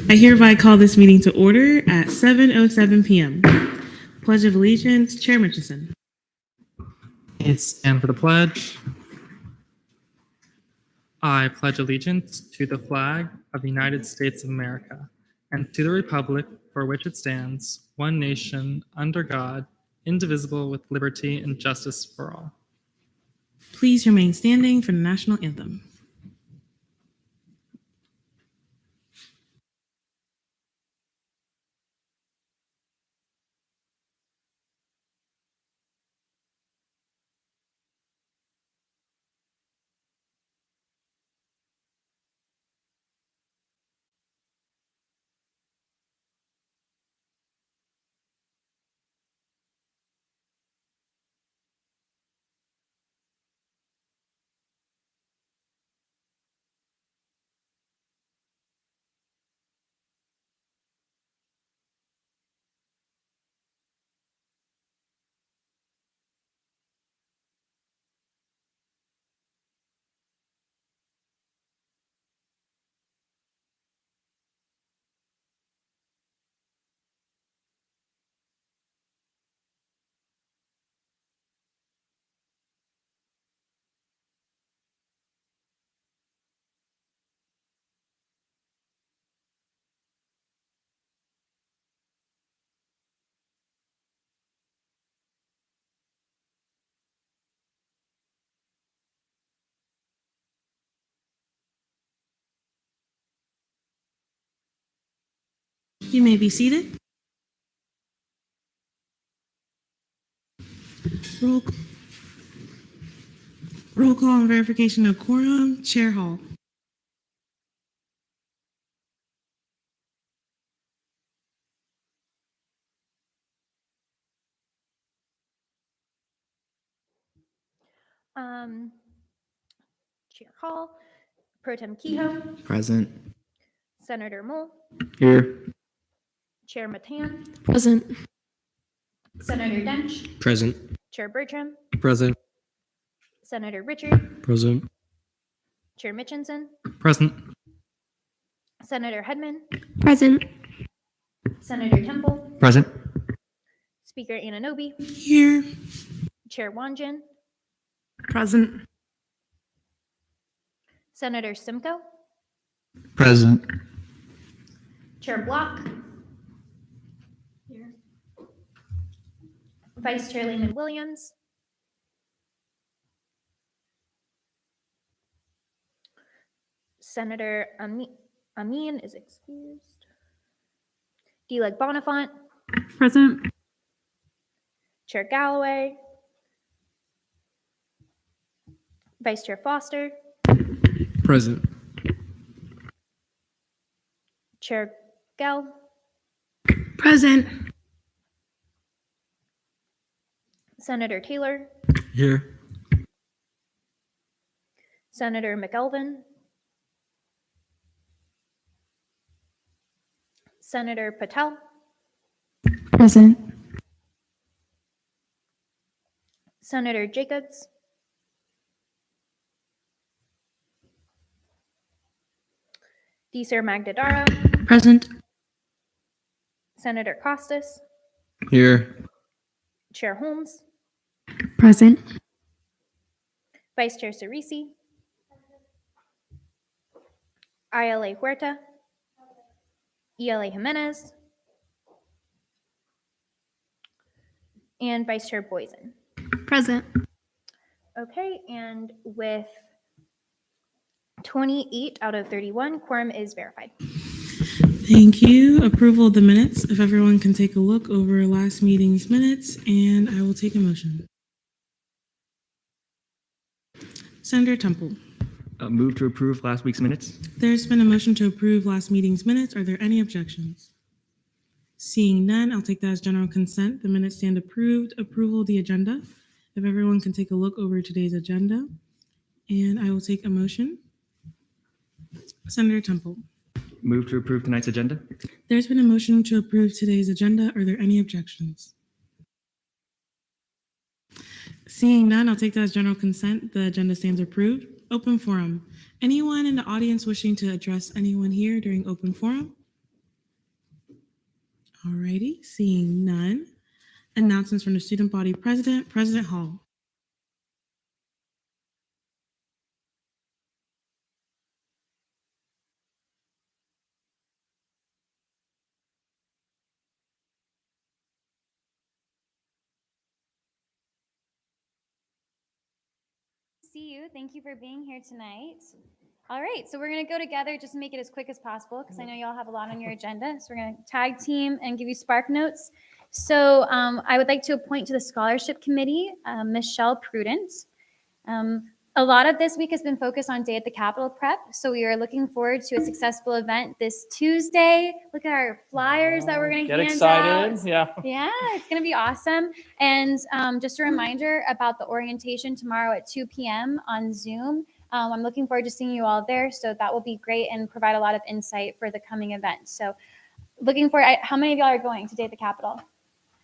I hereby call this meeting to order at 7:07 p.m. Pledge of Allegiance, Chair Mitchison. Please stand for the pledge. I pledge allegiance to the flag of the United States of America and to the republic for which it stands, one nation, under God, indivisible, with liberty and justice for all. Please remain standing for the national anthem. You may be seated. Roll call and verification of quorum. Chair Hall. Chair Hall, Pro Tem Kehoe, Present. Senator Moule, Here. Chair Matan, Present. Senator Dench, Present. Chair Bertram, Present. Senator Richard, Present. Chair Mitchinson, Present. Senator Hedman, Present. Senator Temple, Present. Speaker Ananobi, Here. Chair Wanjin, Present. Senator Simcoe, Present. Chair Block, Vice Chair Lehman Williams, Senator Amin is excused, Deleg Bonifant, Present. Chair Galloway, Vice Chair Foster, Present. Chair Gell, Present. Senator Taylor, Here. Senator McElvin, Senator Patel, Present. Senator Jacobs, Deser Magdadaro, Present. Senator Costas, Here. Chair Holmes, Present. Vice Chair Cerisi, ILA Huerta, ELA Jimenez, and Vice Chair Boysen. Present. Okay, and with 28 out of 31, quorum is verified. Thank you. Approval of the minutes. If everyone can take a look over last meeting's minutes, and I will take a motion. Senator Temple. Move to approve last week's minutes. There's been a motion to approve last meeting's minutes. Are there any objections? Seeing none, I'll take that as general consent. The minutes stand approved. Approval of the agenda. If everyone can take a look over today's agenda, and I will take a motion. Senator Temple. Move to approve tonight's agenda. There's been a motion to approve today's agenda. Are there any objections? Seeing none, I'll take that as general consent. The agenda stands approved. Open forum. Anyone in the audience wishing to address anyone here during open forum? Alrighty, seeing none. Announcements from the student body president, President Hall. See you. Thank you for being here tonight. All right, so we're going to go together just to make it as quick as possible because I know y'all have a lot on your agenda. So we're going to tag team and give you spark notes. So I would like to appoint to the scholarship committee Michelle Prudence. A lot of this week has been focused on Day at the Capitol prep. So we are looking forward to a successful event this Tuesday. Look at our flyers that we're going to Get hand excited. out. Yeah. Yeah, it's going to be awesome. And just a reminder about the orientation tomorrow at 2 p.m. on Zoom. I'm looking forward to seeing you all there. So that will be great and provide a lot of insight for the coming event. So looking forward. How many of y'all are going to Day at the Capitol?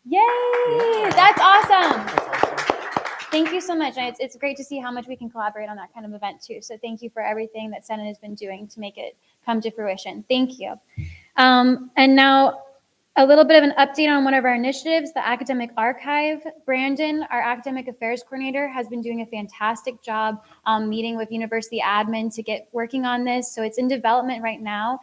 Yay! That's awesome. Thank you so much. It's great to see how much we can collaborate on that kind of event too. So thank you for everything that Senate has been doing to make it come to fruition. Thank you. And now a little bit of an update on one of our initiatives, the Academic Archive. Brandon, our Academic Affairs Coordinator, has been doing a fantastic job meeting with university admin to get working on this. So it's in development right now.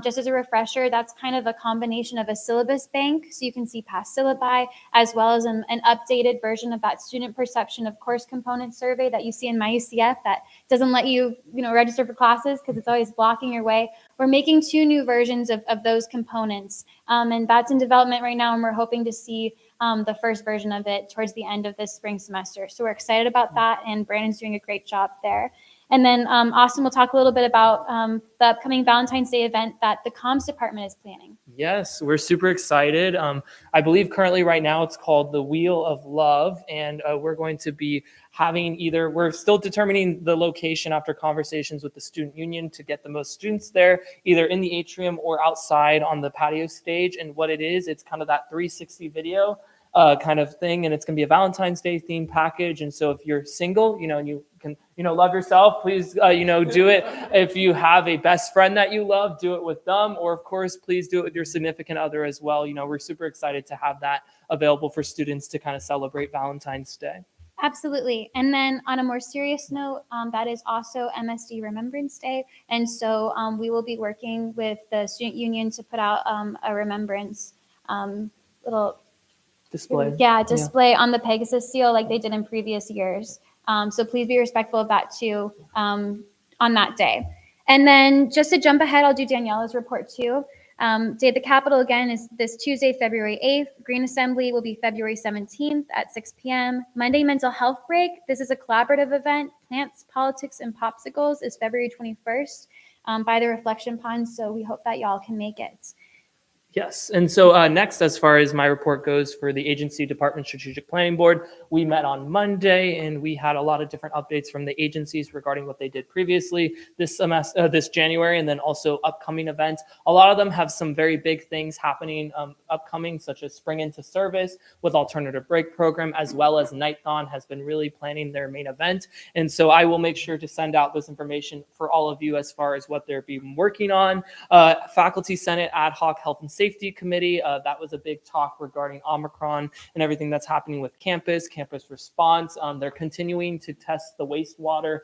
Just as a refresher, that's kind of a combination of a syllabus bank, so you can see past syllabi, as well as an updated version of that student perception of course component survey that you see in my UCF that doesn't let you, register for classes because it's always blocking your way. We're making 2 new versions of those components, and that's in development right now, and we're hoping to see the first version of it towards the end of this spring semester. So we're excited about that, and Brandon's doing a great job there. And then Austin will talk a little bit about the upcoming Valentine's Day event that the comms department is planning. Yes, we're super excited. I believe currently right now it's called the Wheel of Love, and we're going to be having we're still determining the location after conversations with the student union to get the most students there, either in the atrium or outside on the patio stage. And what it is, it's kind of that 360 video kind of thing, and it's going to be a Valentine's Day themed package. And so if you're single, and you can, love yourself, please, do it. If you have a best friend that you love, do it with them. Or of course, please do it with your significant other as well. We're super excited to have that available for students to kind of celebrate Valentine's Day. Absolutely. And then on a more serious note, that is also MSD Remembrance Day. And so we will be working with the student union to put out a remembrance little display on the Pegasus seal like they did in previous years. So please be respectful of that too on that day. And then just to jump ahead, I'll do Daniela's report too. Day at the Capitol again is this Tuesday, February 8th. Green Assembly will be February 17th at 6 p.m. Monday Mental Health Break. This is a collaborative event. Plants, Politics, and Popsicles is February 21st by the Reflection Pond. So we hope that y'all can make it. Yes. And so next, as far as my report goes for the Agency Department Strategic Planning Board, we met on Monday and we had a lot of different updates from the agencies regarding what they did previously this semester, this January, and then also upcoming events. A lot of them have some very big things happening upcoming, such as Spring Into Service with Alternative Break Program, as well as Nighthon has been really planning their main event. And so I will make sure to send out this information for all of you as far as what they're being working on. Faculty Senate Ad Hoc Health and Safety Committee, that was a big talk regarding Omicron and everything that's happening with campus response. They're continuing to test the wastewater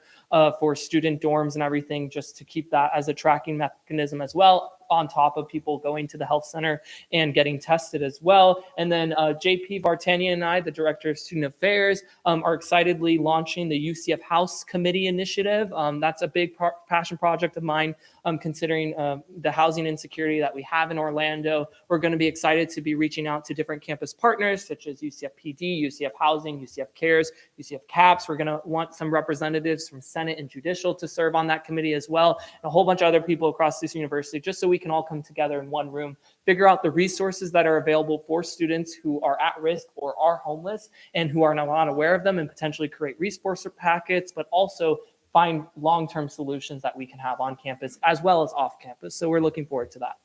for student dorms and everything, just to keep that as a tracking mechanism as well, on top of people going to the health center and getting tested as well. And then JP Vartanian and I, the Director of Student Affairs, are excitedly launching the UCF House Committee Initiative. That's a big passion project of mine, considering the housing insecurity that we have in Orlando. We're going to be excited to be reaching out to different campus partners such as UCF PD, UCF Housing, UCF Cares, UCF CAPS. We're going to want some representatives from Senate and Judicial to serve on that committee as well, and a whole bunch of other people across this university, just so we can all come together in one room, figure out the resources that are available for students who are at risk or are homeless and who are not aware of them, and potentially create resource packets, but also find long-term solutions that we can have on campus as well as off campus. So we're looking forward to that.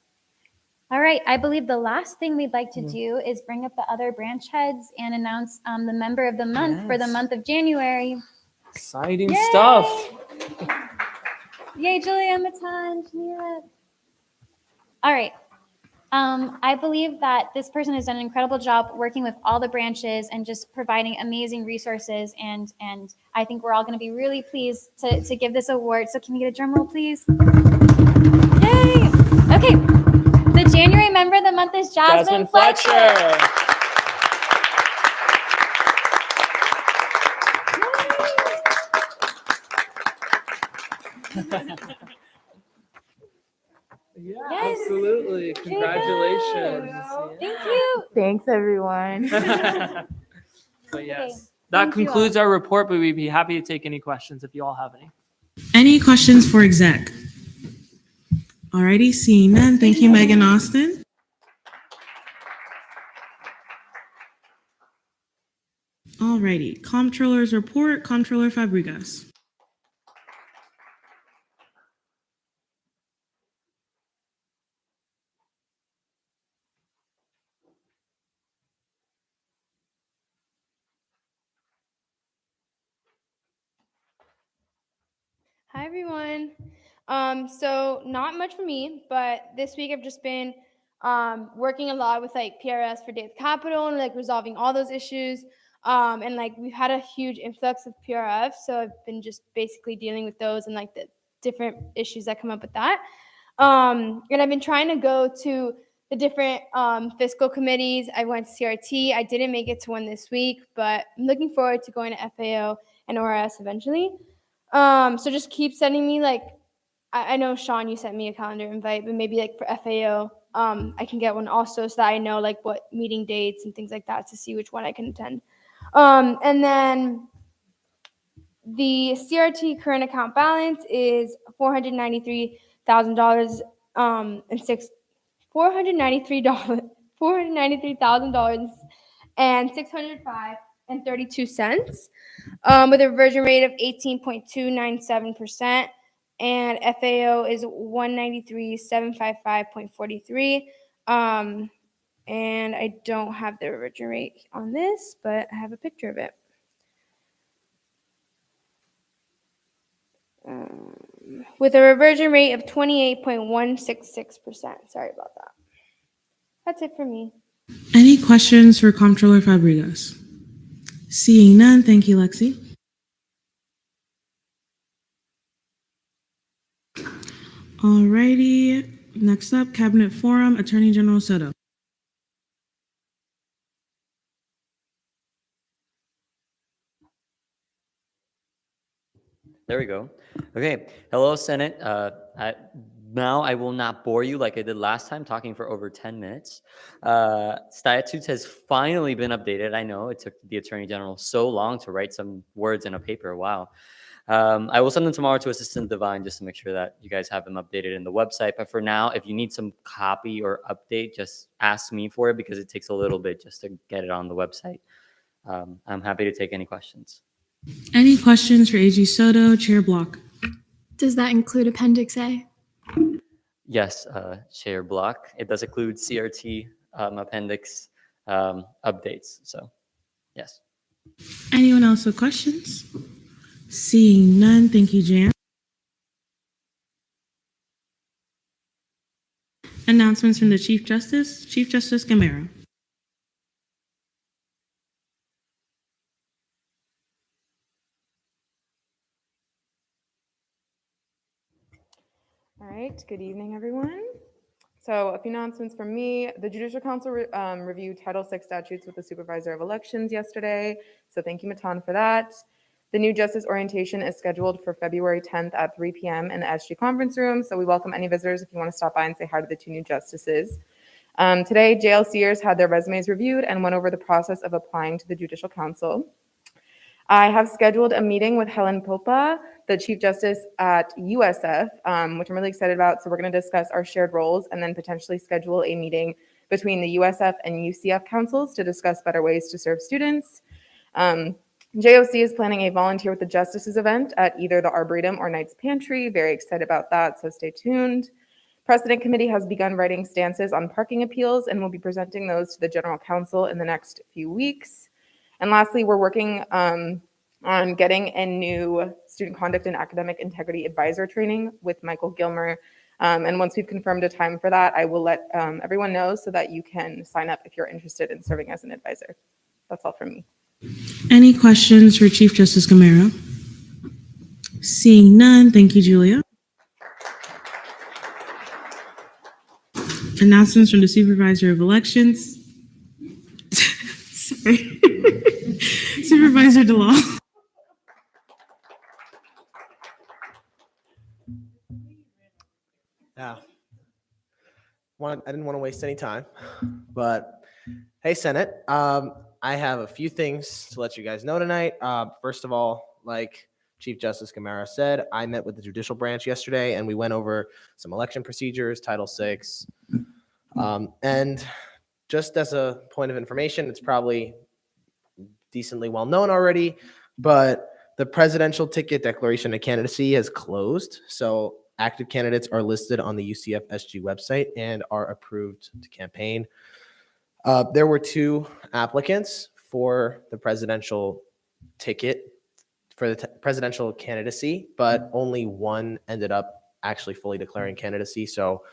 All right, I believe the last thing we'd like to do is bring up the other branch heads and announce the member of the month for the month of January. Exciting stuff. Yay, Julia, Matan, Janila. All right, I believe that this person has done an incredible job working with all the branches and just providing amazing resources. And I think we're all going to be really pleased to give this award. So can we get a drum roll, please? Yay! Okay. The January member of the month is Jasmine Fletcher. Yeah, Yes. absolutely. Congratulations. Thank you. Thanks, everyone. But yes, Okay, that thank you concludes our report, but we'd be happy to take any questions if you all have any. Any questions for exec? Alrighty, seeing none. Thank you, Megan Austin. Alrighty, Comptroller's report, Comptroller Fabregas. Hi, everyone. So not much for me, but this week I've just been working a lot with like PRS for Day of the Capitol and like resolving all those issues. And like we've had a huge influx of PRF, so I've been just basically dealing with those and like the different issues that come up with that. And I've been trying to go to the different fiscal committees. I went to CRT. I didn't make it to one this week, but I'm looking forward to going to FAO and ORS eventually. So just keep sending me like, I know Sean, you sent me a calendar invite, but maybe like for FAO, I can get one also so that I know like what meeting dates and things like that to see which one I can attend. And then the CRT current account balance is $493,000 $493,000 and $605.32, with a reversion rate of 18.297%, and FAO is 193,755.43. And I don't have the reversion rate on this, but I have a picture of it. With a reversion rate of 28.166%. Sorry about that. That's it for me. Any questions for Comptroller Fabregas? Seeing none, thank you, Lexi. Alrighty, next up, Cabinet Forum, Attorney General Soto. There we go. Okay. Hello, Senate. Now I will not bore you like I did last time, talking for over 10 minutes. Statutes has finally been updated. I know it took the Attorney General so long to write some words in a paper. Wow. I will send them tomorrow to Assistant Divine just to make sure that you guys have them updated in the website. But for now, if you need some copy or update, just ask me for it because it takes a little bit just to get it on the website. I'm happy to take any questions. Any questions for AG Soto, Chair Block? Does that include Appendix A? Yes, Chair Block. It does include CRT appendix updates. So, yes. Anyone else with questions? Seeing none, thank you, Jan. Announcements from the Chief Justice. Chief Justice Gamera. All right, good evening, everyone. So a few announcements from me. The Judicial Council reviewed Title VI statutes with the Supervisor of Elections yesterday. So thank you, Matan, for that. The new justice orientation is scheduled for February 10th at 3 p.m. in the SG conference room. So we welcome any visitors if you want to stop by and say hi to the two new justices. Today, JLCers had their resumes reviewed and went over the process of applying to the Judicial Council. I have scheduled a meeting with Helen Popa, the Chief Justice at USF, which I'm really excited about. So we're going to discuss our shared roles and then potentially schedule a meeting between the USF and UCF councils to discuss better ways to serve students. JOC is planning a Volunteer with the Justices event at either the Arboretum or Knights Pantry. Very excited about that, so stay tuned. Precedent Committee has begun writing stances on parking appeals and will be presenting those to the General Counsel in the next few weeks. And lastly, we're working on getting a new student conduct and academic integrity advisor training with Michael Gilmer And once we've confirmed a time for that, I will let everyone know so that you can sign up if you're interested in serving as an advisor. That's all from me. Any questions for Chief Justice Camara? Seeing none, thank you, Julia. Announcements from the Supervisor of Elections. Sorry. Supervisor DeLaw. Yeah. I didn't want to waste any time, but hey, Senate, I have a few things to let you guys know tonight. First of all, like Chief Justice Camara said, I met with the judicial branch yesterday and we went over some election procedures, Title VI. And just as a point of information, it's probably decently well known already, but the presidential ticket declaration of candidacy has closed. So active candidates are listed on the UCF SG website and are approved to campaign. There were 2 applicants for the presidential ticket for the presidential candidacy, but only one ended up actually fully declaring candidacy. So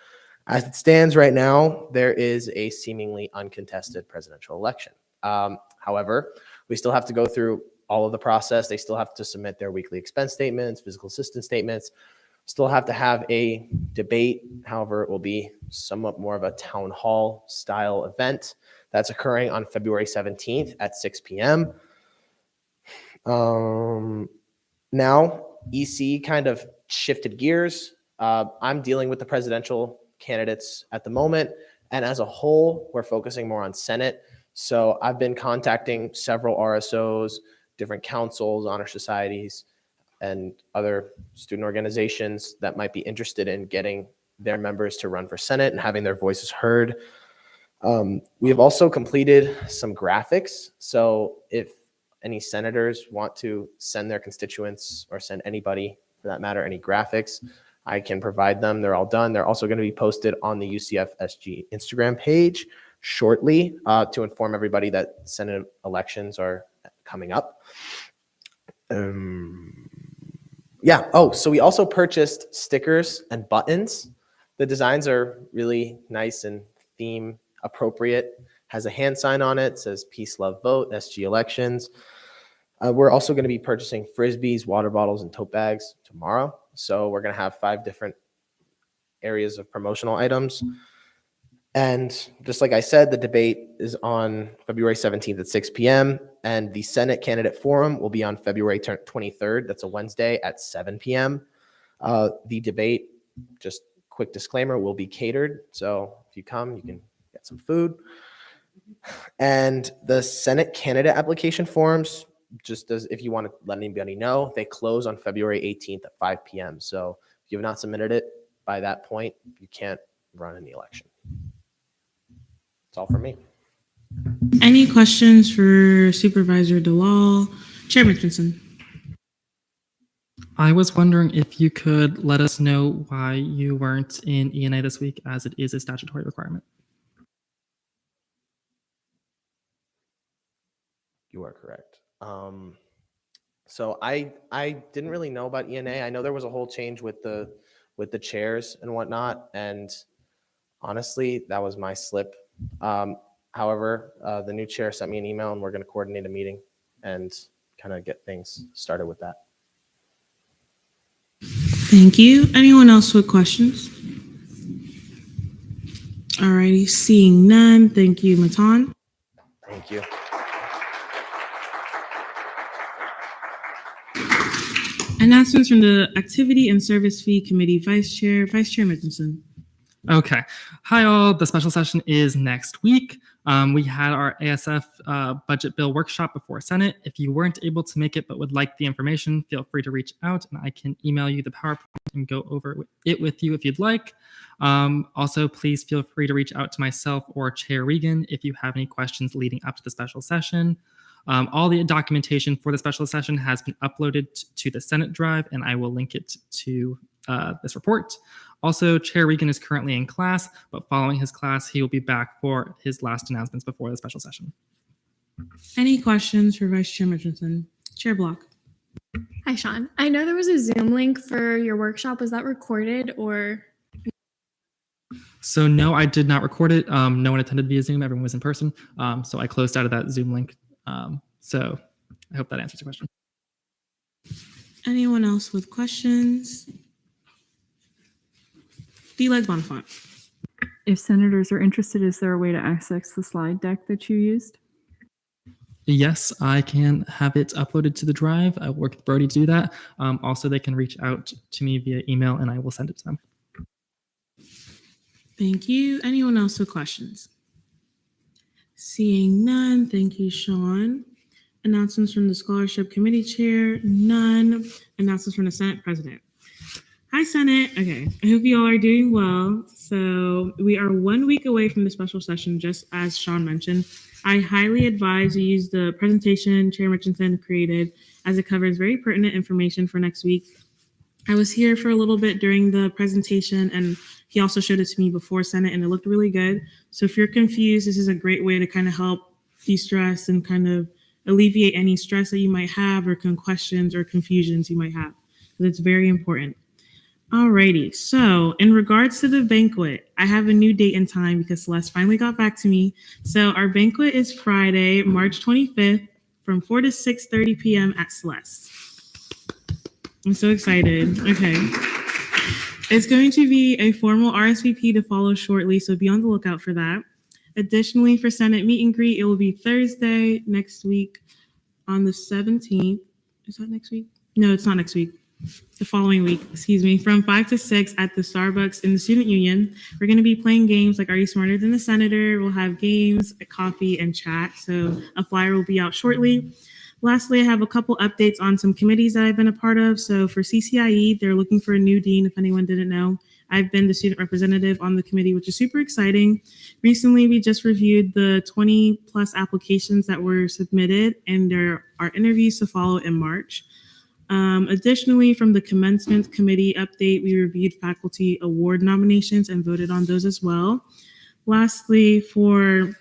as it stands right now, there is a seemingly uncontested presidential election. However, we still have to go through all of the process. They still have to submit their weekly expense statements, physical assistance statements, still have to have a debate. However, it will be somewhat more of a town hall style event that's occurring on February 17th at 6 p.m. Now, EC kind of shifted gears. I'm dealing with the presidential candidates at the moment, and as a whole, we're focusing more on Senate. So I've been contacting several RSOs, different councils, honor societies, and other student organizations that might be interested in getting their members to run for Senate and having their voices heard. We have also completed some graphics. So if any senators want to send their constituents or send anybody for that matter, any graphics, I can provide them. They're all done. They're also going to be posted on the UCF SG Instagram page shortly to inform everybody that Senate elections are coming up. Yeah. Oh, so we also purchased stickers and buttons. The designs are really nice and theme appropriate. Has a hand sign on it, says peace, love, vote, SG elections. We're also going to be purchasing Frisbees, water bottles, and tote bags tomorrow. So we're going to have 5 different areas of promotional items. And just like I said, the debate is on February 17th at 6 p.m. And the Senate Candidate Forum will be on February 23rd. That's a Wednesday at 7 p.m. The debate, just quick disclaimer, will be catered. So if you come, you can get some food. And the Senate candidate application forms, just as if you want to let anybody know, they close on February 18th at 5 p.m. So if you have not submitted it by that point, you can't run in the election. That's all for me. Any questions for Supervisor DeLaw? Chair Richardson. I was wondering if you could let us know why you weren't in ENA this week, as it is a statutory requirement. You are correct. So I didn't really know about ENA. I know there was a whole change with the chairs and whatnot, and honestly, that was my slip. However, the new chair sent me an email, and we're going to coordinate a meeting and kind of get things started with that. Thank you. Anyone else with questions? Alrighty, seeing none. Thank you, Matan. Thank you. Announcements from the Activity and Service Fee Committee Vice Chair Mitchinson. Okay. Hi, all. The special session is next week. We had our ASF budget bill workshop before Senate. If you weren't able to make it but would like the information, feel free to reach out and I can email you the PowerPoint and go over it with you if you'd like. Also, please feel free to reach out to myself or Chair Regan if you have any questions leading up to the special session. All the documentation for the special session has been uploaded to the Senate Drive, and I will link it to this report. Also, Chair Regan is currently in class, but following his class, he will be back for his last announcements before the special session. Any questions for Vice Chair Mitchinson? Chair Block. Hi, Sean. I know there was a Zoom link for your workshop. Was that recorded or? So no, I did not record it. No one attended via Zoom. Everyone was in person. So I closed out of that Zoom link. So I hope that answers your question. Anyone else with questions? D-Leg Bonfont. If senators are interested, is there a way to access the slide deck that you used? Yes, I can have it uploaded to the drive. I work with Brody to do that. Also, they can reach out to me via email and I will send it to them. Thank you. Anyone else with questions? Seeing none, thank you, Sean. Announcements from the Scholarship Committee Chair, none. Announcements from the Senate President. Hi, Senate. Okay, I hope you all are doing well. So we are 1 week away from the special session, just as Sean mentioned. I highly advise you use the presentation Chair Mitchinson created, as it covers very pertinent information for next week. I was here for a little bit during the presentation, and he also showed it to me before Senate, and it looked really good. So if you're confused, this is a great way to kind of help de-stress and kind of alleviate any stress that you might have or questions or confusions you might have, because it's very important. Alrighty, so in regards to the banquet, I have a new date and time because Celeste finally got back to me. So our banquet is Friday, March 25th from 4 to 6:30 p.m. at Celeste. I'm so excited. Okay. It's going to be a formal RSVP to follow shortly, so be on the lookout for that. Additionally, for Senate meet and greet, it will be Thursday next week on the 17th. Is that next week? No, it's not next week. The following week, excuse me, from 5 to 6 at the Starbucks in the Student Union. We're going to be playing games like Are You Smarter Than the Senator? We'll have games, a coffee, and chat. So a flyer will be out shortly. Lastly, I have a couple updates on some committees that I've been a part of. So for CCIE, they're looking for a new dean, if anyone didn't know. I've been the student representative on the committee, which is super exciting. Recently, we just reviewed the 20 plus applications that were submitted, and there are interviews to follow in March. Additionally, from the commencement committee update, we reviewed faculty award nominations and voted on those as well. Lastly, for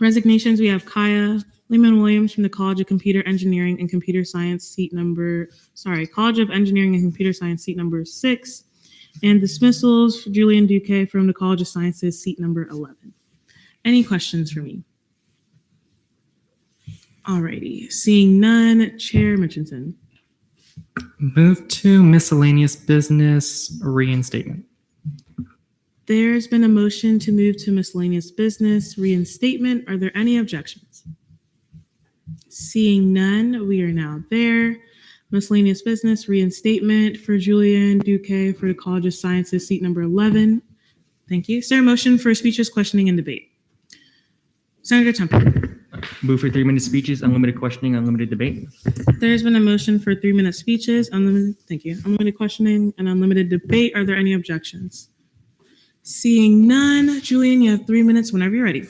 resignations, we have Kaya Lehman-Williams from the College of Computer Engineering and Computer Science College of Engineering and Computer Science seat number 6. And dismissals, Julian Duque from the College of Sciences, seat number 11. Any questions for me? Alrighty, seeing none, Chair Mitchinson. Move to miscellaneous business reinstatement. There's been a motion to move to miscellaneous business reinstatement. Are there any objections? Seeing none, we are now there. Miscellaneous business reinstatement for Julian Duque for the College of Sciences, seat number 11. Thank you. Is there a motion for speeches, questioning, and debate? Senator Temple. Move for 3-minute speeches, unlimited questioning, unlimited debate. There's been a motion for 3-minute speeches, unlimited questioning, and unlimited debate. Are there any objections? Seeing none, Julian, you have 3 minutes whenever you're ready.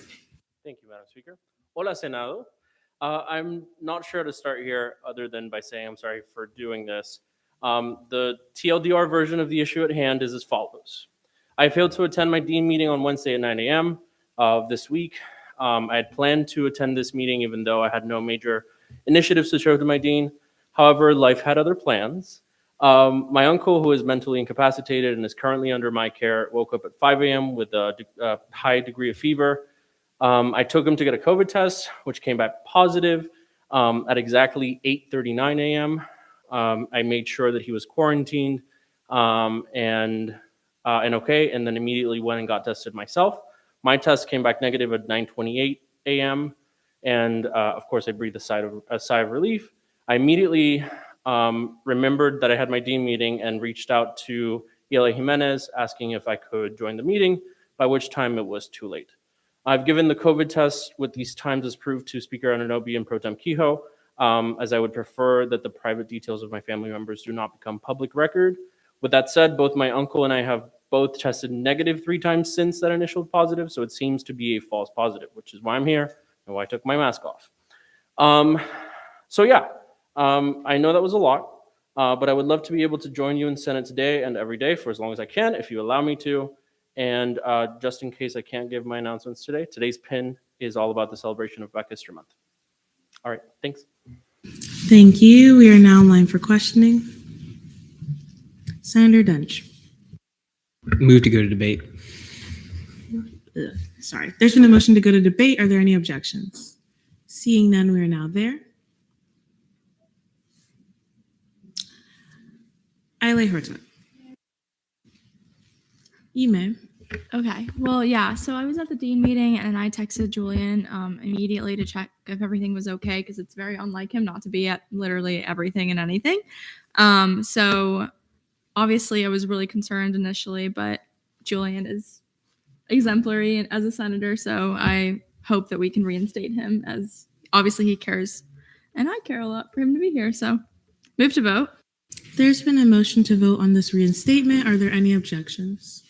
Thank you, Madam Speaker. Hola, Senado. I'm not sure how to start here other than by saying I'm sorry for doing this. The TLDR version of the issue at hand is as follows. I failed to attend my dean meeting on Wednesday at 9 a.m. of this week. I had planned to attend this meeting even though I had no major initiatives to show to my dean. However, life had other plans. My uncle, who is mentally incapacitated and is currently under my care, woke up at 5 a.m. with a high degree of fever. I took him to get a COVID test, which came back positive at exactly 8:39 a.m. I made sure that he was quarantined and okay, and then immediately went and got tested myself. My test came back negative at 9:28 a.m. And of course, I breathed a sigh of relief. I immediately remembered that I had my dean meeting and reached out to ELA Jimenez asking if I could join the meeting, by which time it was too late. I've given the COVID test with these times as proof to Speaker Anunoby and Pro Tem Kehoe, as I would prefer that the private details of my family members do not become public record. With that said, both my uncle and I have both tested negative 3 times since that initial positive, so it seems to be a false positive, which is why I'm here and why I took my mask off. I know that was a lot, but I would love to be able to join you in Senate today and every day for as long as I can, if you allow me to. And just in case I can't give my announcements today, today's pin is all about the celebration of Black History Month. All right, thanks. Thank you. We are now in line for questioning. Senator Dench. Move to go to debate. Sorry. There's been a motion to go to debate. Are there any objections? Seeing none, we are now there. Aile Horta. You may. Okay. Well, yeah. So I was at the dean meeting and I texted Julian immediately to check if everything was okay because it's very unlike him not to be at literally everything and anything. So obviously I was really concerned initially, but Julian is exemplary as a senator. So I hope that we can reinstate him as obviously he cares and I care a lot for him to be here. So move to vote. There's been a motion to vote on this reinstatement. Are there any objections?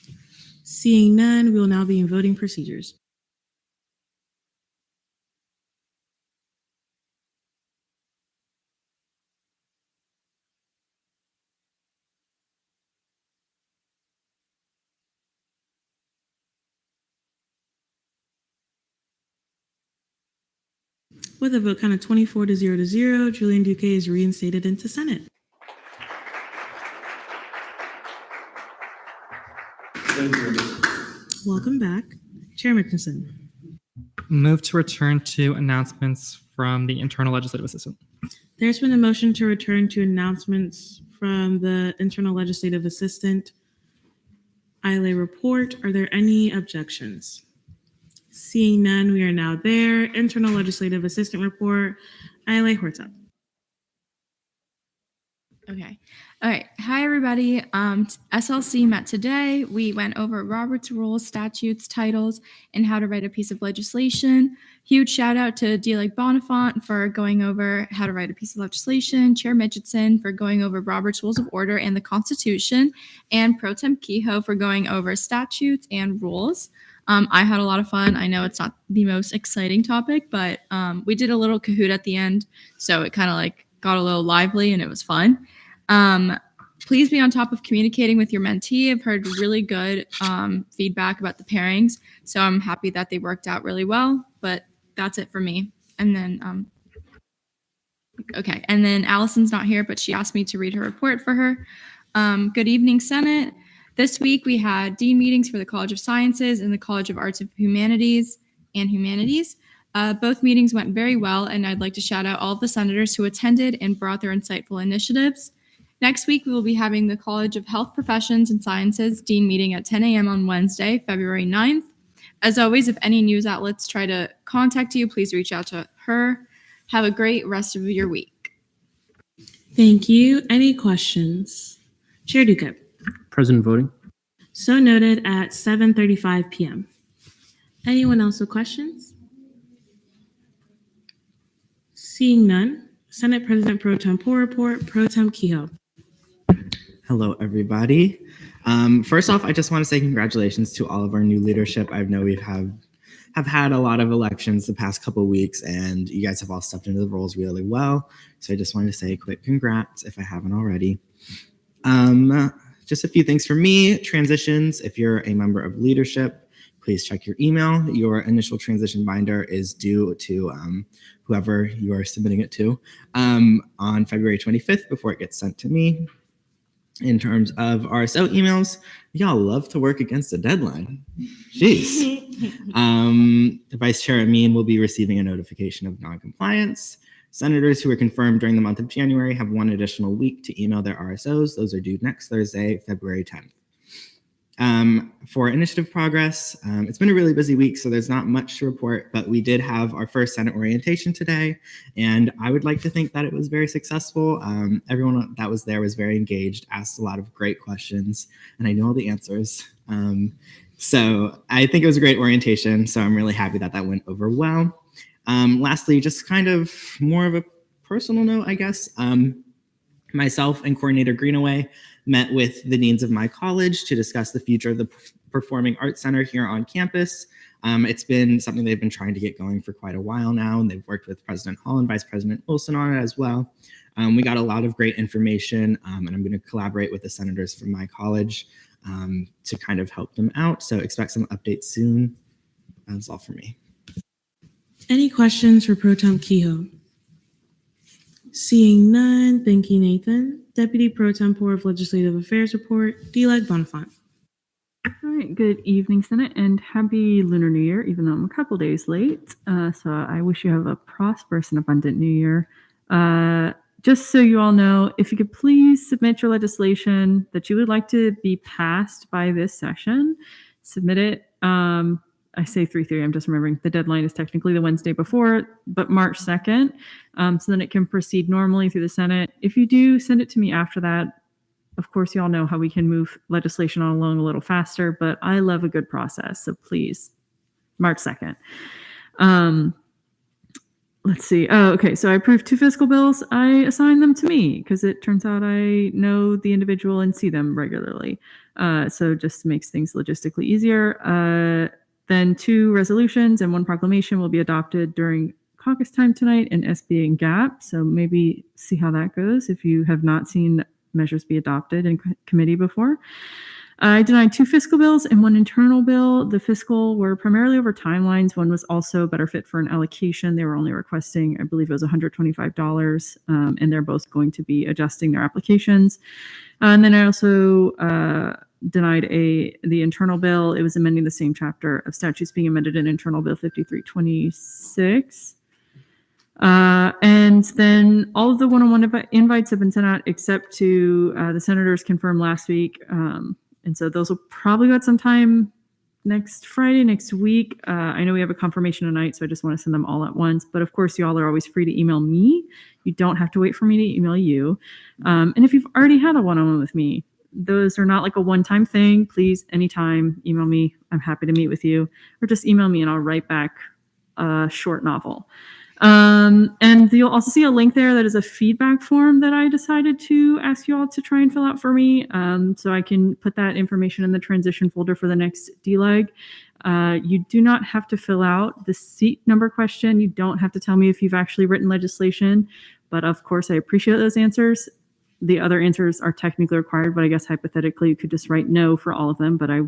Seeing none, we will now be in voting procedures. With a vote count of 24 to 0, Julian Duque is reinstated into Senate. Welcome back. Chair Mickelson. Move to return to announcements from the internal legislative assistant. There's been a motion to return to announcements from the internal legislative assistant. Aile report. Are there any objections? Seeing none, we are now there. Internal legislative assistant report. Aile Horta. Okay. All right. Hi, everybody. SLC met today. We went over Robert's Rules, statutes, titles, and how to write a piece of legislation. Huge shout out to D. Bonifant for going over how to write a piece of legislation, Chair Mitchison for going over Robert's Rules of Order and the Constitution, and Pro Tem Kehoe for going over statutes and rules. I had a lot of fun. I know it's not the most exciting topic, but we did a little Kahoot at the end, so it kind of got a little lively and it was fun. Please be on top of communicating with your mentee. I've heard really good feedback about the pairings, so I'm happy that they worked out really well, but that's it for me. And then, okay, and then Allison's not here, but she asked me to read her report for her. Good evening, Senate. This week we had dean meetings for the College of Sciences and the College of Arts and Humanities. Both meetings went very well, and I'd like to shout out all of the senators who attended and brought their insightful initiatives. Next week, we will be having the College of Health Professions and Sciences Dean meeting at 10 a.m. on Wednesday, February 9th. As always, if any news outlets try to contact you, please reach out to her. Have a great rest of your week. Thank you. Any questions? Chair Duque. Present voting. So noted at 7:35 p.m. Anyone else with questions? Seeing none, Senate President Pro Tempore report, Pro Tem Kehoe. Hello, everybody. First off, I just want to say congratulations to all of our new leadership. I know we have had a lot of elections the past couple of weeks, and you guys have all stepped into the roles really well. So I just wanted to say a quick congrats if I haven't already. Just a few things for me. Transitions, if you're a member of leadership, please check your email. Your initial transition binder is due to whoever you are submitting it to on February 25th before it gets sent to me. In terms of RSO emails, y'all love to work against a deadline. Jeez. Vice Chair Amin will be receiving a notification of noncompliance. Senators who were confirmed during the month of January have one additional week to email their RSOs. Those are due next Thursday, February 10th. For initiative progress, it's been a really busy week, so there's not much to report, but we did have our first Senate orientation today, and I would like to think that it was very successful. Everyone that was there was very engaged, asked a lot of great questions, and I know all the answers. So I think it was a great orientation, so I'm really happy that that went over well. Lastly, just kind of more of a personal note, I guess. Myself and Coordinator Greenaway met with the deans of my college to discuss the future of the Performing Arts Center here on campus. It's been something they've been trying to get going for quite a while now, and they've worked with President Hall and Vice President Wilson on it as well. We got a lot of great information, and I'm going to collaborate with the senators from my college to kind of help them out. So expect some updates soon. That's all for me. Any questions for Pro Tem Kehoe? Seeing none, thank you, Nathan. Deputy Pro Tempore of Legislative Affairs report, D. Bonifant. All right, good evening, Senate, and happy Lunar New Year, even though I'm a couple days late. So I wish you have a prosperous and abundant New Year. Just so you all know, if you could please submit your legislation that you would like to be passed by this session, submit it. I say 3/3, I'm just remembering the deadline is technically the Wednesday before, but March 2nd. So then it can proceed normally through the Senate. If you do, send it to me after that. Of course, you all know how we can move legislation on along a little faster, but I love a good process. So please, March 2nd. Let's see. Oh, okay. So I approved 2 fiscal bills. I assigned them to me because it turns out I know the individual and see them regularly. So just makes things logistically easier. Then 2 resolutions and 1 proclamation will be adopted during caucus time tonight in SBA and GAP. So maybe see how that goes if you have not seen measures be adopted in committee before. I denied 2 fiscal bills and 1 internal bill. The fiscal were primarily over timelines. One was also better fit for an allocation. They were only requesting, I believe it was $125, and they're both going to be adjusting their applications. And then I also denied the internal bill. It was amending the same chapter of statutes being amended in Internal Bill 5326. And then all of the one-on-one invites have been sent out except to the senators confirmed last week. And so those will probably go out sometime next Friday, next week. I know we have a confirmation tonight, so I just want to send them all at once. But of course, you all are always free to email me. You don't have to wait for me to email you. And if you've already had a one-on-one with me, those are not like a one-time thing. Please, anytime, email me. I'm happy to meet with you. Or just email me and I'll write back a short novel. And you'll also see a link there that is a feedback form that I decided to ask you all to try and fill out for me. So I can put that information in the transition folder for the next DLEG. You do not have to fill out the seat number question. You don't have to tell me if you've actually written legislation, but of course I appreciate those answers. The other answers are technically required, but I guess hypothetically you could just write no for all of them, but I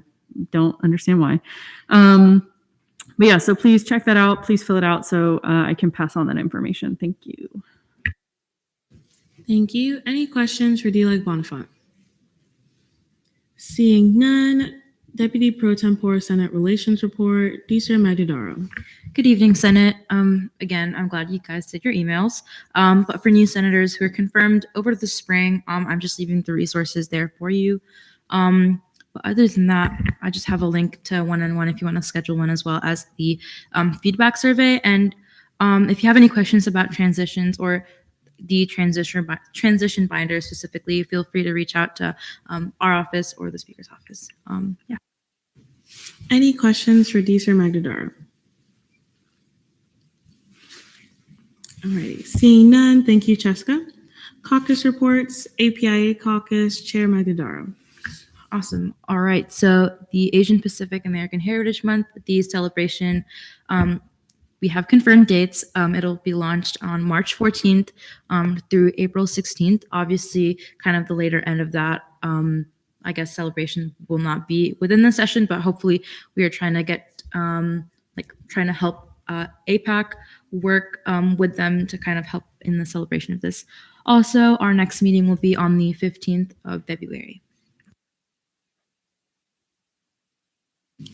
don't understand why. But yeah, so please check that out. Please fill it out so I can pass on that information. Thank you. Thank you. Any questions for DLEG Bonifant? Seeing none, Deputy Pro Tempore Senate Relations Report, Deeser Magdadaro. Good evening, Senate. Again, I'm glad you guys did your emails. But for new senators who are confirmed over the spring, I'm just leaving the resources there for you. But other than that, I just have a link to one-on-one if you want to schedule one, as well as the feedback survey. And if you have any questions about transitions or the transition binder specifically, feel free to reach out to our office or the Speaker's office. Yeah. Any questions for Deeser Magdadaro? Alrighty, seeing none, thank you, Cheska. Caucus reports, APIA caucus, Chair Magdadaro. Awesome. All right. So the Asian Pacific American Heritage Month, the celebration, we have confirmed dates. It'll be launched on March 14th through April 16th. Obviously, kind of the later end of that, I guess, celebration will not be within the session, but hopefully we are trying to get, trying to help APAC work with them to kind of help in the celebration of this. Also, our next meeting will be on the 15th of February.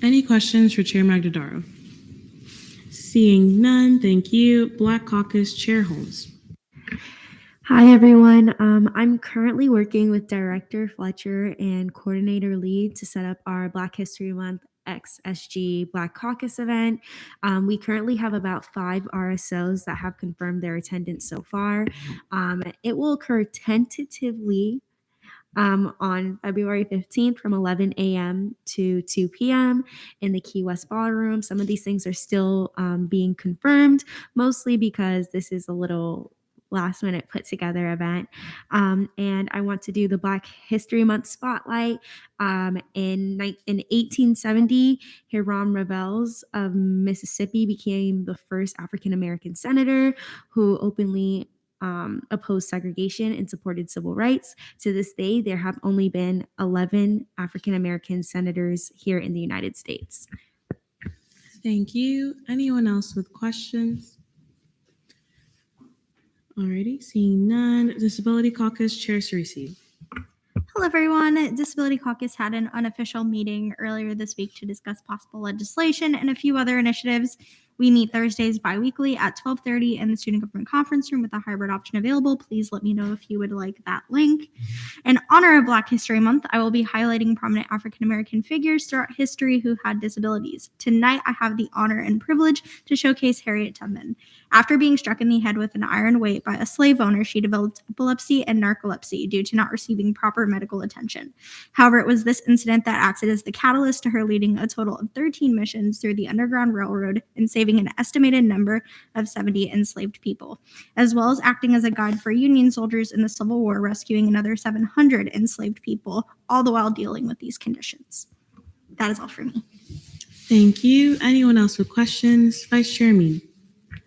Any questions for Chair Magdadaro? Seeing none, thank you. Black Caucus, Chair Holmes. Hi, everyone. I'm currently working with Director Fletcher and Coordinator Lee to set up our Black History Month XSG Black Caucus event. We currently have about 5 RSOs that have confirmed their attendance so far. It will occur tentatively on February 15th from 11 a.m. to 2 p.m. in the Key West Ballroom. Some of these things are still being confirmed, mostly because this is a little last minute put together event. And I want to do the Black History Month spotlight. In 1870, Hiram Revels of Mississippi became the first African-American senator who openly opposed segregation and supported civil rights. To this day, there have only been 11 African-American senators here in the United States. Thank you. Anyone else with questions? Alrighty, seeing none. Disability Caucus, Chair Cerisi. Hello, everyone. Disability Caucus had an unofficial meeting earlier this week to discuss possible legislation and a few other initiatives. We meet Thursdays bi-weekly at 12:30 in the Student Government Conference Room with a hybrid option available. Please let me know if you would like that link. In honor of Black History Month, I will be highlighting prominent African-American figures throughout history who had disabilities. Tonight, I have the honor and privilege to showcase Harriet Tubman. After being struck in the head with an iron weight by a slave owner, she developed epilepsy and narcolepsy due to not receiving proper medical attention. However, it was this incident that acted as the catalyst to her leading a total of 13 missions through the Underground Railroad and saving an estimated number of 70 enslaved people, as well as acting as a guide for Union soldiers in the Civil War, rescuing another 700 enslaved people, all the while dealing with these conditions. That is all for me. Thank you. Anyone else with questions? Vice Chair Meany.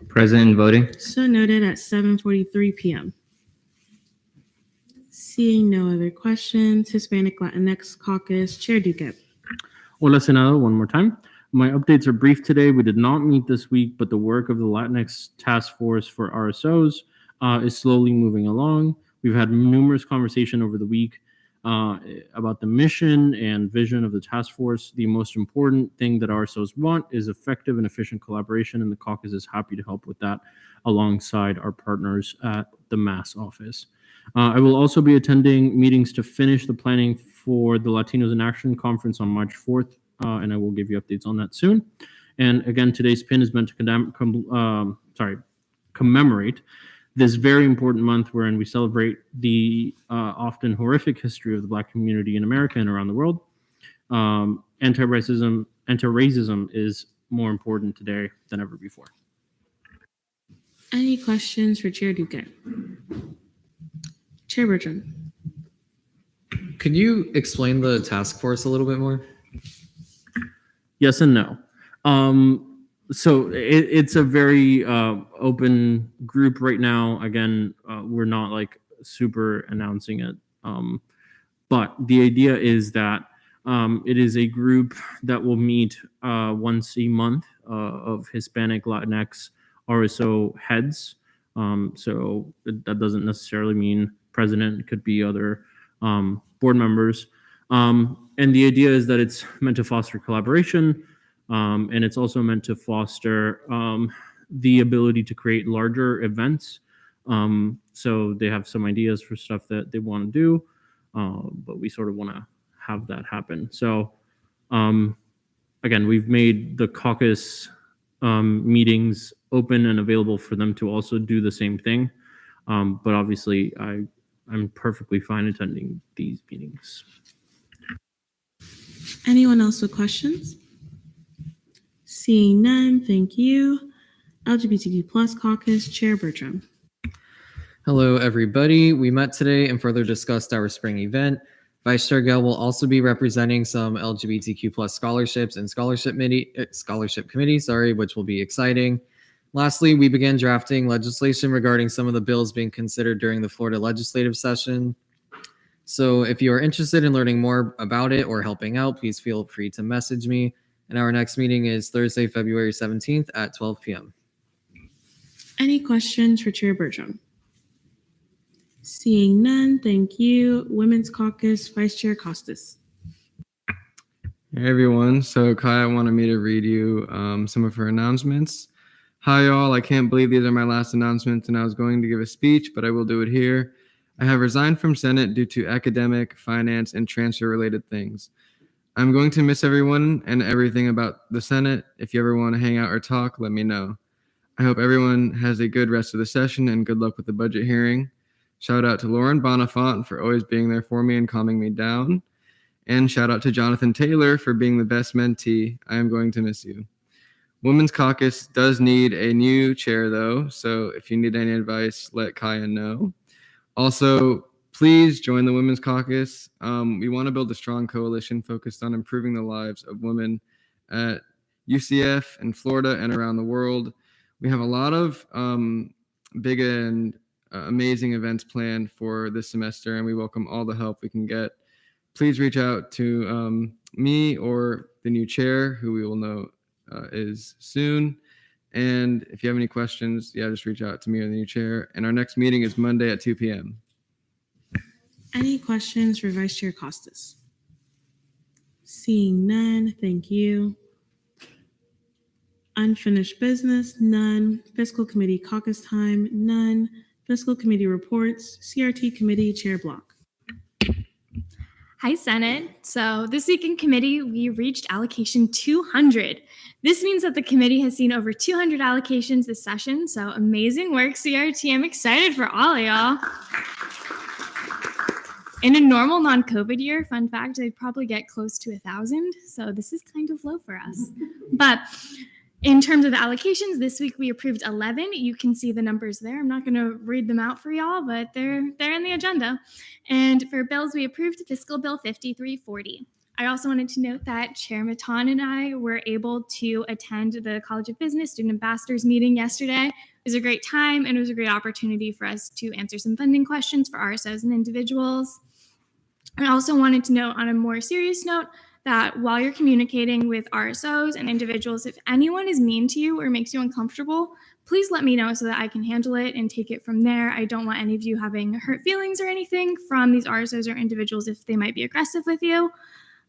Present and voting. So noted at 7:43 p.m. Seeing no other questions, Hispanic Latinx Caucus, Chair Duquette. Hola, Senado, one more time. My updates are brief today. We did not meet this week, but the work of the Latinx Task Force for RSOs is slowly moving along. We've had numerous conversations over the week about the mission and vision of the task force. The most important thing that RSOs want is effective and efficient collaboration, and the caucus is happy to help with that alongside our partners at the Mass office. I will also be attending meetings to finish the planning for the Latinos in Action Conference on March 4th, and I will give you updates on that soon. And again, today's pin is meant to commemorate this very important month wherein we celebrate the often horrific history of the Black community in America and around the world. Anti-racism is more important today than ever before. Any questions for Chair Duquette? Chair Bertram. Could you explain the task force a little bit more? Yes and no. So it's a very open group right now. Again, we're not like super announcing it. But the idea is that it is a group that will meet once a month of Hispanic Latinx RSO heads. So that doesn't necessarily mean president, it could be other board members. And the idea is that it's meant to foster collaboration, and it's also meant to foster the ability to create larger events. So they have some ideas for stuff that they want to do, but we sort of want to have that happen. So again, we've made the caucus meetings open and available for them to also do the same thing. But obviously, I'm perfectly fine attending these meetings. Anyone else with questions? Seeing none, thank you. LGBTQ+ Caucus, Chair Bertram. Hello, everybody. We met today and further discussed our spring event. Vice Chair Gell will also be representing some LGBTQ+ scholarships and scholarship committee, which will be exciting. Lastly, we began drafting legislation regarding some of the bills being considered during the Florida legislative session. So if you are interested in learning more about it or helping out, please feel free to message me. And our next meeting is Thursday, February 17th at 12 p.m. Any questions for Chair Bertram? Seeing none, thank you. Women's Caucus, Vice Chair Costas. Hey everyone, so Kaya wanted me to read you some of her announcements. Hi y'all, I can't believe these are my last announcements and I was going to give a speech, but I will do it here. I have resigned from Senate due to academic, finance, and transfer-related things. I'm going to miss everyone and everything about the Senate. If you ever want to hang out or talk, let me know. I hope everyone has a good rest of the session and good luck with the budget hearing. Shout out to Lauren Bonifant for always being there for me and calming me down. And shout out to Jonathan Taylor for being the best mentee. I am going to miss you. Women's Caucus does need a new chair though, so if you need any advice, let Kaya know. Also, please join the Women's Caucus. We want to build a strong coalition focused on improving the lives of women at UCF in Florida and around the world. We have a lot of big and amazing events planned for this semester, and we welcome all the help we can get. Please reach out to me or the new chair, who we will know is soon. And if you have any questions, just reach out to me or the new chair. And our next meeting is Monday at 2 p.m. Any questions for Vice Chair Costas? Seeing none, thank you. Unfinished business, none. Fiscal Committee caucus time, none. Fiscal Committee reports, CRT Committee Chair Block. Hi, Senate. So this week in committee, we reached allocation 200. This means that the committee has seen over 200 allocations this session. So amazing work, CRT. I'm excited for all of y'all. In a normal non-COVID year, fun fact, I'd probably get close to 1,000. So this is kind of low for us. But in terms of the allocations, this week we approved 11. You can see the numbers there. I'm not going to read them out for y'all, but they're in the agenda. And for bills, we approved Fiscal Bill 5340. I also wanted to note that Chair Matan and I were able to attend the College of Business Student Ambassadors meeting yesterday. It was a great time, and it was a great opportunity for us to answer some funding questions for RSOs and individuals. I also wanted to note on a more serious note that while you're communicating with RSOs and individuals, if anyone is mean to you or makes you uncomfortable, please let me know so that I can handle it and take it from there. I don't want any of you having hurt feelings or anything from these RSOs or individuals if they might be aggressive with you.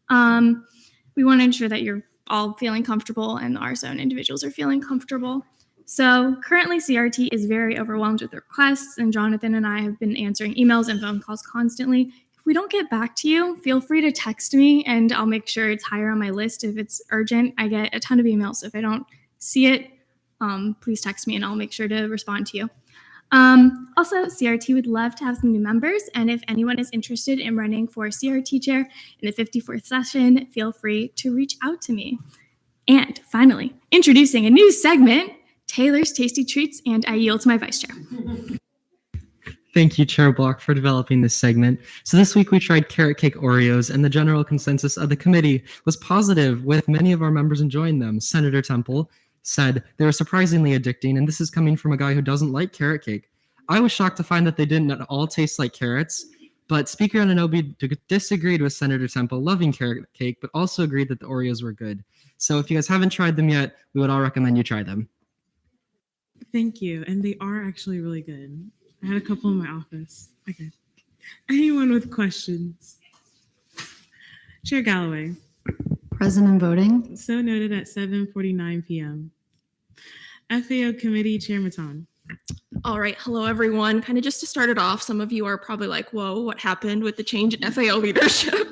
We want to ensure that you're all feeling comfortable and the RSO and individuals are feeling comfortable. So currently CRT is very overwhelmed with requests, and Jonathan and I have been answering emails and phone calls constantly. If we don't get back to you, feel free to text me and I'll make sure it's higher on my list. If it's urgent, I get a ton of emails. So if I don't see it, please text me and I'll make sure to respond to you. Also, CRT would love to have some new members. And if anyone is interested in running for CRT chair in the 54th session, feel free to reach out to me. And finally, introducing a new segment, Taylor's Tasty Treats, and I yield to my vice chair. Thank you, Chair Block, for developing this segment. So this week we tried carrot cake Oreos, and the general consensus of the committee was positive, with many of our members enjoying them. Senator Temple said they were surprisingly addicting, and this is coming from a guy who doesn't like carrot cake. I was shocked to find that they didn't at all taste like carrots, but Speaker Anunoby disagreed with Senator Temple loving carrot cake, but also agreed that the Oreos were good. So if you guys haven't tried them yet, we would all recommend you try them. Thank you. And they are actually really good. I had a couple in my office. Okay. Anyone with questions? Chair Galloway. Present and voting. So noted at 7:49 p.m. FAO Committee Chair Matan. All right. Hello, everyone. Kind of just to start it off, some of you are probably like, whoa, what happened with the change in FAO leadership?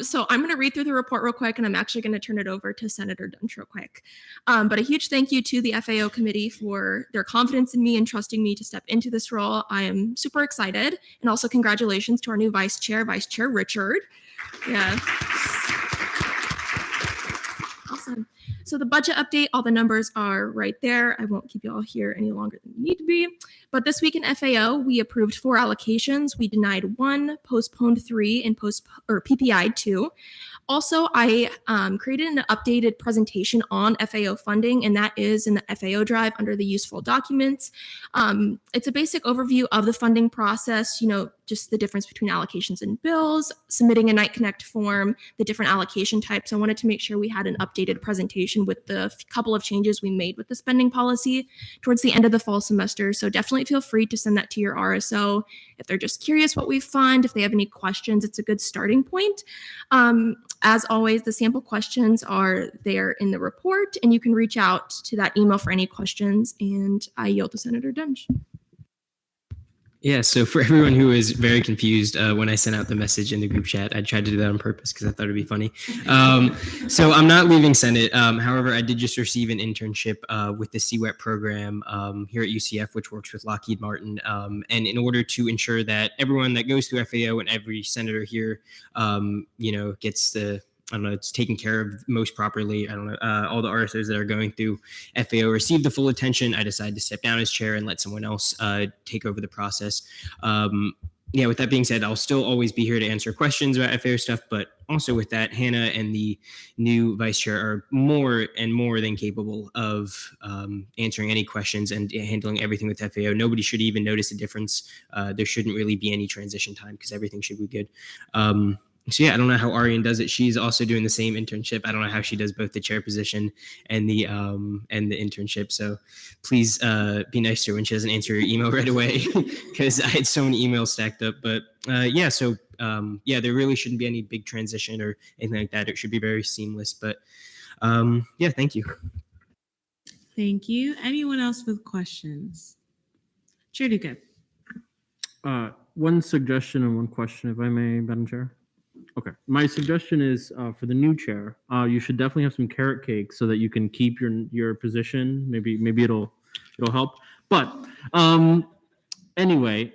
So I'm going to read through the report real quick, and I'm actually going to turn it over to Senator Dunch real quick. But a huge thank you to the FAO committee for their confidence in me and trusting me to step into this role. I am super excited. And also congratulations to our new Vice Chair Richard. Yeah. Awesome. So the budget update, all the numbers are right there. I won't keep you all here any longer than you need to be. But this week in FAO, we approved 4 allocations. We denied 1, postponed 3, and PPI'd 2. Also, I created an updated presentation on FAO funding, and that is in the FAO drive under the useful documents. It's a basic overview of the funding process, just the difference between allocations and bills, submitting a Night Connect form, the different allocation types. I wanted to make sure we had an updated presentation with the couple of changes we made with the spending policy towards the end of the fall semester. So definitely feel free to send that to your RSO if they're just curious what we fund, if they have any questions. It's a good starting point. As always, the sample questions are there in the report, and you can reach out to that email for any questions. And I yield to Senator Dunch. Yeah, so for everyone who is very confused when I sent out the message in the group chat, I tried to do that on purpose because I thought it'd be funny. So I'm not leaving Senate. However, I did just receive an internship with the CWEP program here at UCF, which works with Lockheed Martin. And in order to ensure that everyone that goes through FAO and every senator here, gets the it's taken care of most properly. All the RSOs that are going through FAO receive the full attention. I decided to step down as chair and let someone else take over the process. With that being said, I'll still always be here to answer questions about FAO stuff, but also with that, Hannah and the new vice chair are more and more than capable of answering any questions and handling everything with FAO. Nobody should even notice a difference. There shouldn't really be any transition time because everything should be good. so yeah, I don't know how Arian does it. She's also doing the same internship. I don't know how she does both the chair position and the internship. So please be nice to her when she doesn't answer your email right away, because I had so many emails stacked up. But yeah, so yeah, there really shouldn't be any big transition or anything like that. It should be very seamless. But yeah, thank you. Thank you. Anyone else with questions? Chair Duque. One suggestion and one question, if I may, Madam Chair. Okay, my suggestion is for the new chair, you should definitely have some carrot cake so that you can keep your position. Maybe it'll help. But anyway,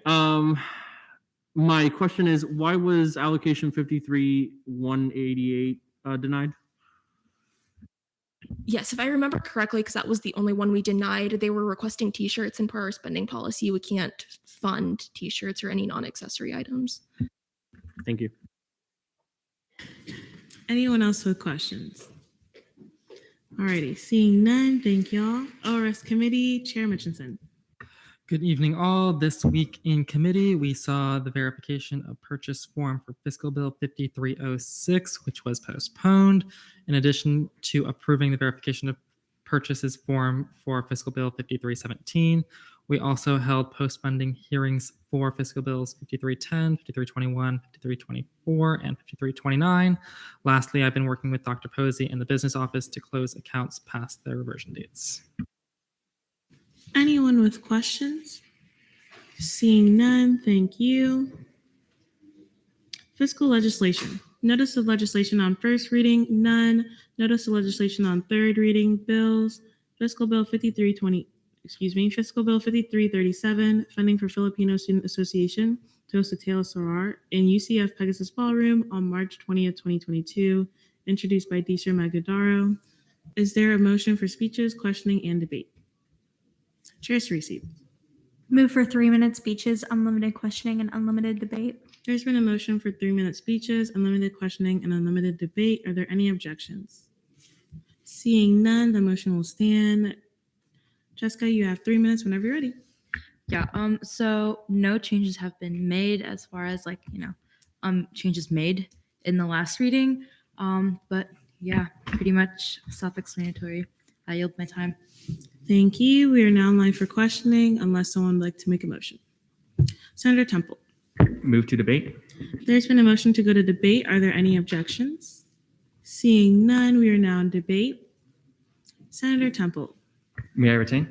my question is, why was allocation 53-188 denied? Yes, if I remember correctly, because that was the only one we denied, they were requesting t-shirts, and per our spending policy, we can't fund t-shirts or any non-accessory items. Thank you. Anyone else with questions? Alrighty, seeing none, thank y'all. ORS Committee, Chair Mitchinson. Good evening, all. This week in committee, we saw the verification of purchase form for Fiscal Bill 5306, which was postponed, in addition to approving the verification of purchases form for Fiscal Bill 5317. We also held post-funding hearings for Fiscal Bills 5310, 5321, 5324, and 5329. Lastly, I've been working with Dr. Posey and the business office to close accounts past their reversion dates. Anyone with questions? Seeing none, thank you. Fiscal legislation. Notice of legislation on first reading, none. Notice of legislation on third reading, bills. Fiscal Bill 5337, funding for Filipino Student Association to host a Tale of Soror in UCF Pegasus Ballroom on March 20th, 2022, introduced by Disha Magdadaro. Is there a motion for speeches, questioning, and debate? Chair Cerisi. Move for 3-minute speeches, unlimited questioning, and unlimited debate. There's been a motion for 3-minute speeches, unlimited questioning, and unlimited debate. Are there any objections? Seeing none, the motion will stand. Jessica, you have 3 minutes whenever you're ready. Yeah, so no changes have been made as far as changes made in the last reading. But yeah, pretty much self-explanatory. I yield my time. Thank you. We are now live for questioning unless someone would like to make a motion. Senator Temple. Move to debate. There's been a motion to go to debate. Are there any objections? Seeing none, we are now in debate. Senator Temple. May I retain?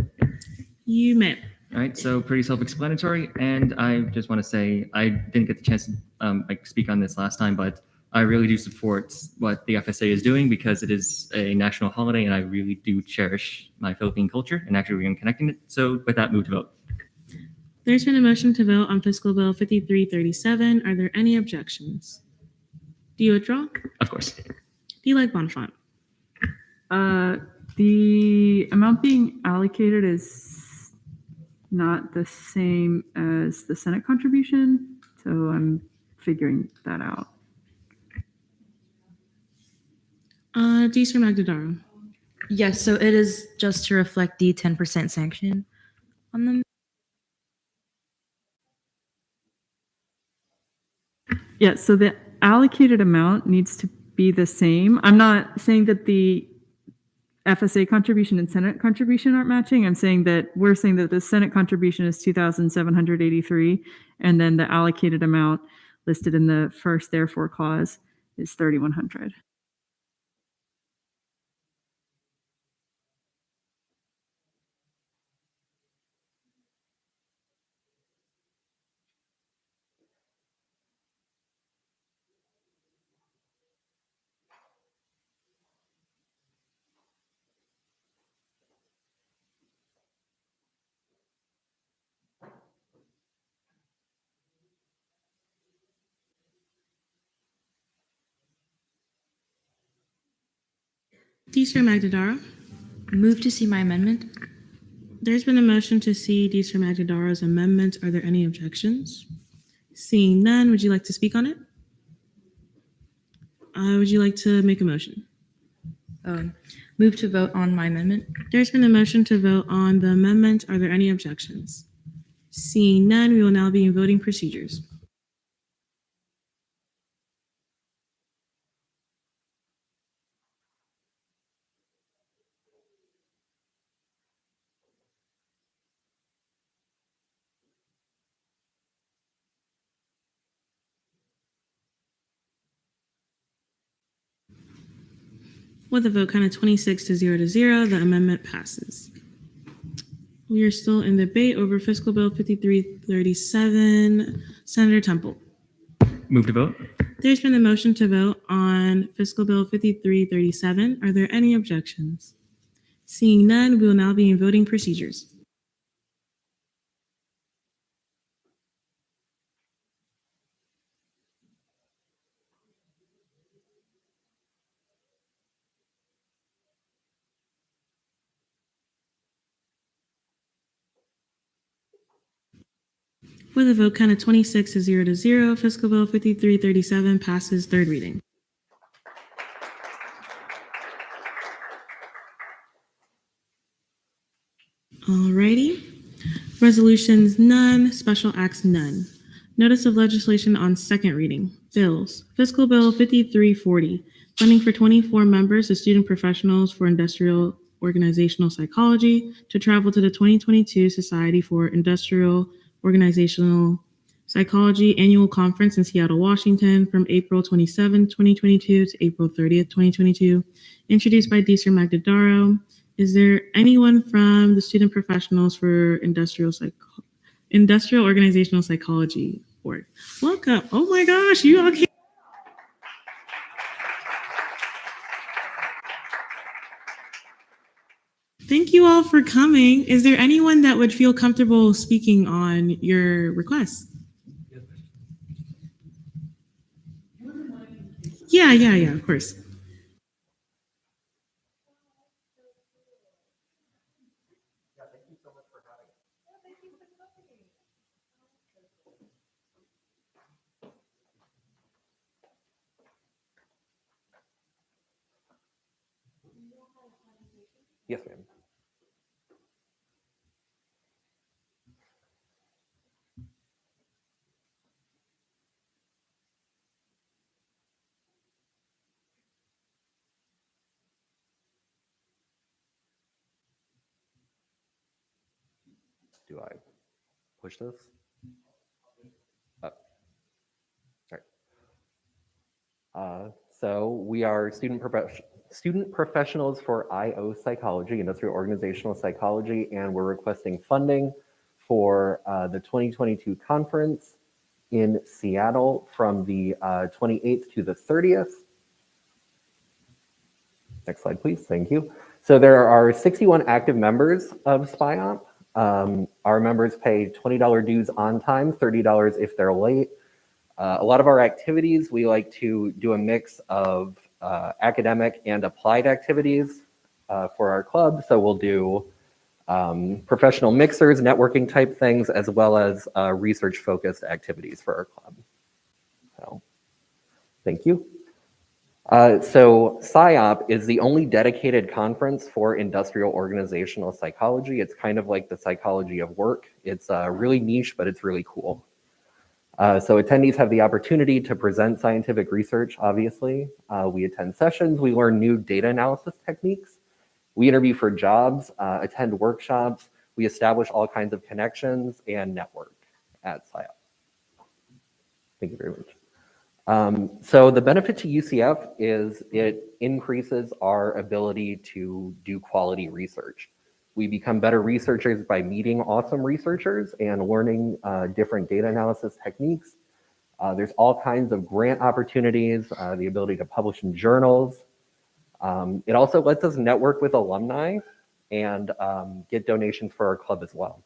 You may. All right, so pretty self-explanatory, and I just want to say I didn't get the chance to speak on this last time, but I really do support what the FSA is doing because it is a national holiday, and I really do cherish my Philippine culture and actually reconnecting it. So with that, move to vote. There's been a motion to vote on Fiscal Bill 5337. Are there any objections? Do you withdraw? Of course. Do you like Bonfont? The amount being allocated is not the same as the Senate contribution, so I'm figuring that out. Disha Magdadaro. Yes, so it is just to reflect the 10% sanction on them. Yeah, so the allocated amount needs to be the same. I'm not saying that the FSA contribution and Senate contribution aren't matching. I'm saying that we're saying that the Senate contribution is 2,783, and then the allocated amount listed in the first therefore clause is 3,100. Disha Magdadaro. Move to see my amendment. There's been a motion to see Disha Magdadaro's amendment. Are there any objections? Seeing none, would you like to speak on it? Would you like to make a motion? Move to vote on my amendment. There's been a motion to vote on the amendment. Are there any objections? Seeing none, we will now be in voting procedures. With a vote count of 26 to 0, the amendment passes. We are still in debate over Fiscal Bill 5337. Senator Temple. Move to vote. There's been a motion to vote on Fiscal Bill 5337. Are there any objections? Seeing none, we will now be in voting procedures. With a vote count of 26 to 0, Fiscal Bill 5337 passes third reading. Alrighty. Resolutions none, special acts none. Notice of legislation on second reading. Bills. Fiscal Bill 5340, funding for 24 members of student professionals for industrial organizational psychology to travel to the 2022 Society for Industrial Organizational Psychology Annual Conference in Seattle, Washington from April 27, 2022 to April 30th, 2022. Introduced by Deeser Magdadaro. Is there anyone from the Student Professionals for Industrial Organizational Psychology Board? Welcome. Oh my gosh, you all came. Thank you all for coming. Is there anyone that would feel comfortable speaking on your request? Yeah, of course. Yes, ma'am. Do I push this? Up. Sorry. So we are student professionals for IO Psychology, Industrial Organizational Psychology, and we're requesting funding for the 2022 conference in Seattle from the 28th to the 30th. Next slide, please. Thank you. So there are 61 active members of SPIOP. Our members pay $20 dues on time, $30 if they're late. A lot of our activities, we like to do a mix of academic and applied activities for our club. So we'll do professional mixers, networking type things, as well as research-focused activities for our club. So, thank you. So SIOP is the only dedicated conference for industrial organizational psychology. It's kind of like the psychology of work. It's really niche, but it's really cool. So attendees have the opportunity to present scientific research, obviously. We attend sessions, we learn new data analysis techniques. We interview for jobs, attend workshops. We establish all kinds of connections and network at SIOP. Thank you very much. So the benefit to UCF is it increases our ability to do quality research. We become better researchers by meeting awesome researchers and learning different data analysis techniques. There's all kinds of grant opportunities, the ability to publish in journals. It also lets us network with alumni and get donations for our club as well.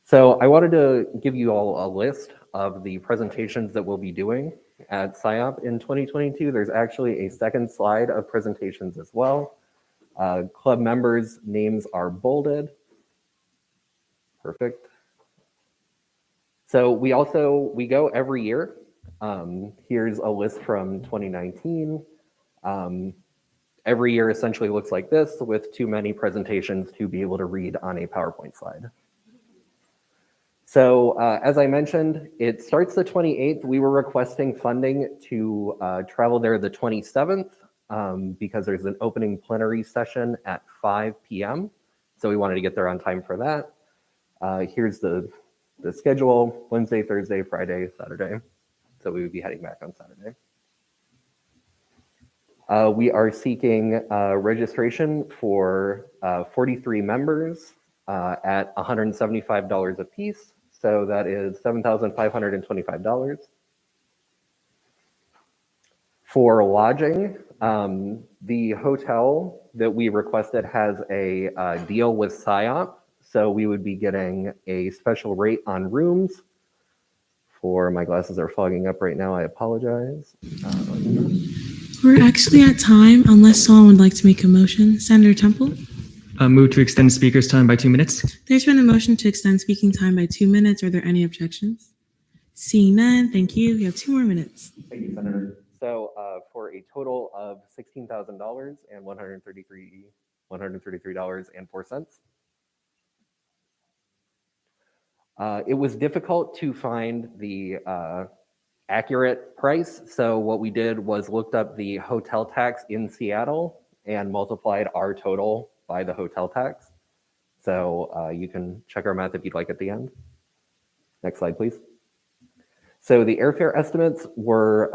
So I wanted to give you all a list of the presentations that we'll be doing at SIOP in 2022. There's actually a second slide of presentations as well. Club members' names are bolded. Perfect. So we go every year. Here's a list from 2019. Every year essentially looks like this with too many presentations to be able to read on a PowerPoint slide. So as I mentioned, it starts the 28th. We were requesting funding to travel there the 27th because there's an opening plenary session at 5 p.m. So we wanted to get there on time for that. Here's the schedule: Wednesday, Thursday, Friday, Saturday. So we would be heading back on Saturday. We are seeking registration for 43 members at $175 a piece. So that is $7,525. For lodging, the hotel that we requested has a deal with SIOP. So we would be getting a special rate on rooms. My glasses are fogging up right now. I apologize. We're actually at time, unless someone would like to make a motion. Senator Temple? Move to extend speaker's time by 2 minutes. There's been a motion to extend speaking time by 2 minutes. Are there any objections? Seeing none, thank you. You have 2 more minutes. Thank you, Senator. So for a total of $16,000 and $133.04. It was difficult to find the accurate price. So what we did was looked up the hotel tax in Seattle and multiplied our total by the hotel tax. So you can check our math if you'd like at the end. Next slide, please. So the airfare estimates were,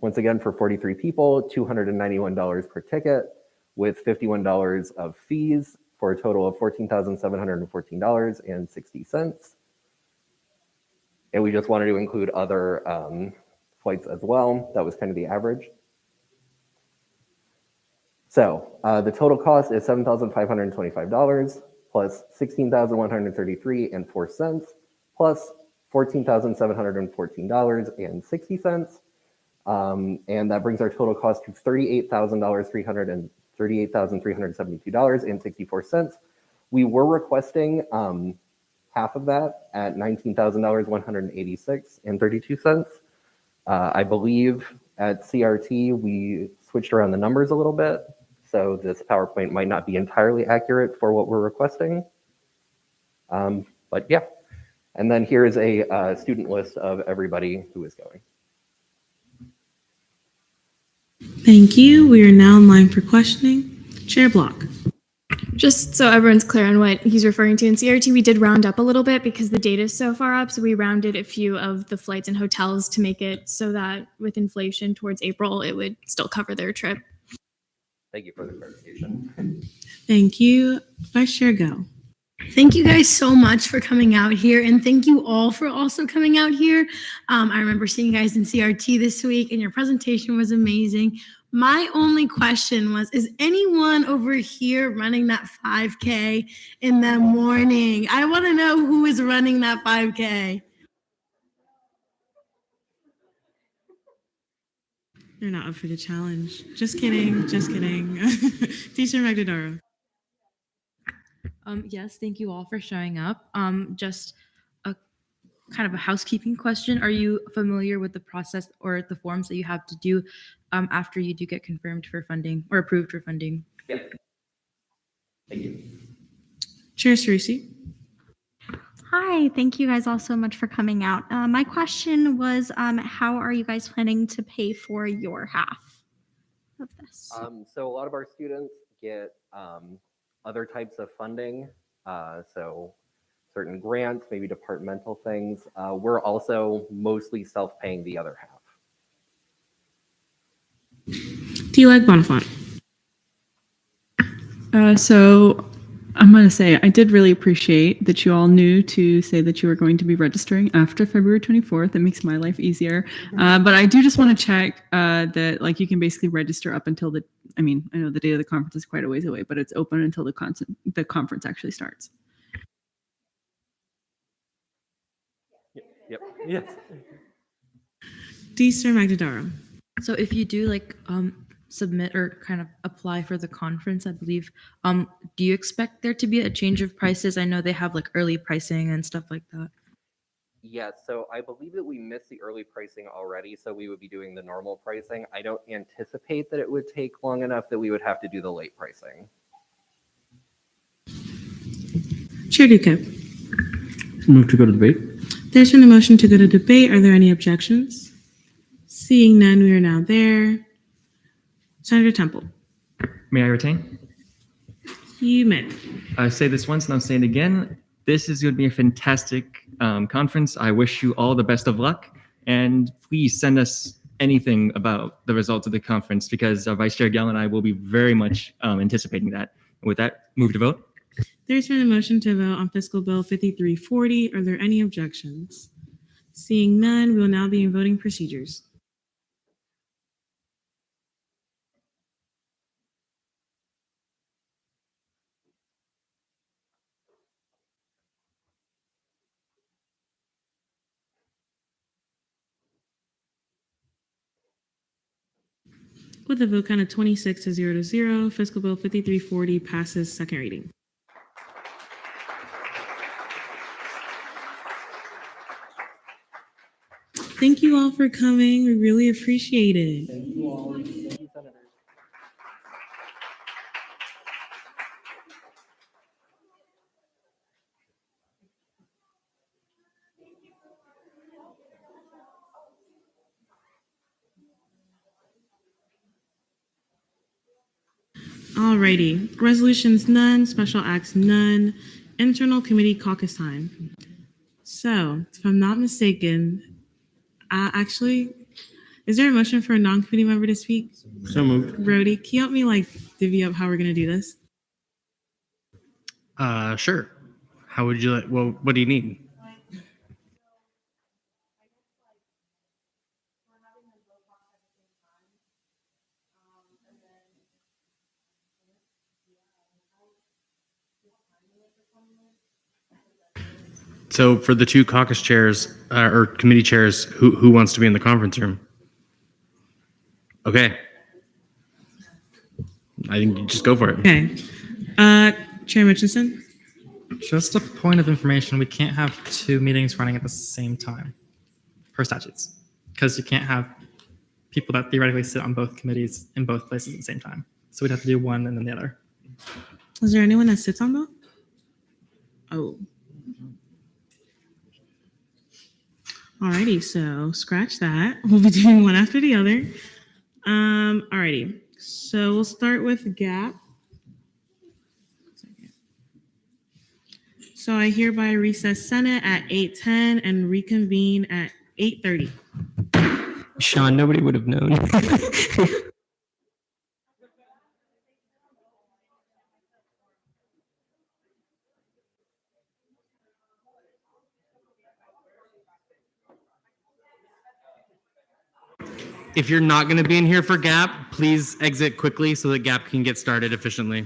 once again, for 43 people, $291 per ticket with $51 of fees for a total of $14,714.60. And we just wanted to include other flights as well. That was kind of the average. So the total cost is $7,525 plus $16,133.04 plus $14,714.60. And that brings our total cost to $38,372.64. We were requesting half of that at $19,186.32. I believe at CRT, we switched around the numbers a little bit. So this PowerPoint might not be entirely accurate for what we're requesting. But yeah. And then here is a student list of everybody who is going. Thank you. We are now in line for questioning. Chair Block. Just so everyone's clear on what he's referring to in CRT, we did round up a little bit because the data is so far up. So we rounded a few of the flights and hotels to make it so that with inflation towards April, it would still cover their trip. Thank you for the clarification. Thank you. Vice Chair Go. Thank you guys so much for coming out here, and thank you all for also coming out here. I remember seeing you guys in CRT this week, and your presentation was amazing. My only question was, is anyone over here running that 5K in the morning? I want to know who is running that 5K. You're not up for the challenge. Just kidding. Just kidding. Teacher Magdadaro. Yes, thank you all for showing up. Just a kind of a housekeeping question. Are you familiar with the process or the forms that you have to do after you do get confirmed for funding or approved for funding? Yeah. Thank you. Chair Cerusi. Hi, thank you guys all so much for coming out. My question was, how are you guys planning to pay for your half of this? So a lot of our students get other types of funding, so certain grants, maybe departmental things. We're also mostly self-paying the other half. T-Leg Bonifant. So I'm going to say I did really appreciate that you all knew to say that you were going to be registering after February 24th. It makes my life easier. But I do just want to check that like you can basically register up until I know the date of the conference is quite a ways away, but it's open until the conference actually starts. Yep. Yes. Teacher Magdadaro. So if you do like submit or kind of apply for the conference, I believe, do you expect there to be a change of prices? I know they have like early pricing and stuff like that. Yes, so I believe that we missed the early pricing already, so we would be doing the normal pricing. I don't anticipate that it would take long enough that we would have to do the late pricing. Chair Duque. Move to go to debate. There's been a motion to go to debate. Are there any objections? Seeing none, we are now there. Senator Temple. May I retain? You may. I say this once and I'll say it again. This is going to be a fantastic conference. I wish you all the best of luck. And please send us anything about the results of the conference because Vice Chair Gell and I will be very much anticipating that. With that, move to vote. There's been a motion to vote on fiscal bill 5340. Are there any objections? Seeing none, we will now be in voting procedures. With a vote count of 26 to 0, fiscal bill 5340 passes second reading. Thank you all for coming. We really appreciate it. Thank you all. Thank you, Senators. Alrighty, resolutions none, special acts none, internal committee caucus time. So, if I'm not mistaken, actually, is there a motion for a non-committee member to speak? So moved. Brody, can you help me divvy up how we're gonna do this? Sure. How would you like? Well, what do you need? So for the two caucus chairs or committee chairs, who wants to be in the conference room? Okay. I think you just go for it. Okay. Chair Mitchison? Just a point of information, we can't have two meetings running at the same time per statutes, because you can't have people that theoretically sit on both committees in both places at the same time. So we'd have to do one and then the other. Is there anyone that sits on both? Oh. Alrighty, so scratch that. We'll be doing one after the other. Alrighty, so we'll start with GAP. So I hereby recess Senate at 8:10 and reconvene at 8:30. Sean, nobody would have known. If you're not going to be in here for GAP, please exit quickly so that GAP can get started efficiently.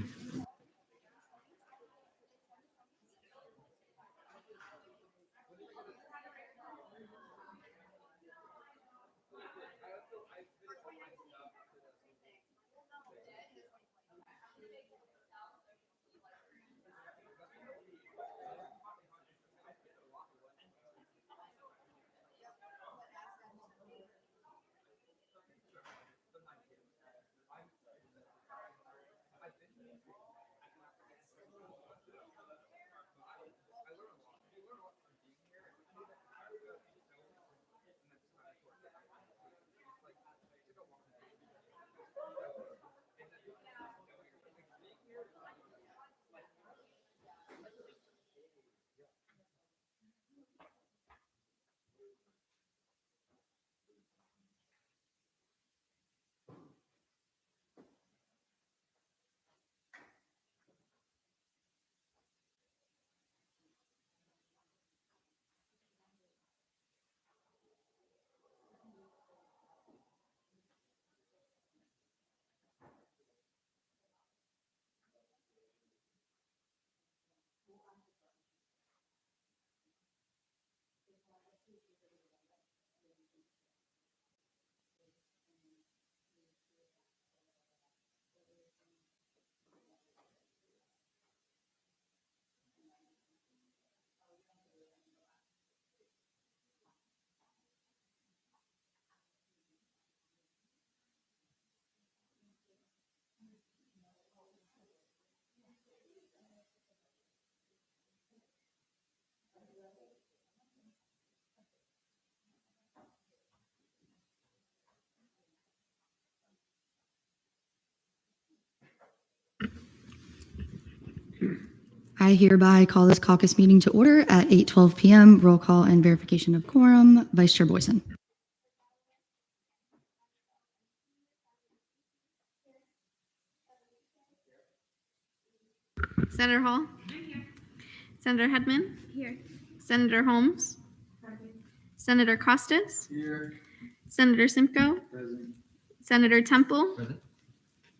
I hereby call this caucus meeting to order at 8:12 p.m. Roll call and verification of quorum. Vice Chair Boyson. Senator Hall? Senator Hedman? Here. Senator Holmes? Senator Costas? Here. Senator Simcoe? Senator Temple?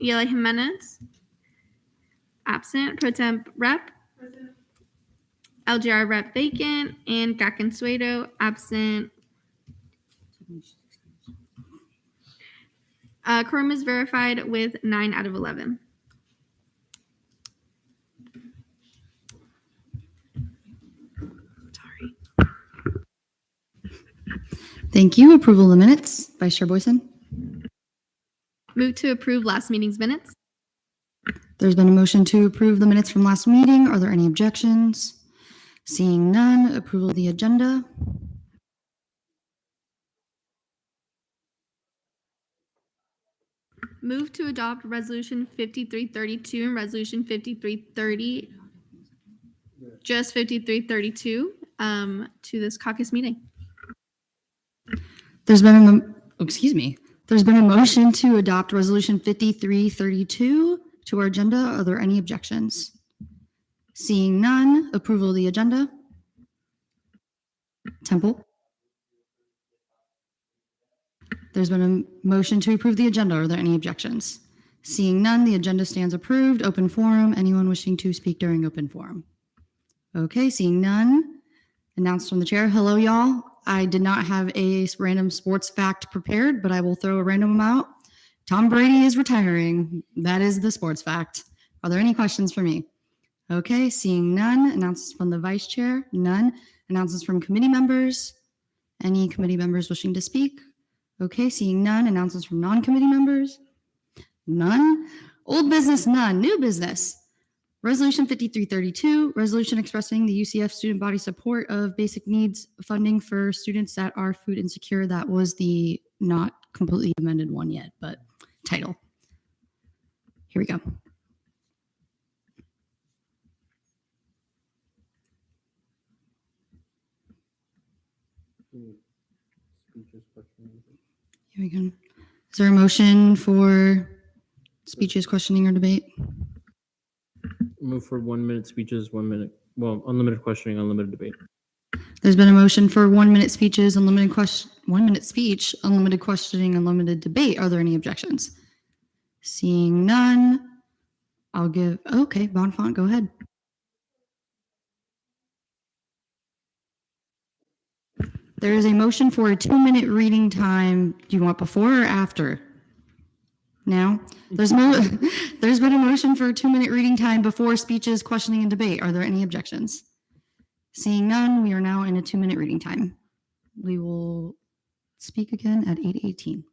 Eli Jimenez? Absent. Pro Temp Rep? LGR Rep vacant. And Gaconsueto absent. Quorum is verified with 9 out of 11. Thank you. Approval of the minutes. Vice Chair Boyson. Move to approve last meeting's minutes. There's been a motion to approve the minutes from last meeting. Are there any objections? Seeing none, approval of the agenda. Move to adopt Resolution 5332 and Resolution 5330, just 5332, to this caucus meeting. There's been There's been a motion to adopt Resolution 5332 to our agenda. Are there any objections? Seeing none, approval of the agenda. Temple. There's been a motion to approve the agenda. Are there any objections? Seeing none, the agenda stands approved. Open forum. Anyone wishing to speak during open forum? Okay, seeing none. Announced from the chair. Hello, y'all. I did not have a random sports fact prepared, but I will throw a random one out. Tom Brady is retiring. That is the sports fact. Are there any questions for me? Okay, seeing none. Announces from the vice chair. None. Announces from committee members. Any committee members wishing to speak? Okay, seeing none. Announces from non-committee members. None. Old business, none. New business. Resolution 5332, resolution expressing the UCF student body support of basic needs funding for students that are food insecure. That was the not completely amended one yet, but title. Here we go. Here we go. Is there a motion for speeches, questioning, or debate? Move for 1 minute speeches, 1 minute, well, unlimited questioning, unlimited debate. There's been a motion for 1 minute speeches, unlimited question, 1 minute speech, unlimited questioning, unlimited debate. Are there any objections? Seeing none, I'll give, okay, Bonfont, go ahead. There is a motion for a 2-minute reading time. Do you want before or after? Now, there's been a motion for a 2-minute reading time before speeches, questioning, and debate. Are there any objections? Seeing none, we are now in a 2-minute reading time. We will speak again at 8:18.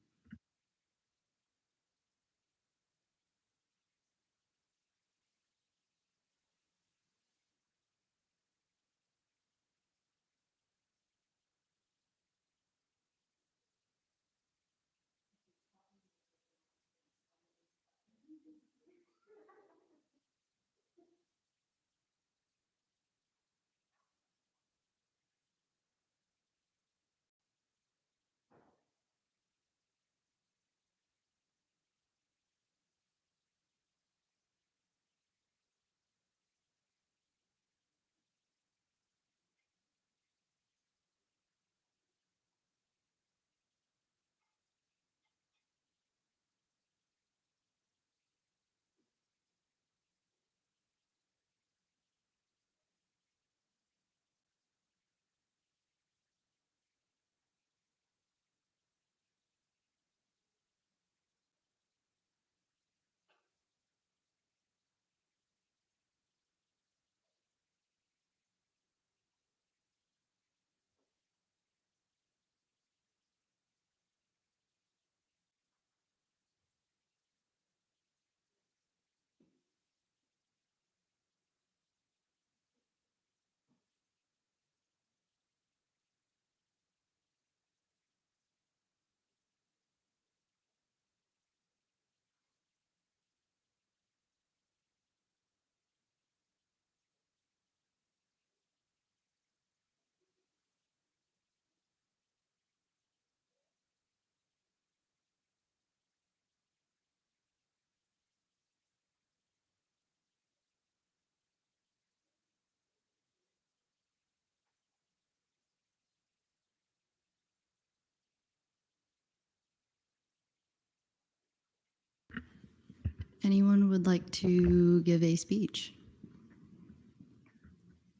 Anyone would like to give a speech?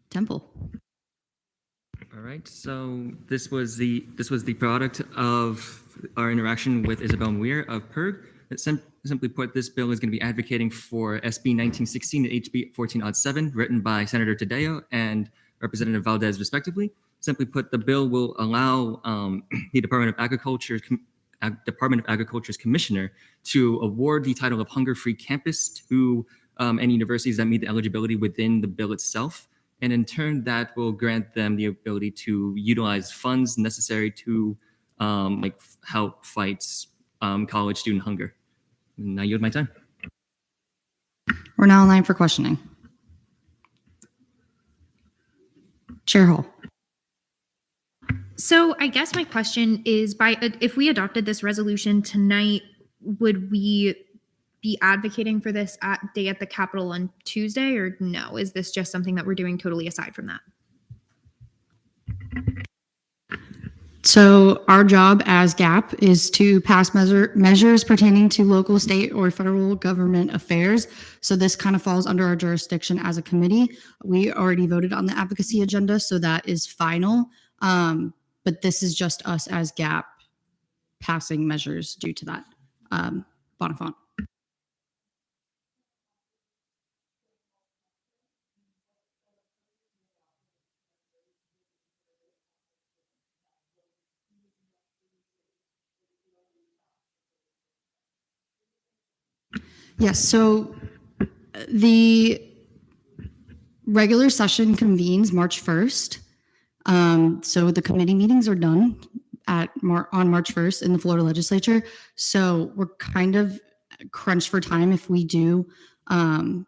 Temple. All right. So this was the product of our interaction with Isabel Muir of PERG. Simply put, this bill is going to be advocating for SB 1916 and HB 1407, written by Senator Tadeo and Representative Valdez, respectively. Simply put, the bill will allow the Department of Agriculture's commissioner to award the title of hunger-free campus to any universities that meet the eligibility within the bill itself. And in turn, that will grant them the ability to utilize funds necessary to help fight college student hunger. And I yield my time. We're now in line for questioning. Chair Hall. So I guess my question is, if we adopted this resolution tonight, would we be advocating for this day at the Capitol on Tuesday, or no? Is this just something that we're doing totally aside from that? So our job as GAP is to pass measures pertaining to local, state, or federal government affairs. So this kind of falls under our jurisdiction as a committee. We already voted on the advocacy agenda, so that is final. But this is just us as GAP passing measures due to that. Bonifant. Yes, so the regular session convenes March 1st. So the committee meetings are done on March 1st in the Florida legislature. So we're kind of crunched for time if we do, as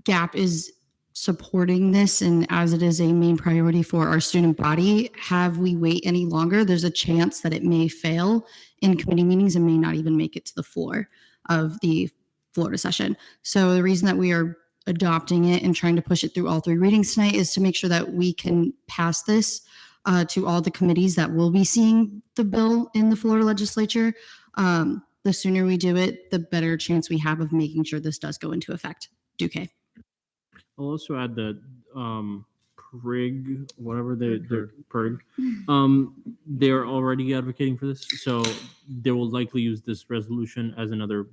GAP is supporting this and as it is a main priority for our student body, have we wait any longer, there's a chance that it may fail in committee meetings and may not even make it to the floor of the Florida session. So the reason that we are adopting it and trying to push it through all 3 readings tonight is to make sure that we can pass this to all the committees that will be seeing the bill in the Florida legislature. The sooner we do it, the better chance we have of making sure this does go into effect. Duque. I'll also add that PRIG, whatever they're PERG, they're already advocating for this, so they will likely use this resolution as another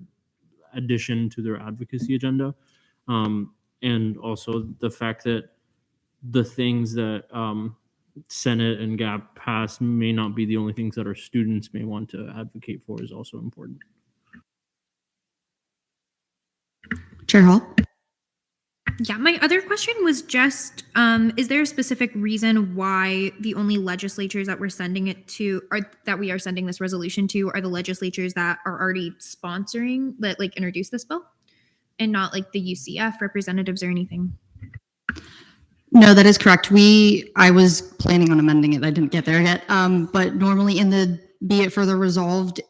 addition to their advocacy agenda. And also the fact that the things that Senate and GAP pass may not be the only things that our students may want to advocate for is also important. Chair Hall. Yeah, my other question was just, is there a specific reason why the only legislatures that we're sending it to, or that we are sending this resolution to, are the legislatures that are already sponsoring, that like introduce this bill, and not like the UCF representatives or anything? No, that is correct. I was planning on amending it. I didn't get there yet. But normally in the be it further resolved,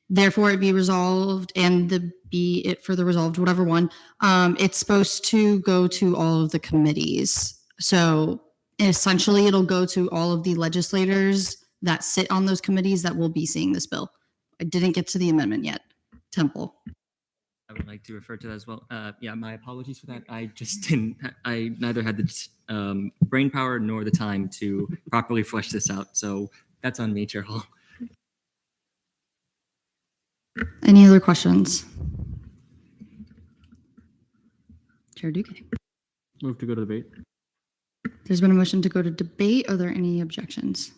therefore it be resolved, and the be it further resolved, whatever one, it's supposed to go to all of the committees. So essentially it'll go to all of the legislators that sit on those committees that will be seeing this bill. I didn't get to the amendment yet. Temple. I would like to refer to that as well. My apologies for that. I just didn't, I neither had the brain power nor the time to properly flesh this out. So that's on me, Chair Hall. Any other questions? Chair Duque. Move to go to debate. There's been a motion to go to debate. Are there any objections?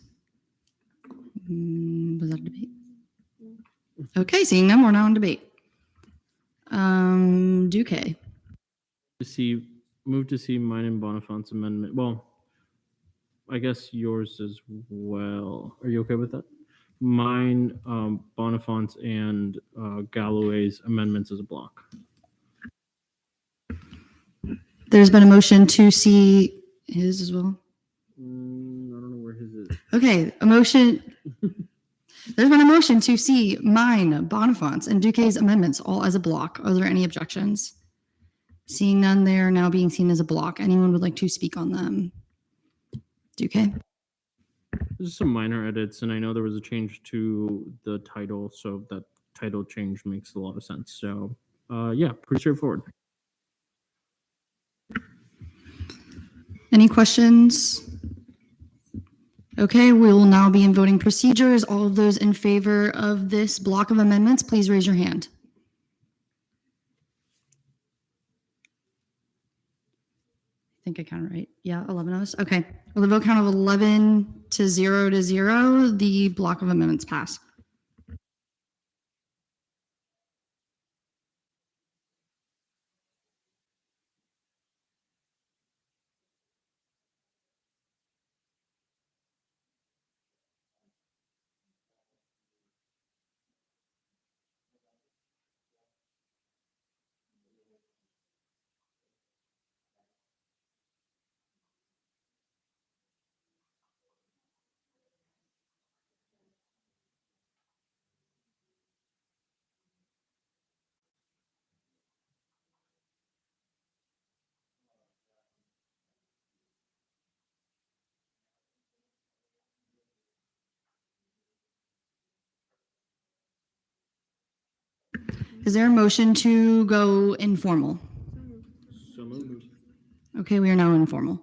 Was that a debate? Okay, seeing none, we're now in debate. Duque. Move to see mine and Bonifant's amendment. Well, I guess yours as well. Are you okay with that? Mine, Bonifant's, and Galloway's amendments as a block. There's been a motion to see his as well. I don't know where his is. Okay, a motion. There's been a motion to see mine, Bonifant's, and Duque's amendments all as a block. Are there any objections? Seeing none, they are now being seen as a block. Anyone would like to speak on them? Duque. There's some minor edits, and I know there was a change to the title, so that title change makes a lot of sense. So, yeah, pretty straightforward. Any questions? Okay, we will now be in voting procedures. All of those in favor of this block of amendments, please raise your hand. I think I counted right. Yeah, 11 of us. Okay. With a vote count of 11 to 0 to 0, the block of amendments pass. Is there a motion to go informal? So moved. Okay, we are now informal.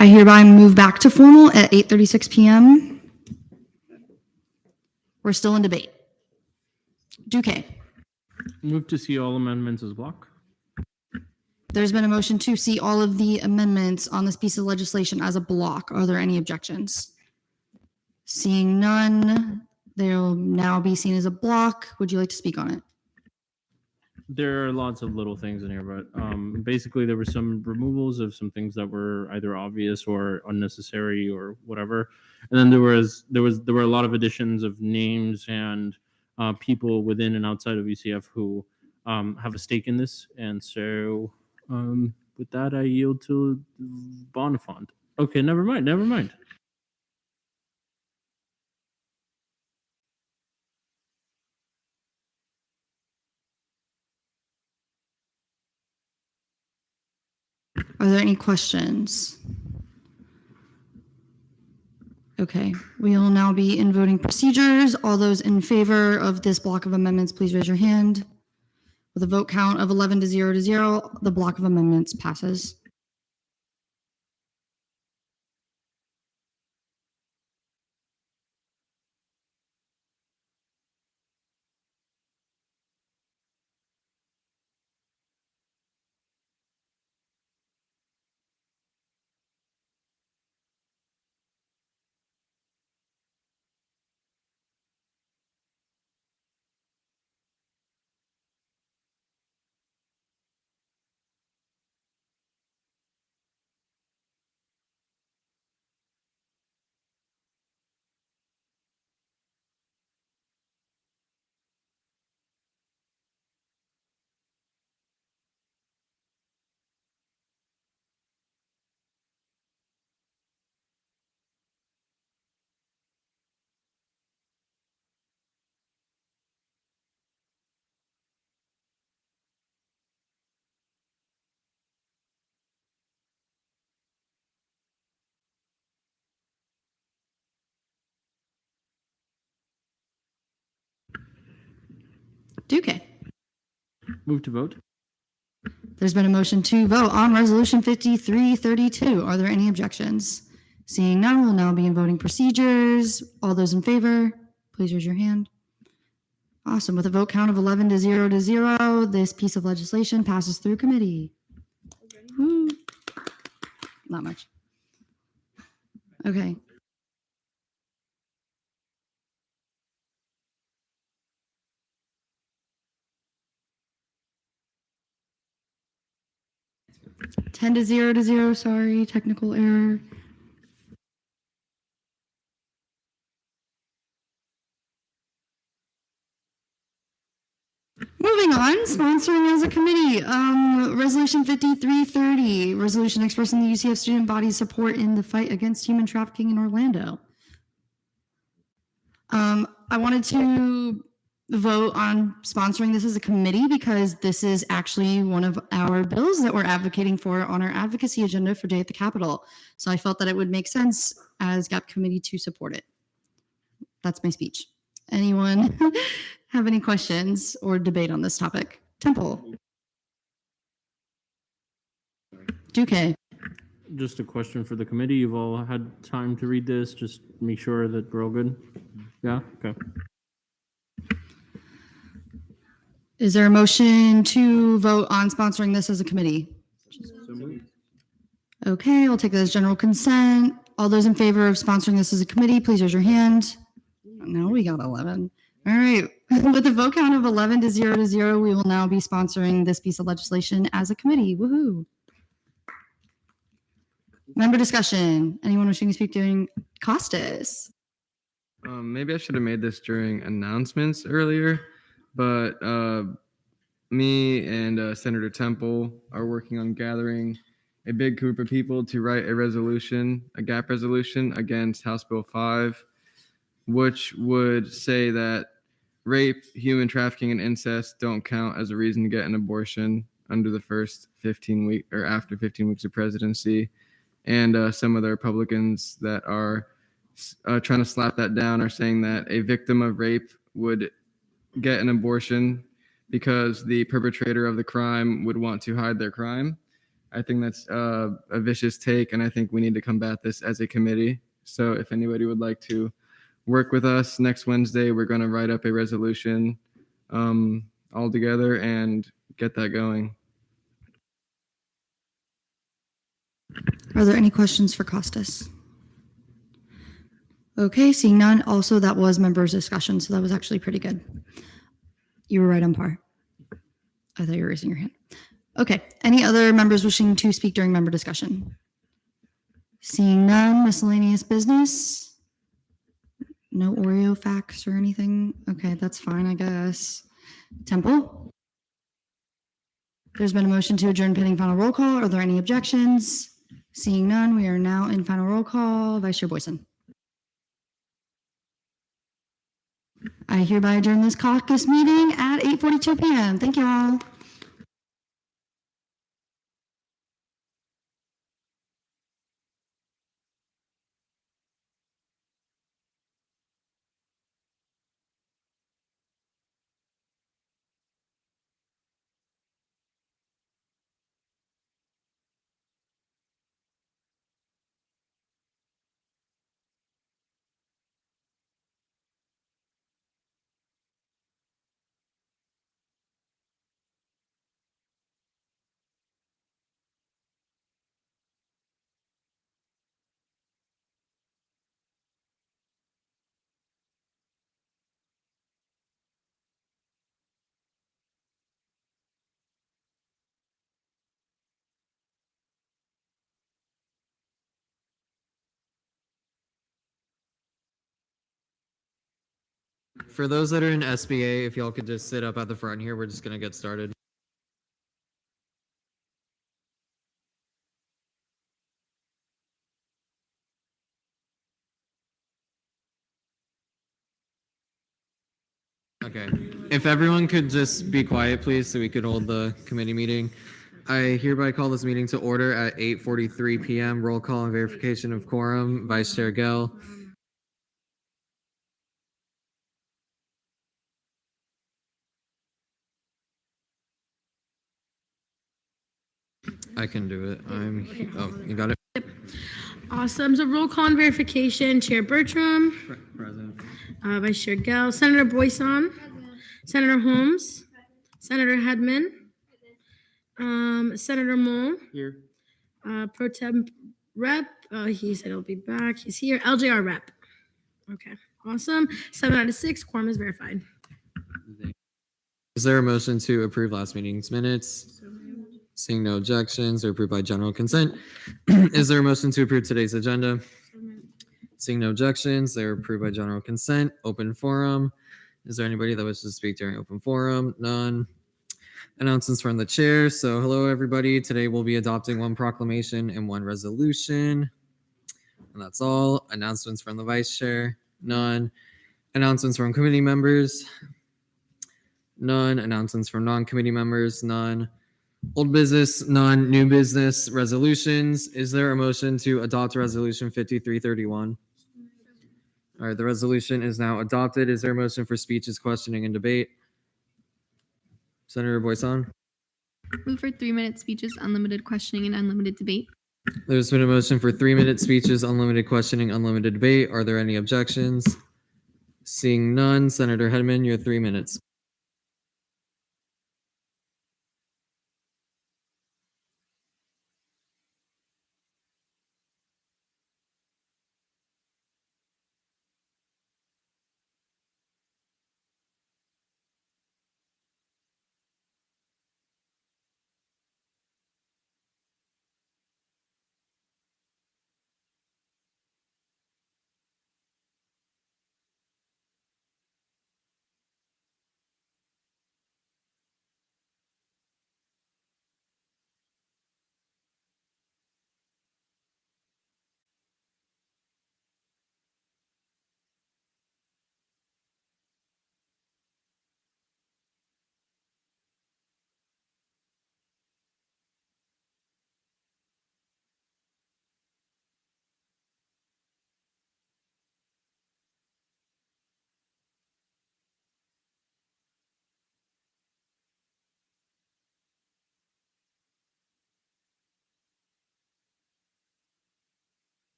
I hereby move back to formal at 8:36 p.m. We're still in debate. Duque. Move to see all amendments as block. There's been a motion to see all of the amendments on this piece of legislation as a block. Are there any objections? Seeing none, they'll now be seen as a block. Would you like to speak on it? There are lots of little things in here, but basically there were some removals of some things that were either obvious or unnecessary or whatever. And then there were a lot of additions of names and people within and outside of UCF who have a stake in this. And so with that, I yield to Bonifant. Okay, never mind. Are there any questions? Okay, we will now be in voting procedures. All those in favor of this block of amendments, please raise your hand. With a vote count of 11 to 0 to 0, the block of amendments passes. Duque. Move to vote. There's been a motion to vote on Resolution 5332. Are there any objections? Seeing none, we'll now be in voting procedures. All those in favor, please raise your hand. Awesome. With a vote count of 11 to 0 to 0, this piece of legislation passes through committee. Woo. Not much. Okay. Ten to 0 to 0, sorry, technical error. Moving on, sponsoring as a committee, Resolution 5330, resolution expressing the UCF student body's support in the fight against human trafficking in Orlando. I wanted to vote on sponsoring this as a committee because this is actually one of our bills that we're advocating for on our advocacy agenda for Day at the Capitol. So I felt that it would make sense as GAP committee to support it. That's my speech. Anyone have any questions or debate on this topic? Temple. Duque. Just a question for the committee. You've all had time to read this. Just make sure that we're all good. Yeah? Okay. Is there a motion to vote on sponsoring this as a committee? Okay, I'll take that as general consent. All those in favor of sponsoring this as a committee, please raise your hand. No, we got 11. All right. With a vote count of 11 to 0 to 0, we will now be sponsoring this piece of legislation as a committee. Woohoo. Member discussion. Anyone wishing to speak during Costas? Maybe I should have made this during announcements earlier, but me and Senator Temple are working on gathering a big group of people to write a resolution, a GAP resolution against House Bill 5, which would say that rape, human trafficking, and incest don't count as a reason to get an abortion under the first 15 week or after 15 weeks of presidency. And some of the Republicans that are trying to slap that down are saying that a victim of rape would get an abortion because the perpetrator of the crime would want to hide their crime. I think that's a vicious take, and I think we need to combat this as a committee. So if anybody would like to work with us next Wednesday, we're going to write up a resolution all together and get that going. Are there any questions for Costas? Okay, seeing none. Also, that was members' discussion, so that was actually pretty good. You were right on par. I thought you were raising your hand. Okay, any other members wishing to speak during member discussion? Seeing none, miscellaneous business? No Oreo facts or anything? Okay, that's fine, I guess. Temple? There's been a motion to adjourn pending final roll call. Are there any objections? Seeing none, we are now in final roll call. Vice Chair Boyson. I hereby adjourn this caucus meeting at 8:42 p.m. Thank you all. For those that are in SBA, if y'all could just sit up at the front here, we're just going to get started. Okay. If everyone could just be quiet, please, so we could hold the committee meeting. I hereby call this meeting to order at 8:43 p.m. Roll call and verification of quorum. Vice Chair Gell. I can do it. Oh, you got it? Awesome. So roll call and verification. Chair Bertram, Present. Vice Chair Gell, Senator Boyson, Senator Holmes, Senator Hedman, Senator Moll, Here. Pro Tem Rep. He said he'll be back. He's here. LJR Rep. Okay. Awesome. 7 out of 6. Quorum is verified. Is there a motion to approve last meeting's minutes? Seeing no objections, they're approved by general consent. Is there a motion to approve today's agenda? Seeing no objections, they're approved by general consent. Open forum. Is there anybody that wishes to speak during open forum? None. Announcements from the chair. So hello, everybody. Today we'll be adopting one proclamation and one resolution. And that's all. Announcements from the vice chair. None. Announcements from committee members. None. Announcements from non-committee members. None. Old business, none. New business, resolutions. Is there a motion to adopt resolution 5331? All right, the resolution is now adopted. Is there a motion for speeches, questioning, and debate? Senator Boyson? Move for 3-minute speeches, unlimited questioning, and unlimited debate. There's been a motion for 3-minute speeches, unlimited questioning, unlimited debate. Are there any objections? Seeing none, Senator Hedman, you have 3 minutes.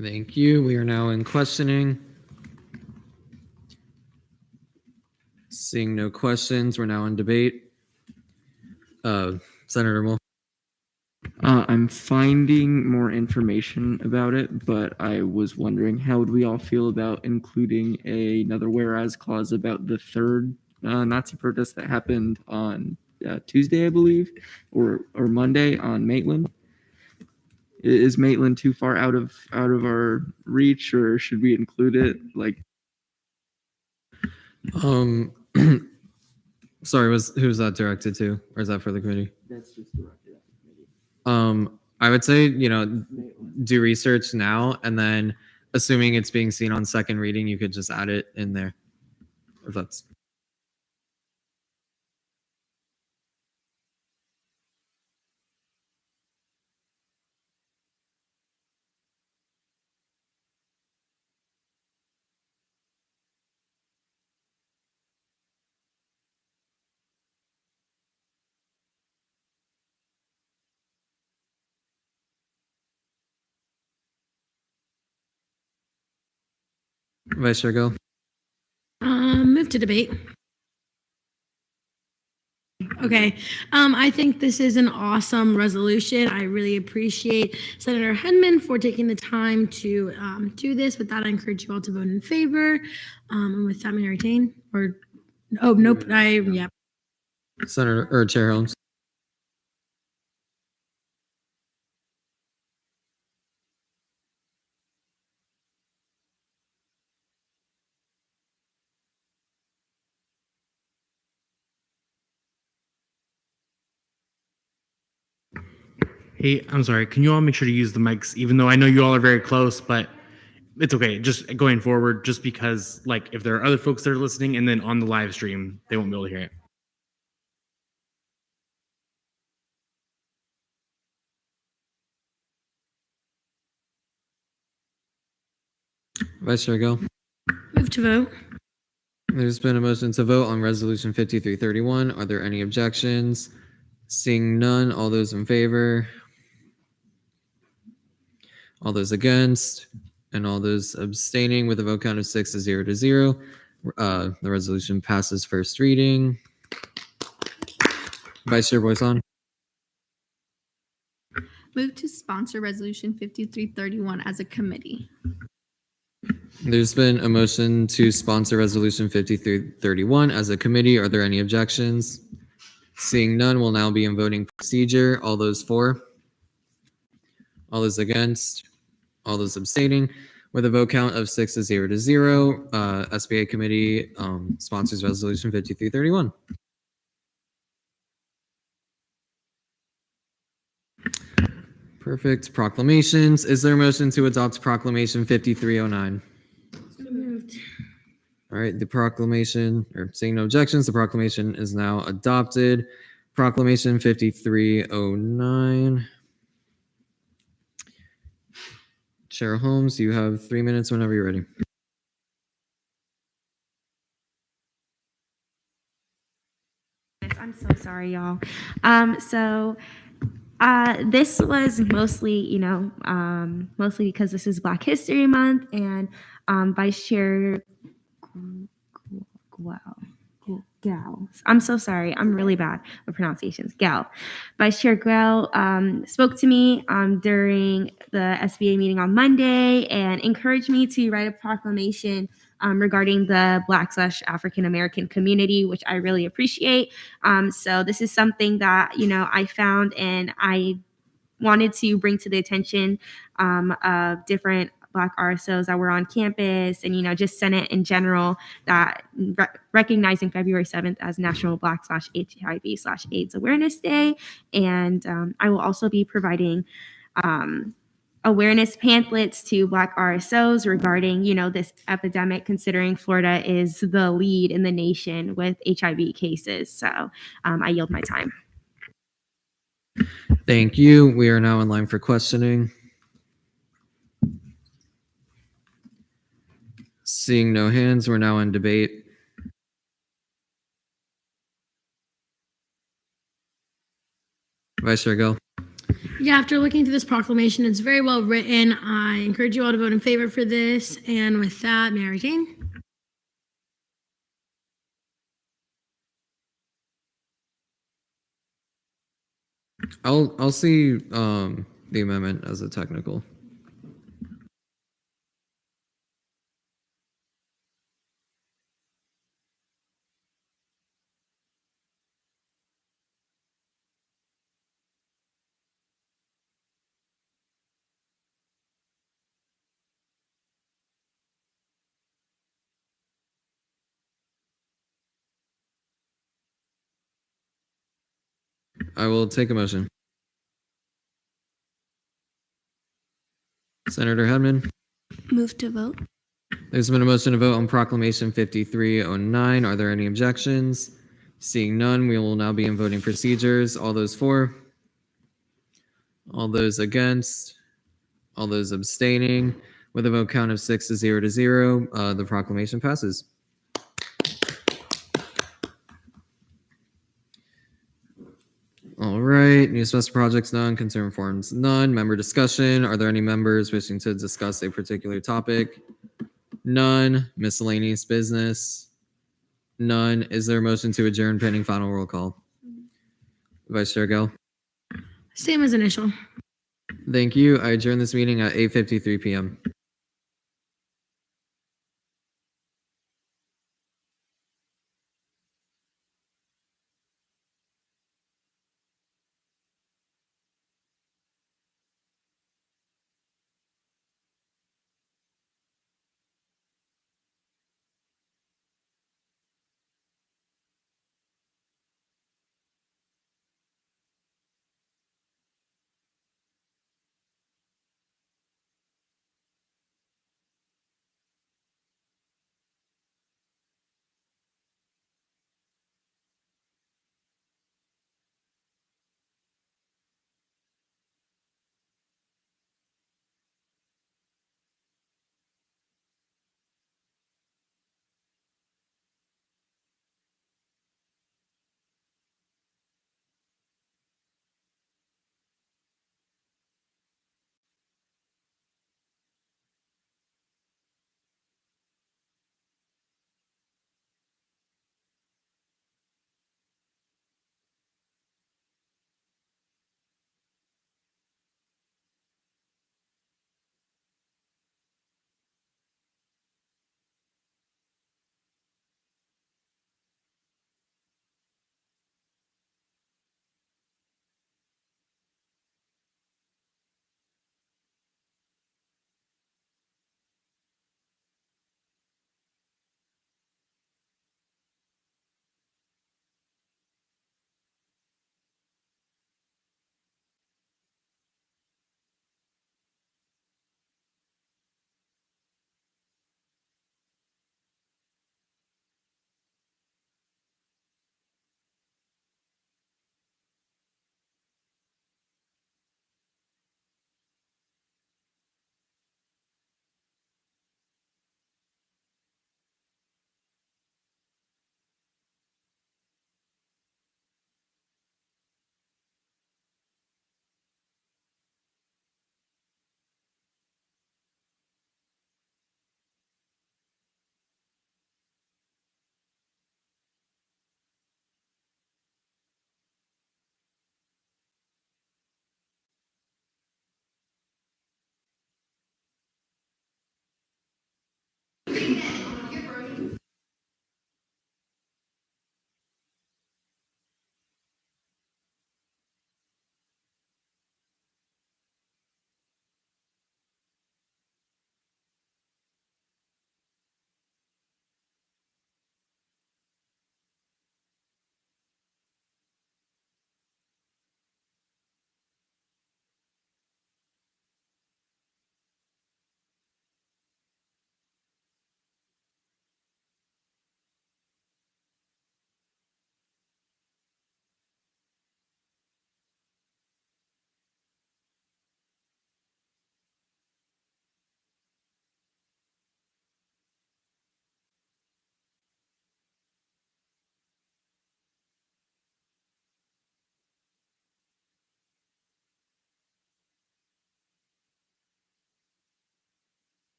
Thank you. We are now in questioning. Seeing no questions, we're now in debate. Senator Moore. I'm finding more information about it, but I was wondering how would we all feel about including another whereas clause about the third Nazi protest that happened on Tuesday, I believe, or Monday on Maitland. Is Maitland too far out of our reach, or should we include it? Like, Sorry, who's that directed to, or is that for the committee? that's just directed at the committee. I would say, do research now, and then assuming it's being seen on second reading, you could just add it in there. If that's Vice Chair Gill. Move to debate. Okay. I think this is an awesome resolution. I really appreciate Senator Hedman for taking the time to do this. With that, I encourage you all to vote in favor. And with that, may I retain? Nope. Senator or Chair Holmes. Hey, I'm sorry. Can you all make sure to use the mics, even though I know you all are very close, but it's okay. Just going forward, just because, like, if there are other folks that are listening and then on the live stream, they won't be able to hear it. Vice Chair Gill. Move to vote. There's been a motion to vote on Resolution 5331. Are there any objections? Seeing none, all those in favor? All those against? And all those abstaining with a vote count of 6-0 to 0. The resolution passes first reading. Vice Chair Boyson. Move to sponsor Resolution 5331 as a committee. There's been a motion to sponsor Resolution 5331 as a committee. Are there any objections? Seeing none, we'll now be in voting procedure. All those for? All those against? All those abstaining? With a vote count of 6-0 to 0, SBA committee sponsors Resolution 5331. Perfect. Proclamations. Is there a motion to adopt Proclamation 5309? Moved. All right, the proclamation, or seeing no objections, the proclamation is now adopted. Proclamation 5309. Chair Holmes, you have 3 minutes whenever you're ready. I'm so sorry, y'all. This was mostly, mostly because this is Black History Month, and Vice Chair Gal. I'm so sorry. I'm really bad with pronunciations. Gal. Vice Chair Gal spoke to me during the SBA meeting on Monday and encouraged me to write a proclamation regarding the Black/African American community, which I really appreciate. So this is something that, I found and I wanted to bring to the attention of different Black RSOs that were on campus and, just Senate in general, that recognizing February 7th as National Black/HIV/AIDS Awareness Day. And I will also be providing awareness pamphlets to Black RSOs regarding, this epidemic, considering Florida is the lead in the nation with HIV cases. So I yield my time. Thank you. We are now in line for questioning. Seeing no hands, we're now in debate. Vice Chair Gill. Yeah, after looking through this proclamation, it's very well written. I encourage you all to vote in favor for this. And with that, Mary Jane. I'll see the amendment as a technical. I will take a motion. Senator Hedman. Move to vote. There's been a motion to vote on Proclamation 5309. Are there any objections? Seeing none, we will now be in voting procedures. All those for? All those against? All those abstaining? With a vote count of 6 to 0 to 0, the proclamation passes. All right, new special projects none, concern forms none, member discussion. Are there any members wishing to discuss a particular topic? None. Miscellaneous business? None. Is there a motion to adjourn pending final roll call? Vice Chair Gell? Same as initial. Thank you. I adjourn this meeting at 8:53 p.m.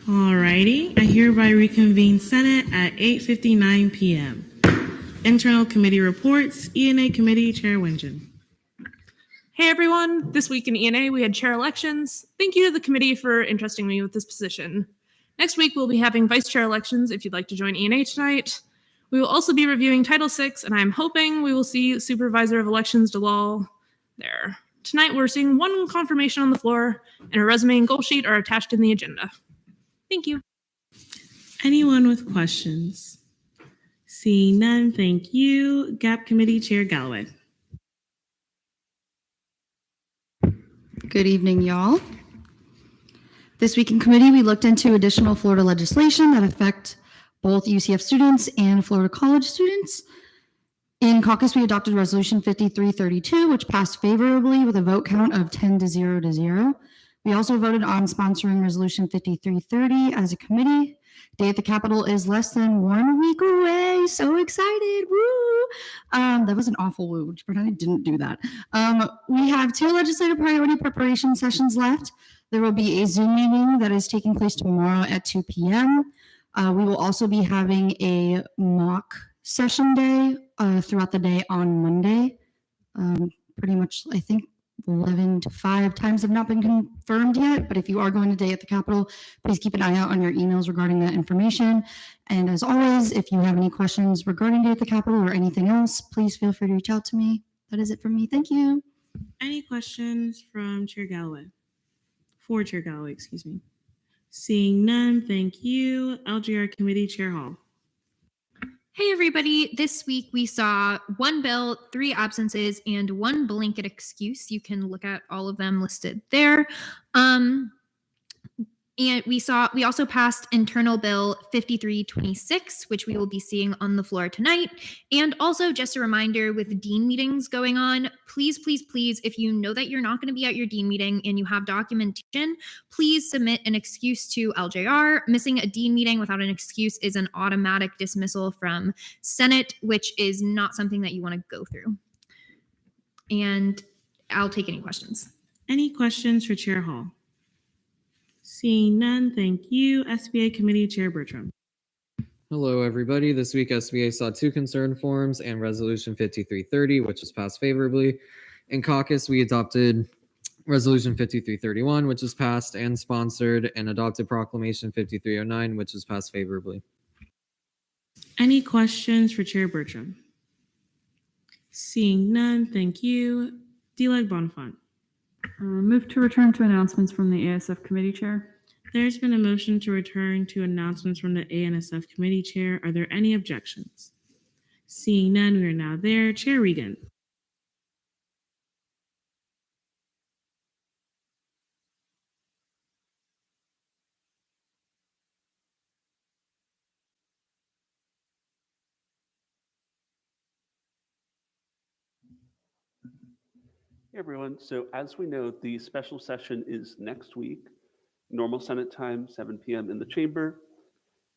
Alrighty, I hereby reconvene Senate at 8:59 p.m. Internal committee reports, ENA Committee Chair Wingen. Hey everyone, this week in ENA we had chair elections. Thank you to the committee for entrusting me with this position. Next week we'll be having vice chair elections if you'd like to join ENA tonight. We will also be reviewing Title VI, and I'm hoping we will see Supervisor of Elections DeLal there. Tonight we're seeing one confirmation on the floor, and a resume and goal sheet are attached in the agenda. Thank you. Anyone with questions? Seeing none, thank you. GAP Committee Chair Galloway. Good evening, y'all. This week in committee, we looked into additional Florida legislation that affect both UCF students and Florida college students. In caucus, we adopted Resolution 5332, which passed favorably with a vote count of 10-0. We also voted on sponsoring Resolution 5330 as a committee. Day at the Capitol is less than 1 week away. So excited. Woo! That was an awful woo, but I didn't do that. We have 2 legislative priority preparation sessions left. There will be a Zoom meeting that is taking place tomorrow at 2 p.m. We will also be having a mock session day throughout the day on Monday. Pretty much, I think, 11 to 5 times have not been confirmed yet, but if you are going to Day at the Capitol, please keep an eye out on your emails regarding that information. And as always, if you have any questions regarding Day at the Capitol or anything else, please feel free to reach out to me. That is it from me. Thank you. Any questions from Chair Galloway? For Chair Galloway, excuse me. Seeing none, thank you. LGR Committee Chair Hall. Hey everybody, this week we saw 1 bill, 3 absences, and 1 blanket excuse. You can look at all of them listed there. And we also passed internal bill 5326, which we will be seeing on the floor tonight. And also just a reminder, with dean meetings going on, please, please, please, if you know that you're not going to be at your dean meeting and you have documentation, please submit an excuse to LJR. Missing a dean meeting without an excuse is an automatic dismissal from Senate, which is not something that you want to go through. And I'll take any questions. Any questions for Chair Hall? Seeing none, thank you. SBA Committee Chair Bertram. Hello, everybody. This week, SBA saw 2 concern forms and Resolution 5330, which was passed favorably. In caucus, we adopted Resolution 5331, which was passed and sponsored, and adopted Proclamation 5309, which was passed favorably. Any questions for Chair Bertram? Seeing none, thank you. Deleg Bonifant. Move to return to announcements from the ASF Committee Chair. There's been a motion to return to announcements from the ANSF Committee Chair. Are there any objections? Seeing none, we are now there. Chair Regan. Hey everyone, so as we know, the special session is next week, normal Senate time, 7 p.m. in the chamber.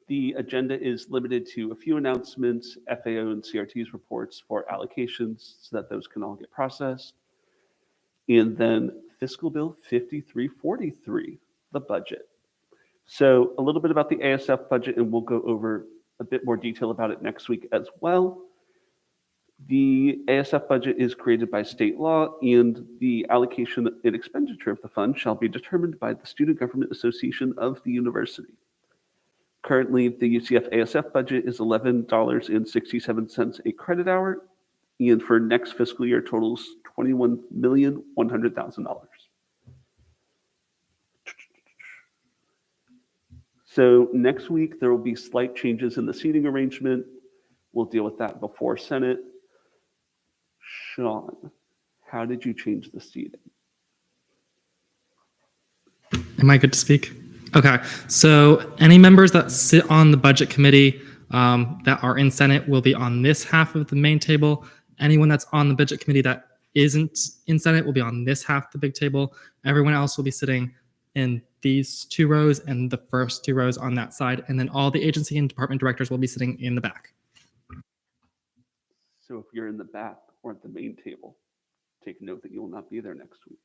The agenda is limited to a few announcements, FAO and CRT's reports for allocations so that those can all get processed. And then Fiscal Bill 5343, the budget. So a little bit about the ASF budget, and we'll go over a bit more detail about it next week as well. The ASF budget is created by state law, and the allocation and expenditure of the fund shall be determined by the Student Government Association of the university. Currently, the UCF ASF budget is $11.67 a credit hour, and for next fiscal year totals $21,100,000. So next week, there will be slight changes in the seating arrangement. We'll deal with that before Senate. Sean, how did you change the seating? Am I good to speak? Okay, so any members that sit on the budget committee that are in Senate will be on this half of the main table. Anyone that's on the budget committee that isn't in Senate will be on this half of the big table. Everyone else will be sitting in these 2 rows and the first 2 rows on that side. And then all the agency and department directors will be sitting in the back. So if you're in the back or at the main table, take note that you will not be there next week.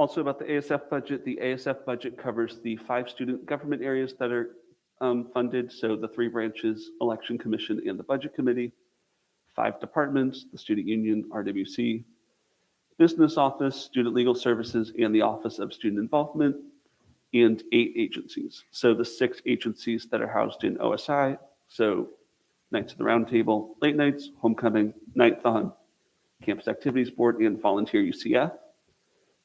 Also about the ASF budget covers the 5 student government areas that are funded. So the 3 branches, Election Commission and the Budget Committee, 5 departments, the Student Union, RWC, Business Office, Student Legal Services, and the Office of Student Involvement, and 8 agencies. So the 6 agencies that are housed in OSI, so Knights of the Round Table, Late Nights, Homecoming, Nighthon, Campus Activities Board, and Volunteer UCF,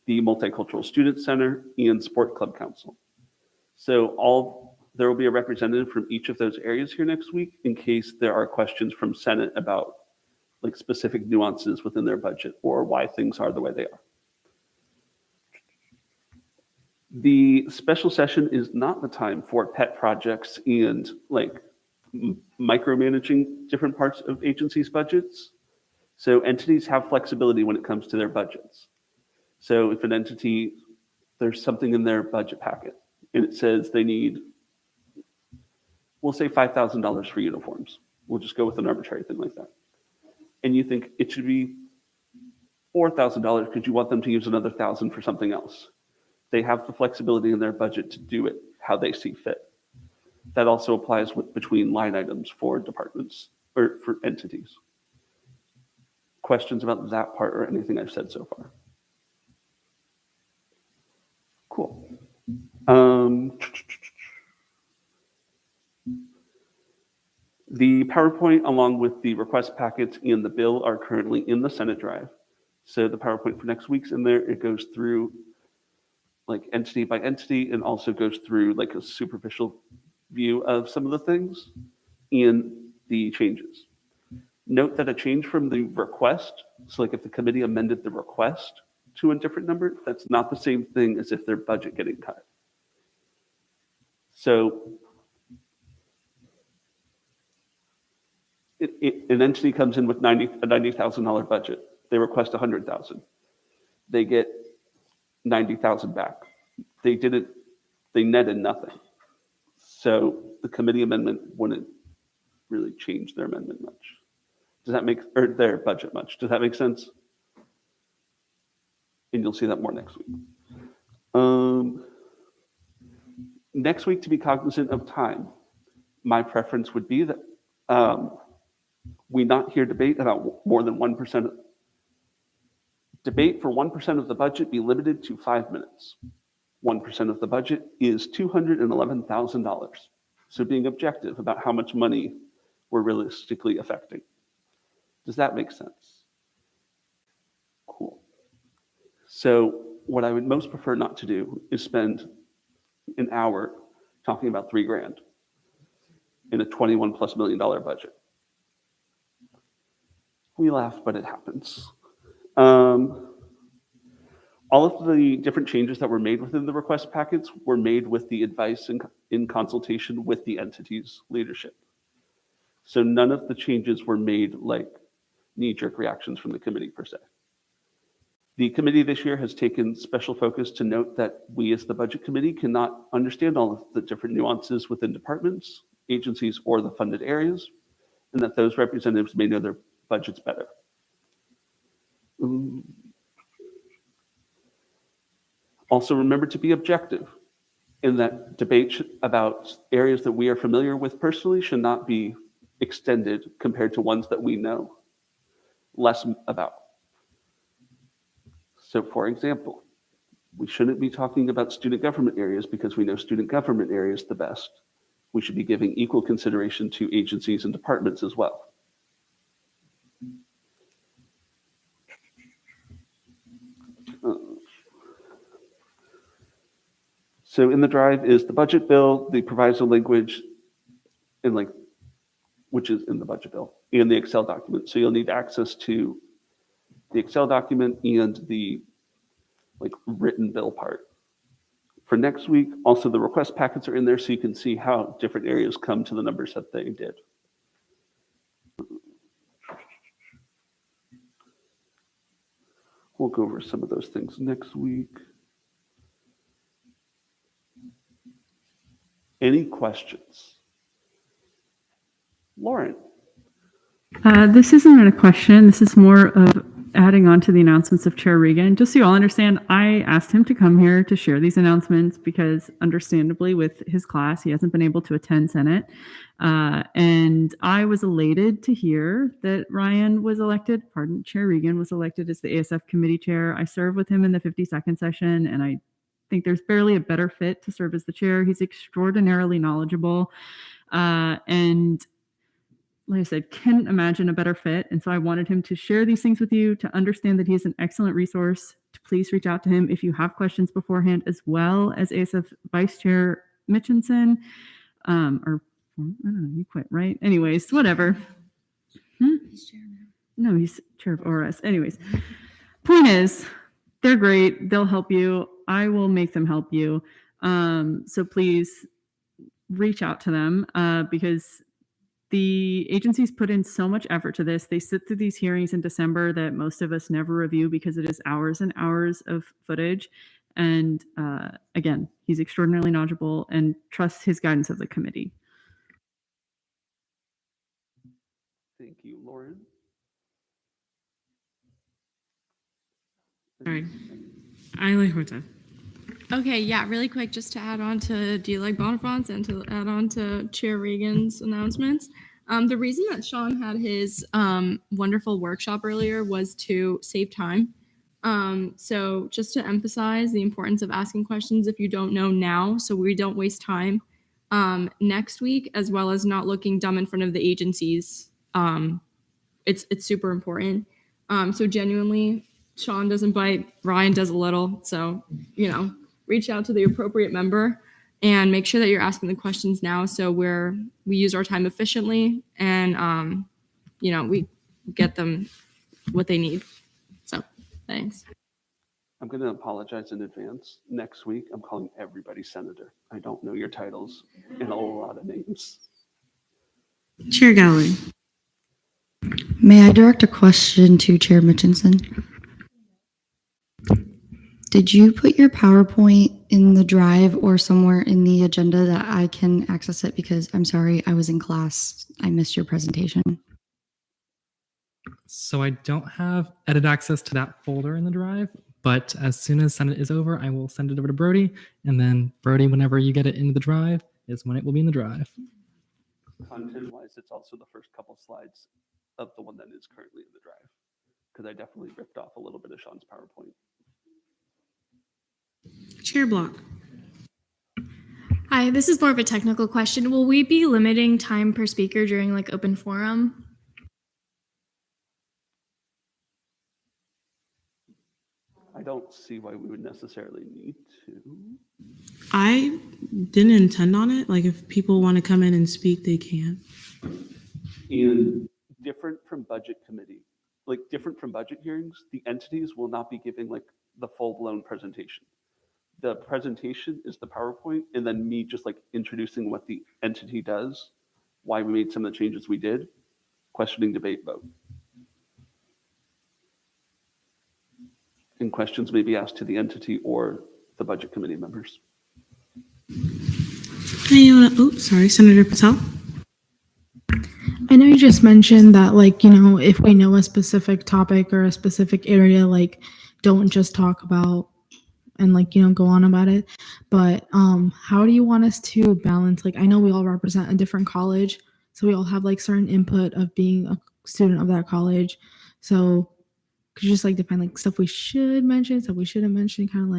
the Multicultural Student Center, and Sport Club Council. So there will be a representative from each of those areas here next week in case there are questions from Senate about like specific nuances within their budget or why things are the way they are. The special session is not the time for pet projects and like micromanaging different parts of agencies' budgets. So entities have flexibility when it comes to their budgets. So if an entity, there's something in their budget packet and it says they need, we'll say $5,000 for uniforms. We'll just go with an arbitrary thing like that. And you think it should be $4,000 because you want them to use another $1,000 for something else. They have the flexibility in their budget to do it how they see fit. That also applies between line items for departments or for entities. Questions about that part or anything I've said so far? Cool. The PowerPoint along with the request packets and the bill are currently in the Senate Drive. So the PowerPoint for next week's in there. It goes through like entity by entity and also goes through like a superficial view of some of the things and the changes. Note that a change from the request, so like if the committee amended the request to a different number, that's not the same thing as if their budget getting cut. So an entity comes in with a $90,000 budget. They request $100,000. They get $90,000 back. They netted nothing. So the committee amendment wouldn't really change their amendment much. Does that make, or their budget much? Does that make sense? And you'll see that more next week. Next week, to be cognizant of time, my preference would be that we not hear debate about more than 1%. Debate for 1% of the budget be limited to 5 minutes. 1% of the budget is $211,000. So being objective about how much money we're realistically affecting. Does that make sense? Cool. So what I would most prefer not to do is spend an hour talking about $3,000 in a $21+ million budget. We laugh, but it happens. All of the different changes that were made within the request packets were made with the advice and in consultation with the entity's leadership. So none of the changes were made like knee-jerk reactions from the committee per se. The committee this year has taken special focus to note that we as the budget committee cannot understand all of the different nuances within departments, agencies, or the funded areas, and that those representatives may know their budgets better. Also remember to be objective in that debate about areas that we are familiar with personally should not be extended compared to ones that we know less about. So for example, we shouldn't be talking about student government areas because we know student government areas the best. We should be giving equal consideration to agencies and departments as well. So in the drive is the budget bill, the proviso language, and which is in the budget bill, and the Excel document. So you'll need access to the Excel document and the written bill part. For next week, also the request packets are in there so you can see how different areas come to the numbers that they did. We'll go over some of those things next week. Any questions? Lauren. This isn't a question. This is more of adding on to the announcements of Chair Regan, just so you all understand, I asked him to come here to share these announcements because understandably with his class, he hasn't been able to attend Senate. And I was elated to hear that Chair Regan was elected as the ASF committee chair. I served with him in the 52nd session, and I think there's barely a better fit to serve as the chair. He's extraordinarily knowledgeable. And like I said, couldn't imagine a better fit. And so I wanted him to share these things with you, to understand that he is an excellent resource. To please reach out to him if you have questions beforehand, as well as ASF Vice Chair Mitchinson. Or I don't know, you quit, right? Anyways, whatever. He's chair now. No, he's chair of ORS. Anyways, point is, they're great. They'll help you. I will make them help you. So please reach out to them because the agencies put in so much effort to this. They sit through these hearings in December that most of us never review because it is hours and hours of footage. And again, he's extraordinarily knowledgeable and trusts his guidance of the committee. Thank you, Lauren. All right. Ayla Horta. Okay, yeah, really quick, just to add on to Do You Like Bonifants and to add on to Chair Regan's announcements. The reason that Sean had his wonderful workshop earlier was to save time. So just to emphasize the importance of asking questions if you don't know now, so we don't waste time next week, as well as not looking dumb in front of the agencies. It's super important. So genuinely, Sean doesn't bite, Ryan does a little. So, reach out to the appropriate member and make sure that you're asking the questions now so we use our time efficiently and we get them what they need. So thanks. I'm going to apologize in advance. Next week, I'm calling everybody senator. I don't know your titles and a lot of names. Chair Galloway. May I direct a question to Chair Mitchinson? Did you put your PowerPoint in the drive or somewhere in the agenda that I can access it? Because I'm sorry, I was in class. I missed your presentation. So I don't have edit access to that folder in the drive, but as soon as Senate is over, I will send it over to Brody. And then Brody, whenever you get it into the drive, is when it will be in the drive. Content-wise, it's also the first couple slides of the one that is currently in the drive, because I definitely ripped off a little bit of Sean's PowerPoint. Chair Block. Hi, this is more of a technical question. Will we be limiting time per speaker during open forum? I don't see why we would necessarily need to. I didn't intend on it. If people want to come in and speak, they can. And different from budget committee, different from budget hearings, the entities will not be giving the full-blown presentation. The presentation is the PowerPoint, and then me just introducing what the entity does, why we made some of the changes we did, questioning, debate, vote. And questions may be asked to the entity or the budget committee members. Senator Patel. I know you just mentioned that, if we know a specific topic or a specific area, don't just talk about and go on about it. But how do you want us to balance? I know we all represent a different college, so we all have certain input of being a student of that college. So could you just define stuff we should mention, stuff we shouldn't mention, kind of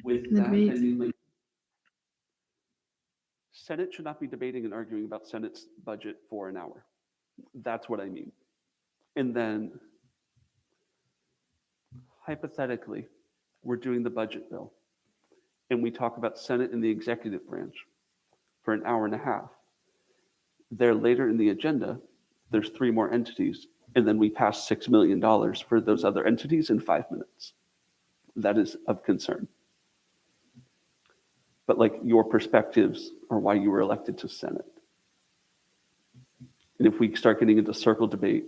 with in the that, debate? I mean, Senate should not be debating and arguing about Senate's budget for an hour. That's what I mean. And then hypothetically, we're doing the budget bill and we talk about Senate and the executive branch for an hour and a half. There later in the agenda, there's 3 more entities, and then we pass $6 million for those other entities in 5 minutes. That is of concern. But your perspectives are why you were elected to Senate. And if we start getting into circle debate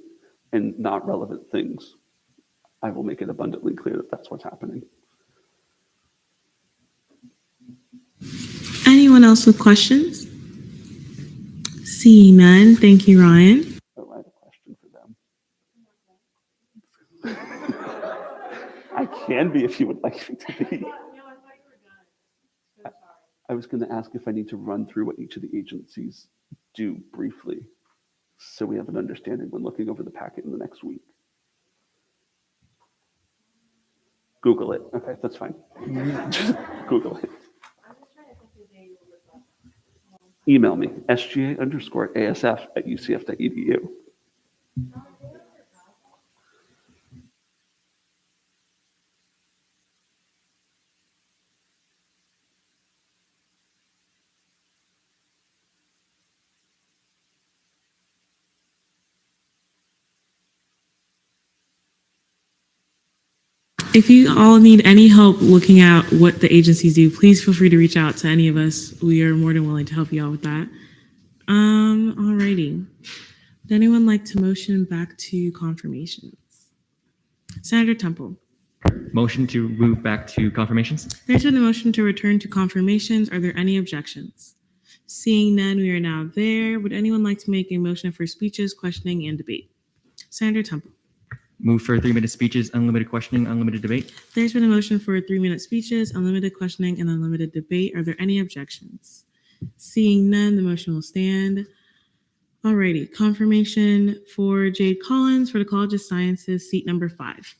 and not relevant things, I will make it abundantly clear that that's what's happening. Anyone else with questions? Seeing none, thank you, Ryan. Oh, I have a question for them. can be if you would like me to be. I was going to ask if I need to run through what each of the agencies do briefly, so we have an understanding when looking over the packet in the next week. Google it. Okay, that's fine. Just Google it. Email me, sga_asf@ucf.edu. If you all need any help looking at what the agencies do, please feel free to reach out to any of us. We are more than willing to help you out with that. Alrighty. Would anyone like to motion back to confirmations? Senator Temple. Motion to move back to confirmations? There's been a motion to return to confirmations. Are there any objections? Seeing none, we are now there. Would anyone like to make a motion for speeches, questioning, and debate? Senator Temple. Move for 3-minute speeches, unlimited questioning, unlimited debate? There's been a motion for 3-minute speeches, unlimited questioning, and unlimited debate. Are there any objections? Seeing none, the motion will stand. Alrighty, confirmation for Jade Collins for the College of Sciences, seat number 5.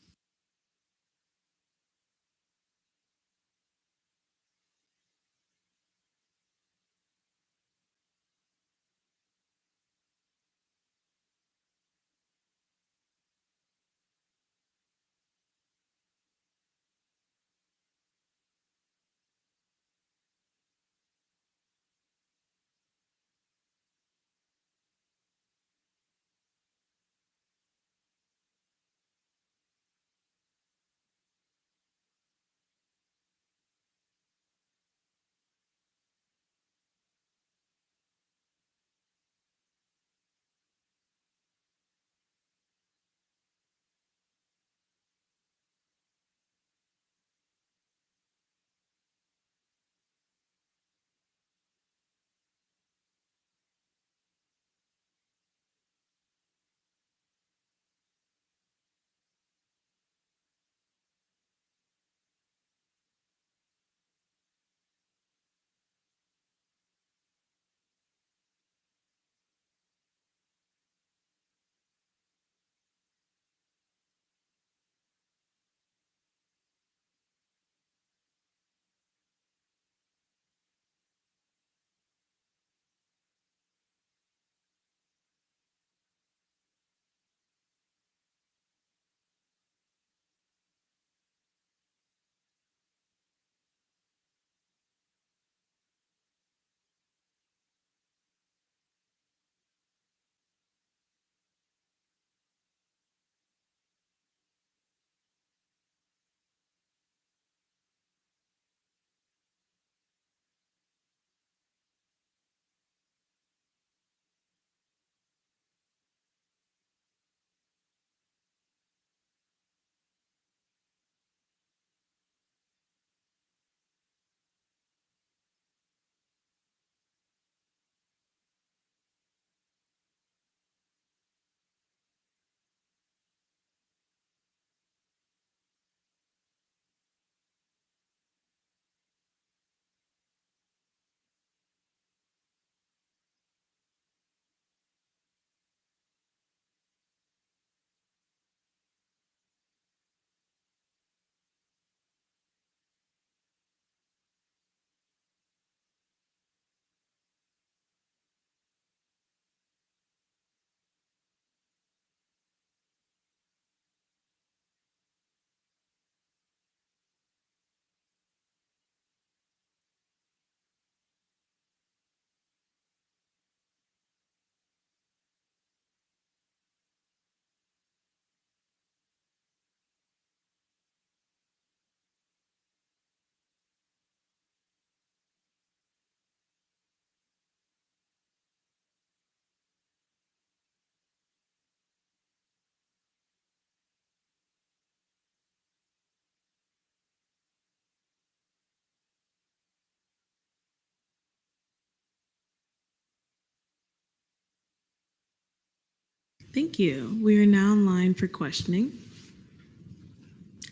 Thank you. We are now in line for questioning.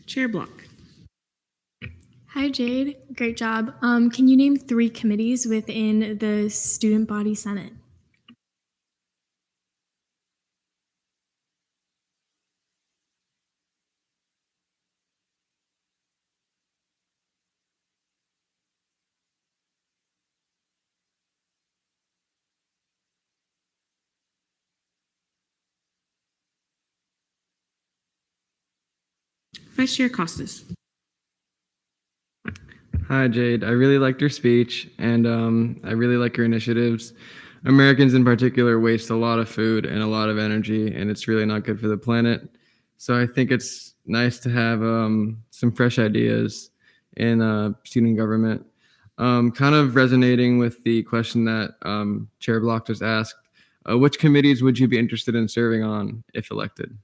Chair Block. Hi, Jade. Great job. Can you name 3 committees within the Student Body Senate? Vice Chair Costas. Hi, Jade. I really liked your speech, and I really like your initiatives. Americans in particular waste a lot of food and a lot of energy, and it's really not good for the planet. So I think it's nice to have some fresh ideas in student government. Kind of resonating with the question that Chair Block just asked, which committees would you be interested in serving on if elected?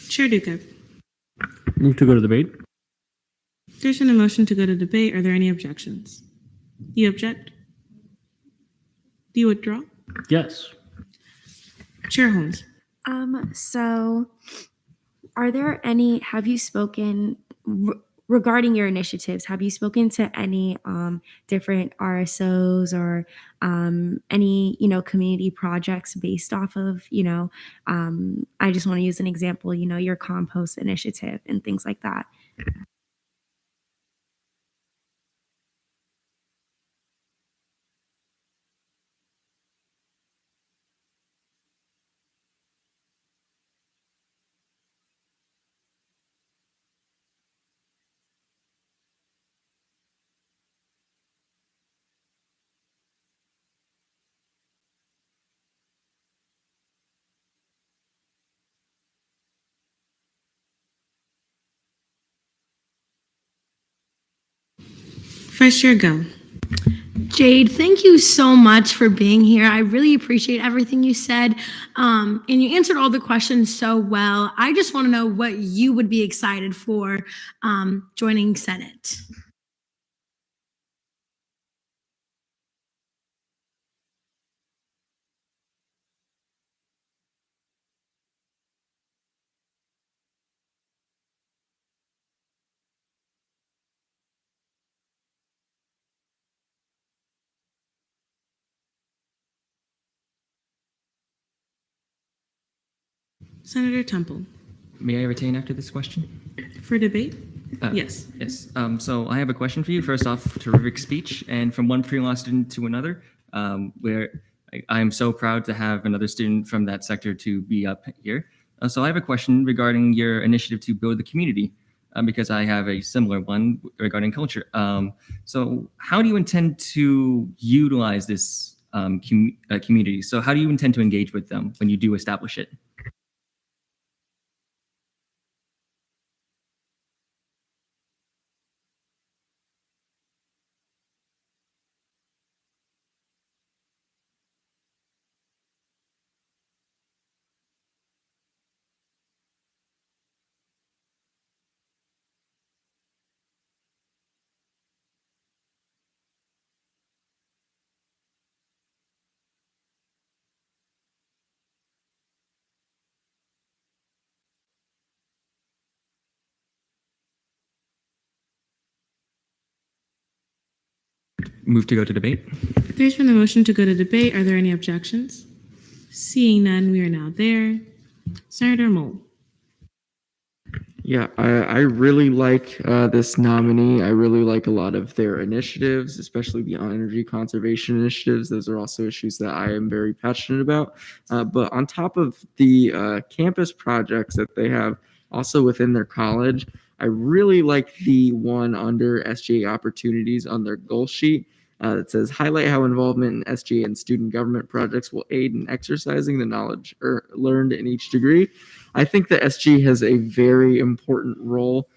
Chair Duca. Move to go to debate. There's been a motion to go to debate. Are there any objections? Do you object? Do you withdraw? Yes. Chair Holmes. So are there any, have you spoken regarding your initiatives, have you spoken to any different RSOs or any, community projects based off of, I just want to use an example, your compost initiative and things like that? Vice Chair Gell. Jade, thank you so much for being here. I really appreciate everything you said. And you answered all the questions so well. I just want to know what you would be excited for joining Senate. Senator Temple. May I retain after this question? For debate? Yes. Yes. So I have a question for you. First off, terrific speech. And from one pre-law student to another, where I am so proud to have another student from that sector to be up here. So I have a question regarding your initiative to build the community, because I have a similar one regarding culture. So how do you intend to utilize this community? So how do you intend to engage with them when you do establish it? Move to go to debate. There's been a motion to go to debate. Are there any objections? Seeing none, we are now there. Senator Mole. Yeah, I really like this nominee. I really like a lot of their initiatives, especially the energy conservation initiatives. Those are also issues that I am very passionate about. But on top of the campus projects that they have also within their college, I really like the one under SGA opportunities on their goal sheet. That says highlight how involvement in SGA and student government projects will aid in exercising the knowledge learned in each degree. I think that SG has a very important role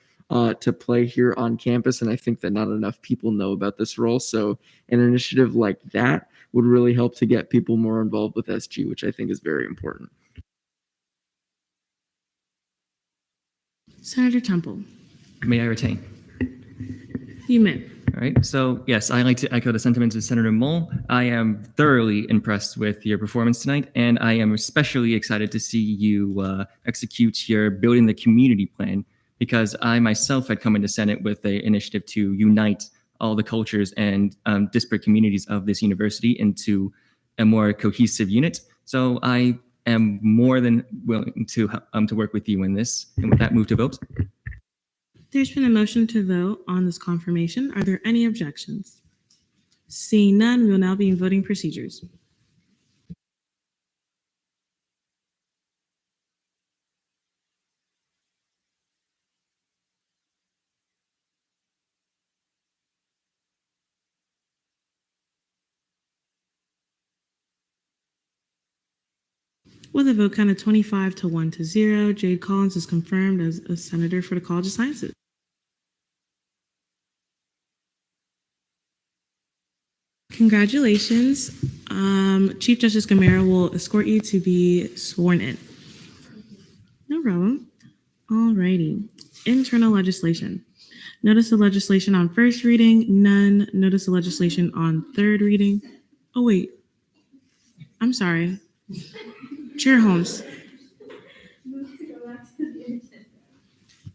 to play here on campus. And I think that not enough people know about this role. So an initiative like that would really help to get people more involved with SG, which I think is very important. Senator Temple, May I retain? you may. All right. So yes, I like to echo the sentiments of Senator Mull. I am thoroughly impressed with your performance tonight, and I am especially excited to see you execute your building the community plan, because I myself had come into Senate with an initiative to unite all the cultures and disparate communities of this university into a more cohesive unit. So I am more than willing to work with you in this. And with that, move to vote. There's been a motion to vote on this confirmation. Are there any objections? Seeing none, we will now be in voting procedures. With a vote count of 25 to 1 to 0, Jade Collins is confirmed as a senator for the College of Sciences. Congratulations. Chief Justice Gamera will escort you to be sworn in. No problem. All righty. Internal legislation. Notice of legislation on first reading, none. Notice of legislation on third reading. Oh, wait. I'm sorry. Chair Holmes.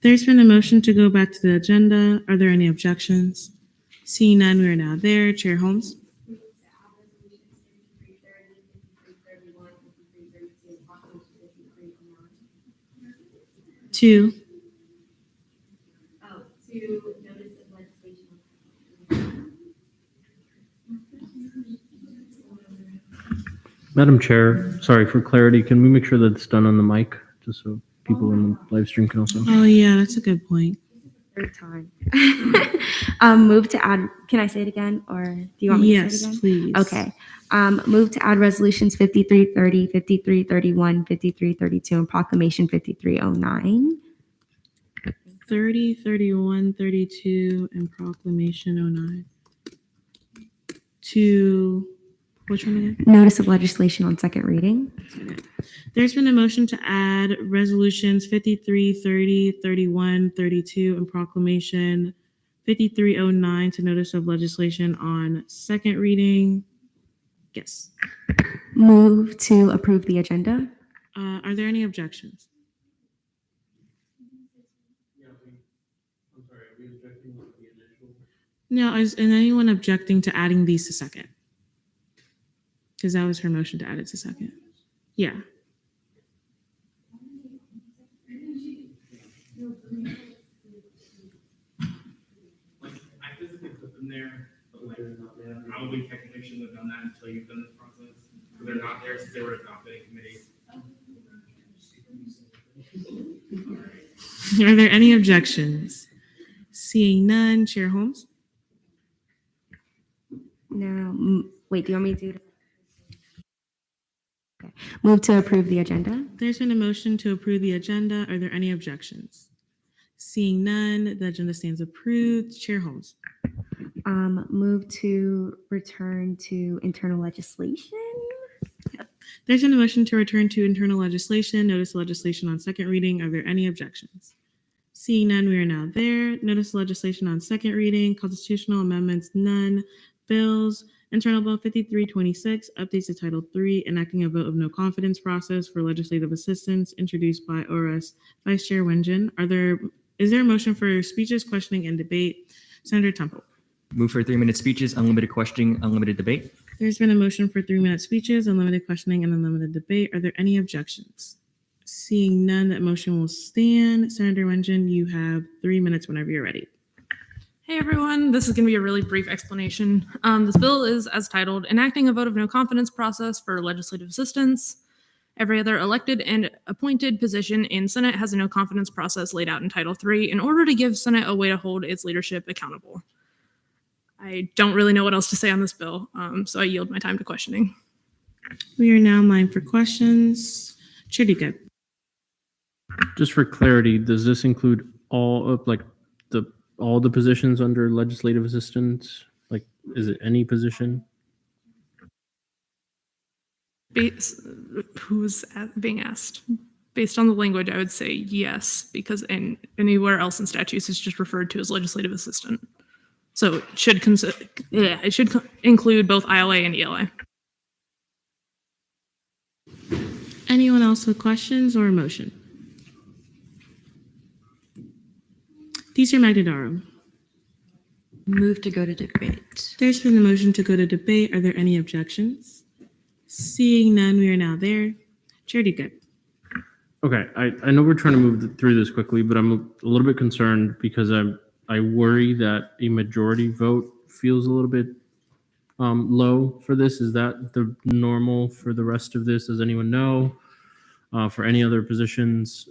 There's been a motion to go back to the agenda. Are there any objections? Seeing none, we are now there. Chair Holmes. Two. Madam Chair, sorry, for clarity, can we make sure that it's done on the mic, just so people in the live stream can also? Oh, yeah, that's a good point. Third time. Move to add, can I say it again, or do you want me to say it again? Yes, please. Okay. Move to add resolutions 5330, 5331, 5332, and proclamation 5309. 30, 31, 32, and proclamation 09. To, which one again? Notice of legislation on second reading. Okay. There's been a motion to add resolutions 53, 30, 31, 32, and proclamation 5309 to notice of legislation on second reading. Yes. Move to approve the agenda. Are there any objections? No, is anyone objecting to adding these to second? Because that was her motion to add it to second. Yeah. I physically put them there, but like, probably technically shouldn't have done that until you've done this process. So they're not there since they were adopted in committee. Are there any objections? Seeing none, Chair Holmes? No. Wait, do you want me to do it? Okay. Move to approve the agenda. There's been a motion to approve the agenda. Are there any objections? Seeing none, the agenda stands approved. Chair Holmes? Move to return to internal legislation. There's been a motion to return to internal legislation. Notice of legislation on second reading. Are there any objections? Seeing none, we are now there. Notice of legislation on second reading. Constitutional amendments, none. Bills. Internal Bill 5326 updates to Title III, enacting a vote of no confidence process for legislative assistance, introduced by ORS Vice Chair Wengen. Is there a motion for speeches, questioning, and debate? Senator Temple. Move for 3-minute speeches, unlimited questioning, unlimited debate. There's been a motion for 3-minute speeches, unlimited questioning, and unlimited debate. Are there any objections? Seeing none, that motion will stand. Senator Wengen, you have 3 minutes whenever you're ready. Hey everyone, this is going to be a really brief explanation. This bill is as titled, Enacting a Vote of No Confidence Process for Legislative Assistance. Every other elected and appointed position in Senate has a no confidence process laid out in Title III in order to give Senate a way to hold its leadership accountable. I don't really know what else to say on this bill, so I yield my time to questioning. We are now lined for questions. Chair Duque. Just for clarity, does this include all of, like, all the positions under legislative assistant? Like, is it any position? Who's being asked? Based on the language, I would say yes, because anywhere else in statutes it's just referred to as legislative assistant. So it should include both ILA and ELA. Anyone else with questions or a motion? Deezer Magdadaro. Move to go to debate. There's been a motion to go to debate. Are there any objections? Seeing none, we are now there. Chair Duque. Okay, I know we're trying to move through this quickly, but I'm a little bit concerned because I worry that a majority vote feels a little bit low for this. Is that the normal for the rest of this? Does anyone know? For any other positions,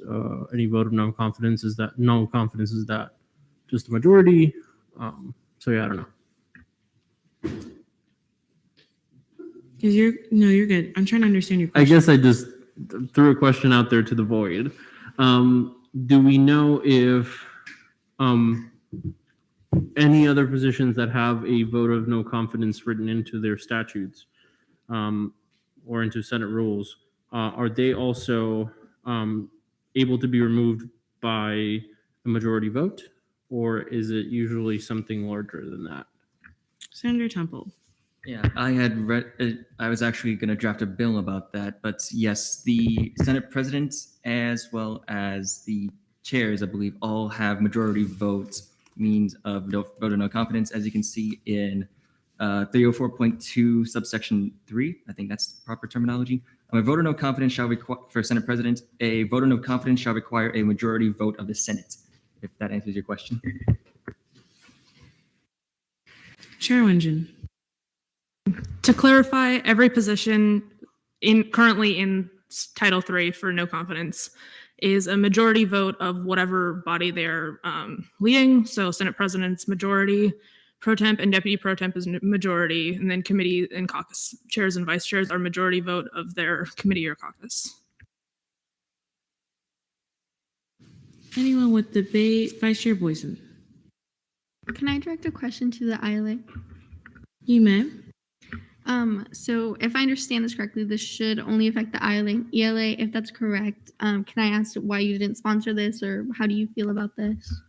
any vote of no confidence, is that just a majority? So yeah, I don't know. You're good. I'm trying to understand your I question. guess I just threw a question out there to the void. Do we know if any other positions that have a vote of no confidence written into their statutes or into Senate rules, are they also able to be removed by a majority vote, or is it usually something larger than that? Senator Temple. Yeah, I had read, I was actually going to draft a bill about that, but yes, the Senate president as well as the chairs, I believe, all have majority votes, means of vote of no confidence, as you can see in 304.2 subsection 3. I think that's the proper terminology. A vote of no confidence shall require, for Senate president, a vote of no confidence shall require a majority vote of the Senate, if that answers your question. Chair Wengen. To clarify, every position currently in Title III for no confidence is a majority vote of whatever body they're leading. So Senate president's majority, pro temp and deputy pro temp is majority, and then committee and caucus chairs and vice chairs are majority vote of their committee or caucus. Anyone with debate? Vice Chair Boyson. Can I direct a question to the ILA? You may. So if I understand this correctly, this should only affect the ILA. ELA, if that's correct, can I ask why you didn't sponsor this, or how do you feel about this?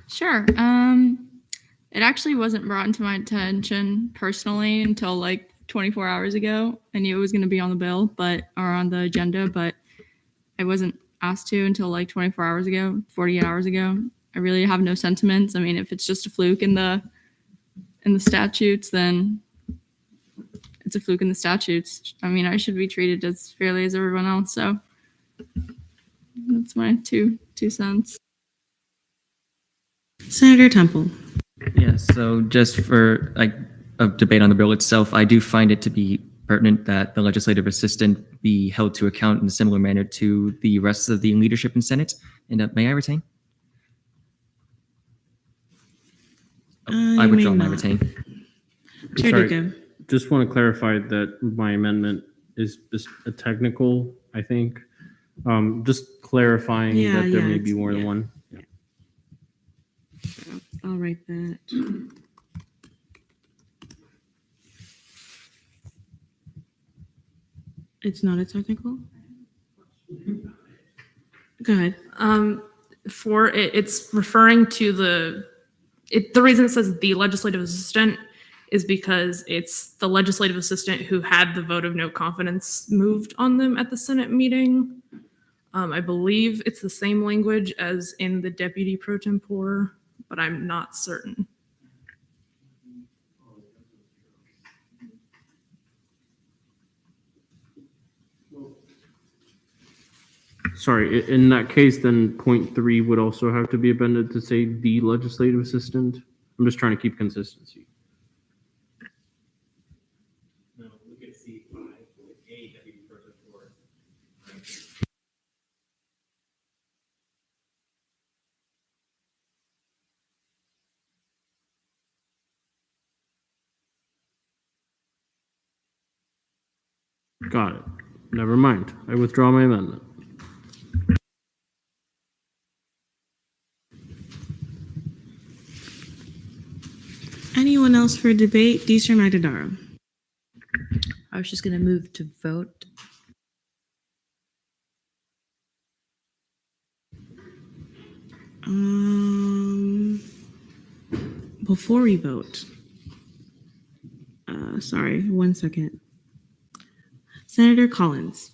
Sure. It actually wasn't brought into my attention personally until like 24 hours ago. I knew it was going to be on the bill, or on the agenda, but I wasn't asked to until like 24 hours ago, 48 hours ago. I really have no sentiments. I mean, if it's just a fluke in the statutes, then it's a fluke in the statutes. I mean, I should be treated as fairly as everyone else. So that's my two cents. Senator Temple. Yes, so just for like a debate on the bill itself, I do find it to be pertinent that the legislative assistant be held to account in a similar manner to the rest of the leadership in Senate. And may I retain? I withdraw my retain. Chair Sorry, Duque. just want to clarify that my amendment is just a technical, I think. Just clarifying that there may be more than one. I'll write that. It's not a technical? Go ahead. For it's referring to the reason it says the legislative assistant is because it's the legislative assistant who had the vote of no confidence moved on them at the Senate meeting. I believe it's the same language as in the deputy pro tempore, but I'm not certain. Sorry, in that case, then point 3 would also have to be amended to say the legislative assistant. I'm just trying to keep consistency. No, look at C5 with A deputy pro tempore. Got it. Never mind. I withdraw my amendment. Anyone else for debate? Deezer Magdadaro. I was just going to move to vote. Before we vote, sorry, 1 second. Senator Collins.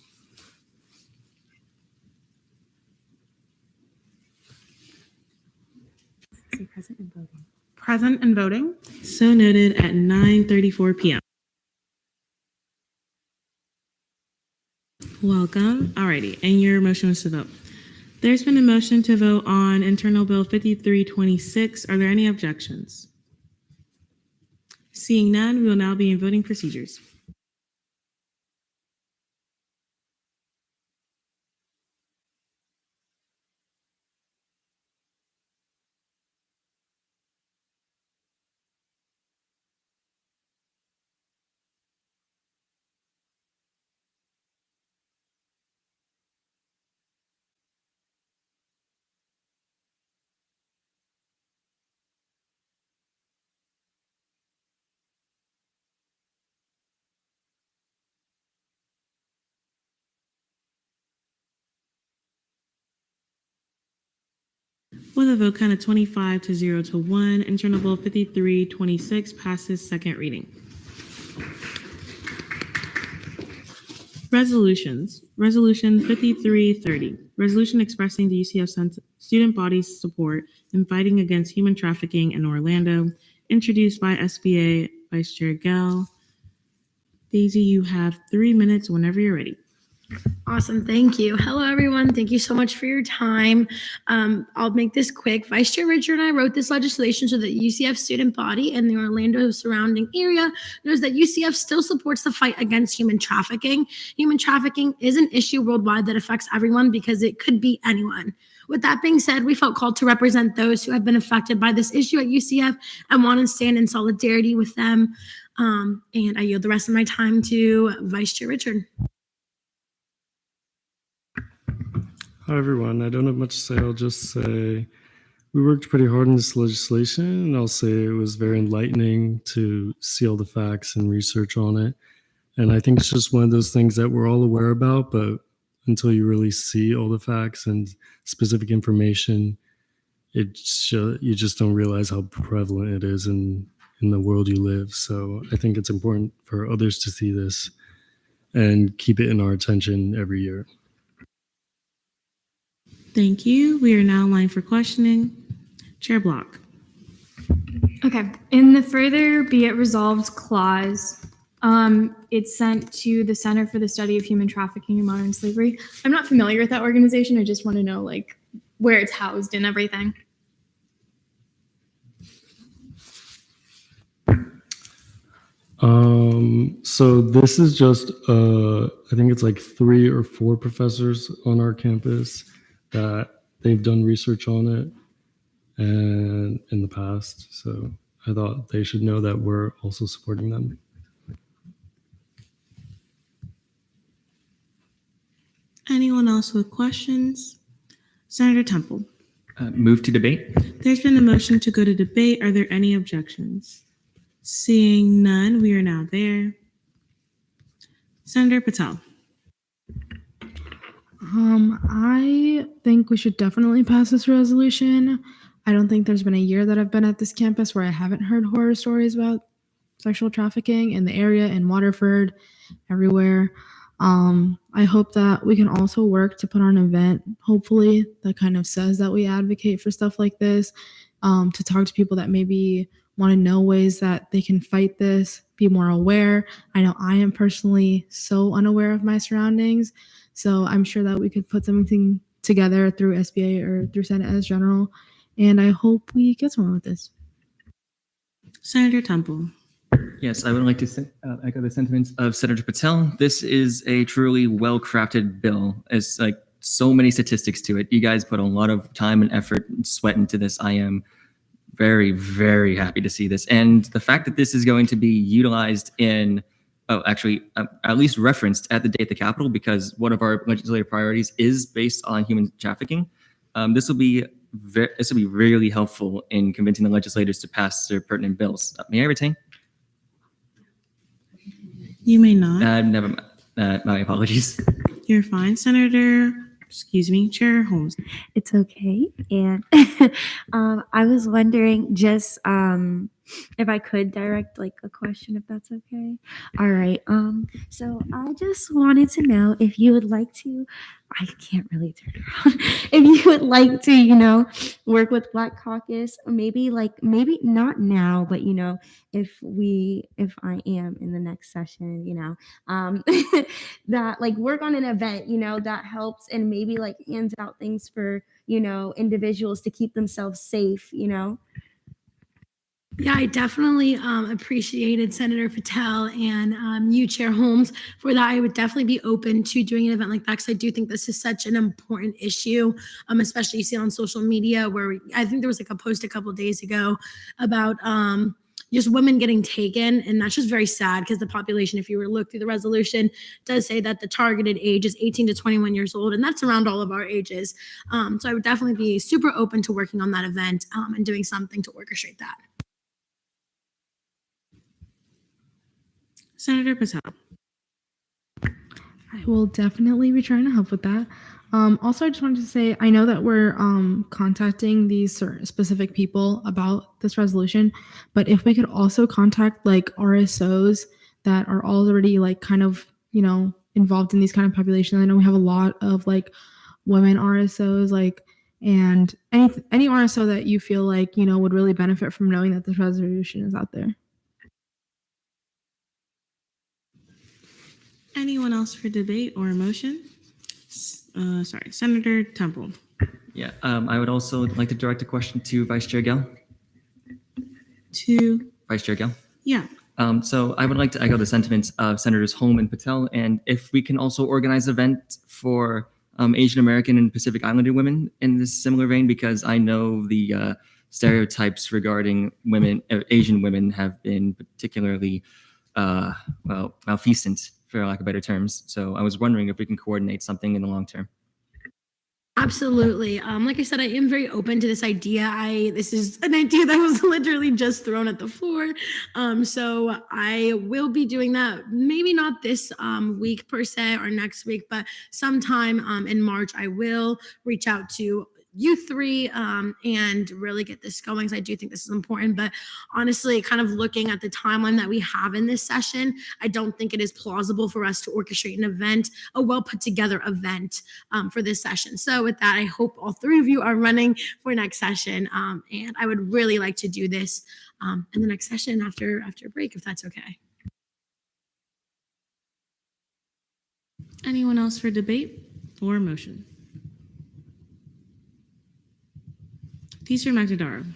Say present and voting. Present and voting. So noted at 9:34 p.m. Welcome. Alrighty, and your motion was to vote. There's been a motion to vote on Internal Bill 5326. Are there any objections? Seeing none, we will now be in voting procedures. With a vote count of 25 to 0 to 1, Internal Bill 5326 passes second reading. Resolutions. Resolution 5330. Resolution expressing the UCF student body's support in fighting against human trafficking in Orlando, introduced by SBA Vice Chair Gell. Daisy, you have 3 minutes whenever you're ready. Awesome. Thank you. Hello, everyone. Thank you so much for your time. I'll make this quick. Vice Chair Richard and I wrote this legislation so that UCF student body and the Orlando surrounding area knows that UCF still supports the fight against human trafficking. Human trafficking is an issue worldwide that affects everyone because it could be anyone. With that being said, we felt called to represent those who have been affected by this issue at UCF and want to stand in solidarity with them. And I yield the rest of my time to Vice Chair Richard. Hi, everyone. I don't have much to say. I'll just say we worked pretty hard on this legislation, and I'll say it was very enlightening to see all the facts and research on it. And I think it's just one of those things that we're all aware about, but until you really see all the facts and specific information, you just don't realize how prevalent it is in the world you live. So I think it's important for others to see this and keep it in our attention every year. Thank you. We are now in line for questioning. Chair Block. Okay. In the further be it resolved clause, it's sent to the Center for the Study of Human Trafficking and Modern Slavery. I'm not familiar with that organization. I just want to know like where it's housed and everything. So this is just, I think it's like 3 or 4 professors on our campus that they've done research on it and in the past. So I thought they should know that we're also supporting them. Anyone else with questions? Senator Temple. Move to debate. There's been a motion to go to debate. Are there any objections? Seeing none, we are now there. Senator Patel. I think we should definitely pass this resolution. I don't think there's been a year that I've been at this campus where I haven't heard horror stories about sexual trafficking in the area, in Waterford, everywhere. I hope that we can also work to put on an event, hopefully, that kind of says that we advocate for stuff like this, to talk to people that maybe want to know ways that they can fight this, be more aware. I know I am personally so unaware of my surroundings. So I'm sure that we could put something together through SBA or through Senate as general. And I hope we get somewhere with this. Senator Temple. Yes, I would like to echo the sentiments of Senator Patel. This is a truly well-crafted bill. It's like so many statistics to it. You guys put a lot of time and effort and sweat into this. I am very, very happy to see this. And the fact that this is going to be utilized in, at least referenced at the day at the Capitol, because one of our legislative priorities is based on human trafficking. This will be this will be really helpful in convincing the legislators to pass their pertinent bills. May I retain? You may not. Never mind. My apologies. You're fine, Chair Holmes. It's okay. And I was wondering just if I could direct like a question, if that's okay. All right. So I just wanted to know if you would like to, I can't really turn around. If you would like to, work with Black Caucus, or maybe not now, but if I am in the next session, that like work on an event, that helps and maybe like hands out things for, individuals to keep themselves safe, Yeah, I definitely appreciated Senator Patel and you, Chair Holmes, for that. I would definitely be open to doing an event like that because I do think this is such an important issue, especially you see it on social media where I think there was like a post a couple of days ago about just women getting taken. And that's just very sad because the population, if you were to look through the resolution, does say that the targeted age is 18 to 21 years old. And that's around all of our ages. So I would definitely be super open to working on that event and doing something to orchestrate that. Senator Patel. I will definitely be trying to help with that. Also, I just wanted to say, I know that we're contacting these certain specific people about this resolution, but if we could also contact like RSOs that are already like kind of, involved in these kind of populations. I know we have a lot of like women RSOs, like, and any RSO that you feel like, would really benefit from knowing that this resolution is out there. Anyone else for debate or motion? Senator Temple. Yeah, I would also like to direct a question to Vice Chair Gell. To Vice Chair Gell. Yeah. So I would like to echo the sentiments of Senators Holm and Patel, and if we can also organize an event for Asian American and Pacific Islander women in this similar vein, because I know the stereotypes regarding women, Asian women, have been particularly malfeasant, for lack of better terms. So I was wondering if we can coordinate something in the long term. Absolutely. Like I said, I am very open to this idea. This is an idea that was literally just thrown at the floor. So I will be doing that. Maybe not this week per se or next week, but sometime in March, I will reach out to you three and really get this going, because I do think this is important. But honestly, kind of looking at the timeline that we have in this session, I don't think it is plausible for us to orchestrate an event, a well put together event for this session. So with that, I hope all three of you are running for next session. And I would really like to do this in the next session after break, if that's okay. Anyone else for debate or motion? Teacher Magdadaro.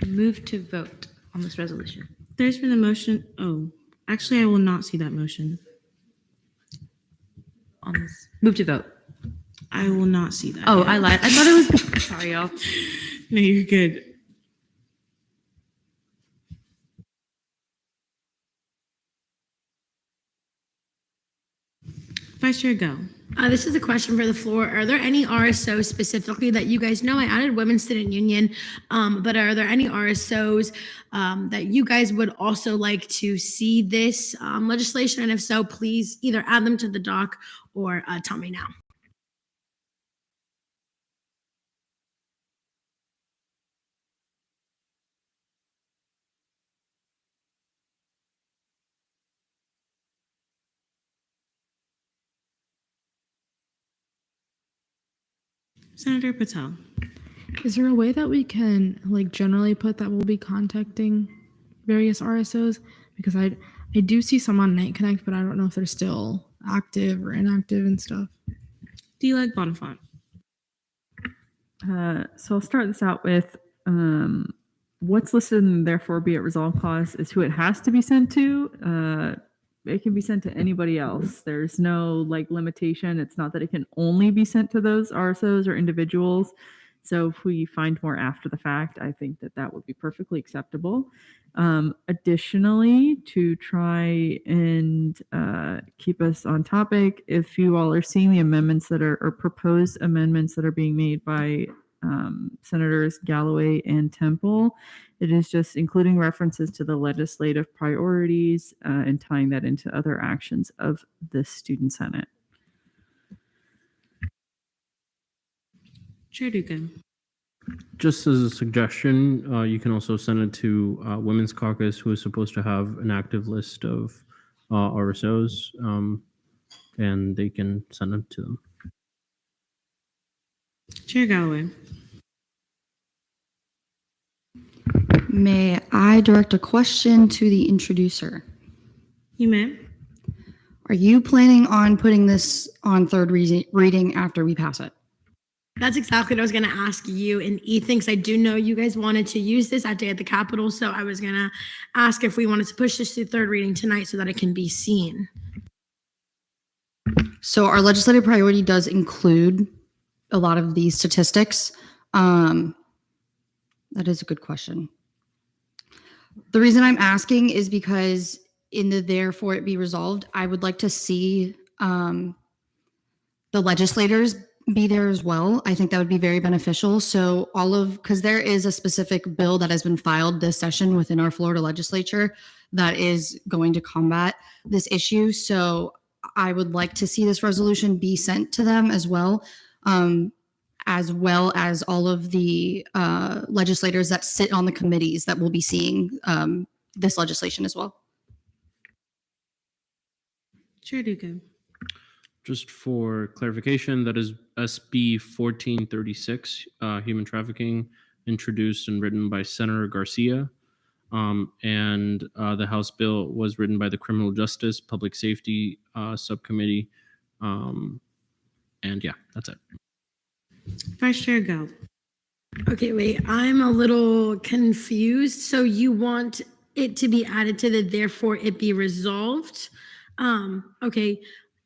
Move to vote on this resolution. There's been a motion. Oh, actually, I will not see that motion. On this. Move to vote. I will not see that. Oh, yet. I lied. I thought it was. Sorry, y'all. No, you're good. Vice Chair Go. This is a question for the floor. Are there any RSOs specifically that you guys know? I added Women's Student Union, but are there any RSOs that you guys would also like to see this legislation? And if so, please either add them to the doc or tell me now. Senator Patel. Is there a way that we can like generally put that we'll be contacting various RSOs? Because I do see some on Night Connect, but I don't know if they're still active or inactive and stuff. Deleg Bonifant. So I'll start this out with what's listed in the therefore be it resolved clause is who it has to be sent to. It can be sent to anybody else. There's no like limitation. It's not that it can only be sent to those RSOs or individuals. So if we find more after the fact, I think that that would be perfectly acceptable. Additionally, to try and keep us on topic, if you all are seeing the amendments that are or proposed amendments that are being made by Senators Galloway and Temple. It is just including references to the legislative priorities and tying that into other actions of the Student Senate. Chair Dugan. Just as a suggestion, you can also send it to Women's Caucus, who is supposed to have an active list of RSOs, and they can send it to them. Chair Galloway. May I direct a question to the introducer? You may. Are you planning on putting this on third reading after we pass it? That's exactly what I was going to ask you and Ethan, because I do know you guys wanted to use this that day at the Capitol. So I was going to ask if we wanted to push this to third reading tonight so that it can be seen. So our legislative priority does include a lot of these statistics. That is a good question. The reason I'm asking is because in the therefore it be resolved, I would like to see the legislators be there as well. I think that would be very beneficial. So because there is a specific bill that has been filed this session within our Florida legislature that is going to combat this issue. So I would like to see this resolution be sent to them as well as all of the legislators that sit on the committees that will be seeing this legislation as well. Chair Dugan. Just for clarification, that is SB 1436, human trafficking, introduced and written by Senator Garcia. And the House bill was written by the Criminal Justice Public Safety Subcommittee. And yeah, that's it. Vice Chair Gall. Okay, wait, I'm a little confused. So you want it to be added to the therefore it be resolved? Okay.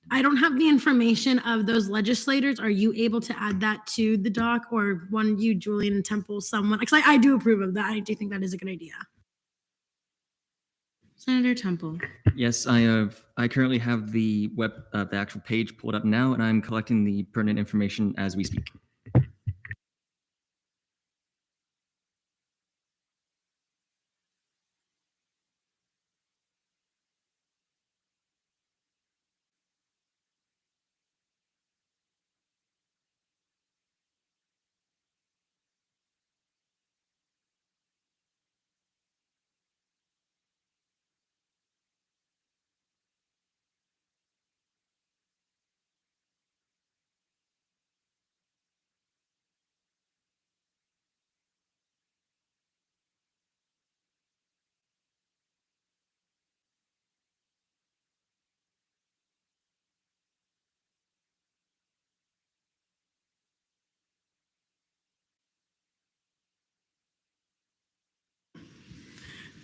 I don't have the information of those legislators. Are you able to add that to the doc, or one you, Julian and Temple, someone? Because I do approve of that. I do think that is a good idea. Senator Temple. Yes, I currently have the the actual page pulled up now, and I'm collecting the pertinent information as we speak.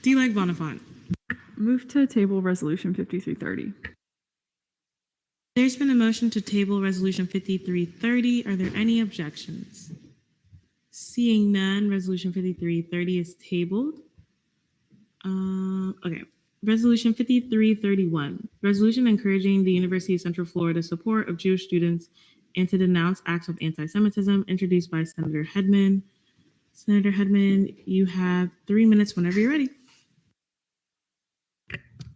D-Leg Bonifant. Move to table resolution 5330. There's been a motion to table resolution 5330. Are there any objections? Seeing none, resolution 5330 is tabled. Okay. Resolution 5331. Resolution encouraging the University of Central Florida support of Jewish students and to denounce acts of anti-Semitism, introduced by Senator Hedman. Senator Hedman, you have 3 minutes whenever you're ready.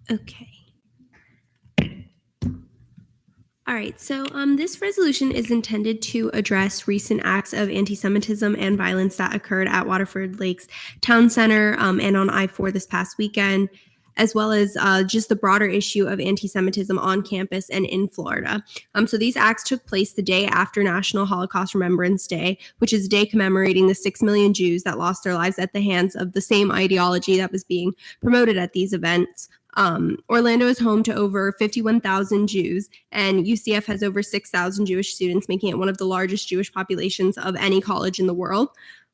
Okay. All right, so this resolution is intended to address recent acts of anti-Semitism and violence that occurred at Waterford Lakes Town Center and on I-4 this past weekend, as well as just the broader issue of anti-Semitism on campus and in Florida. So these acts took place the day after National Holocaust Remembrance Day, which is a day commemorating the 6 million Jews that lost their lives at the hands of the same ideology that was being promoted at these events. Orlando is home to over 51,000 Jews, and UCF has over 6,000 Jewish students, making it one of the largest Jewish populations of any college in the world.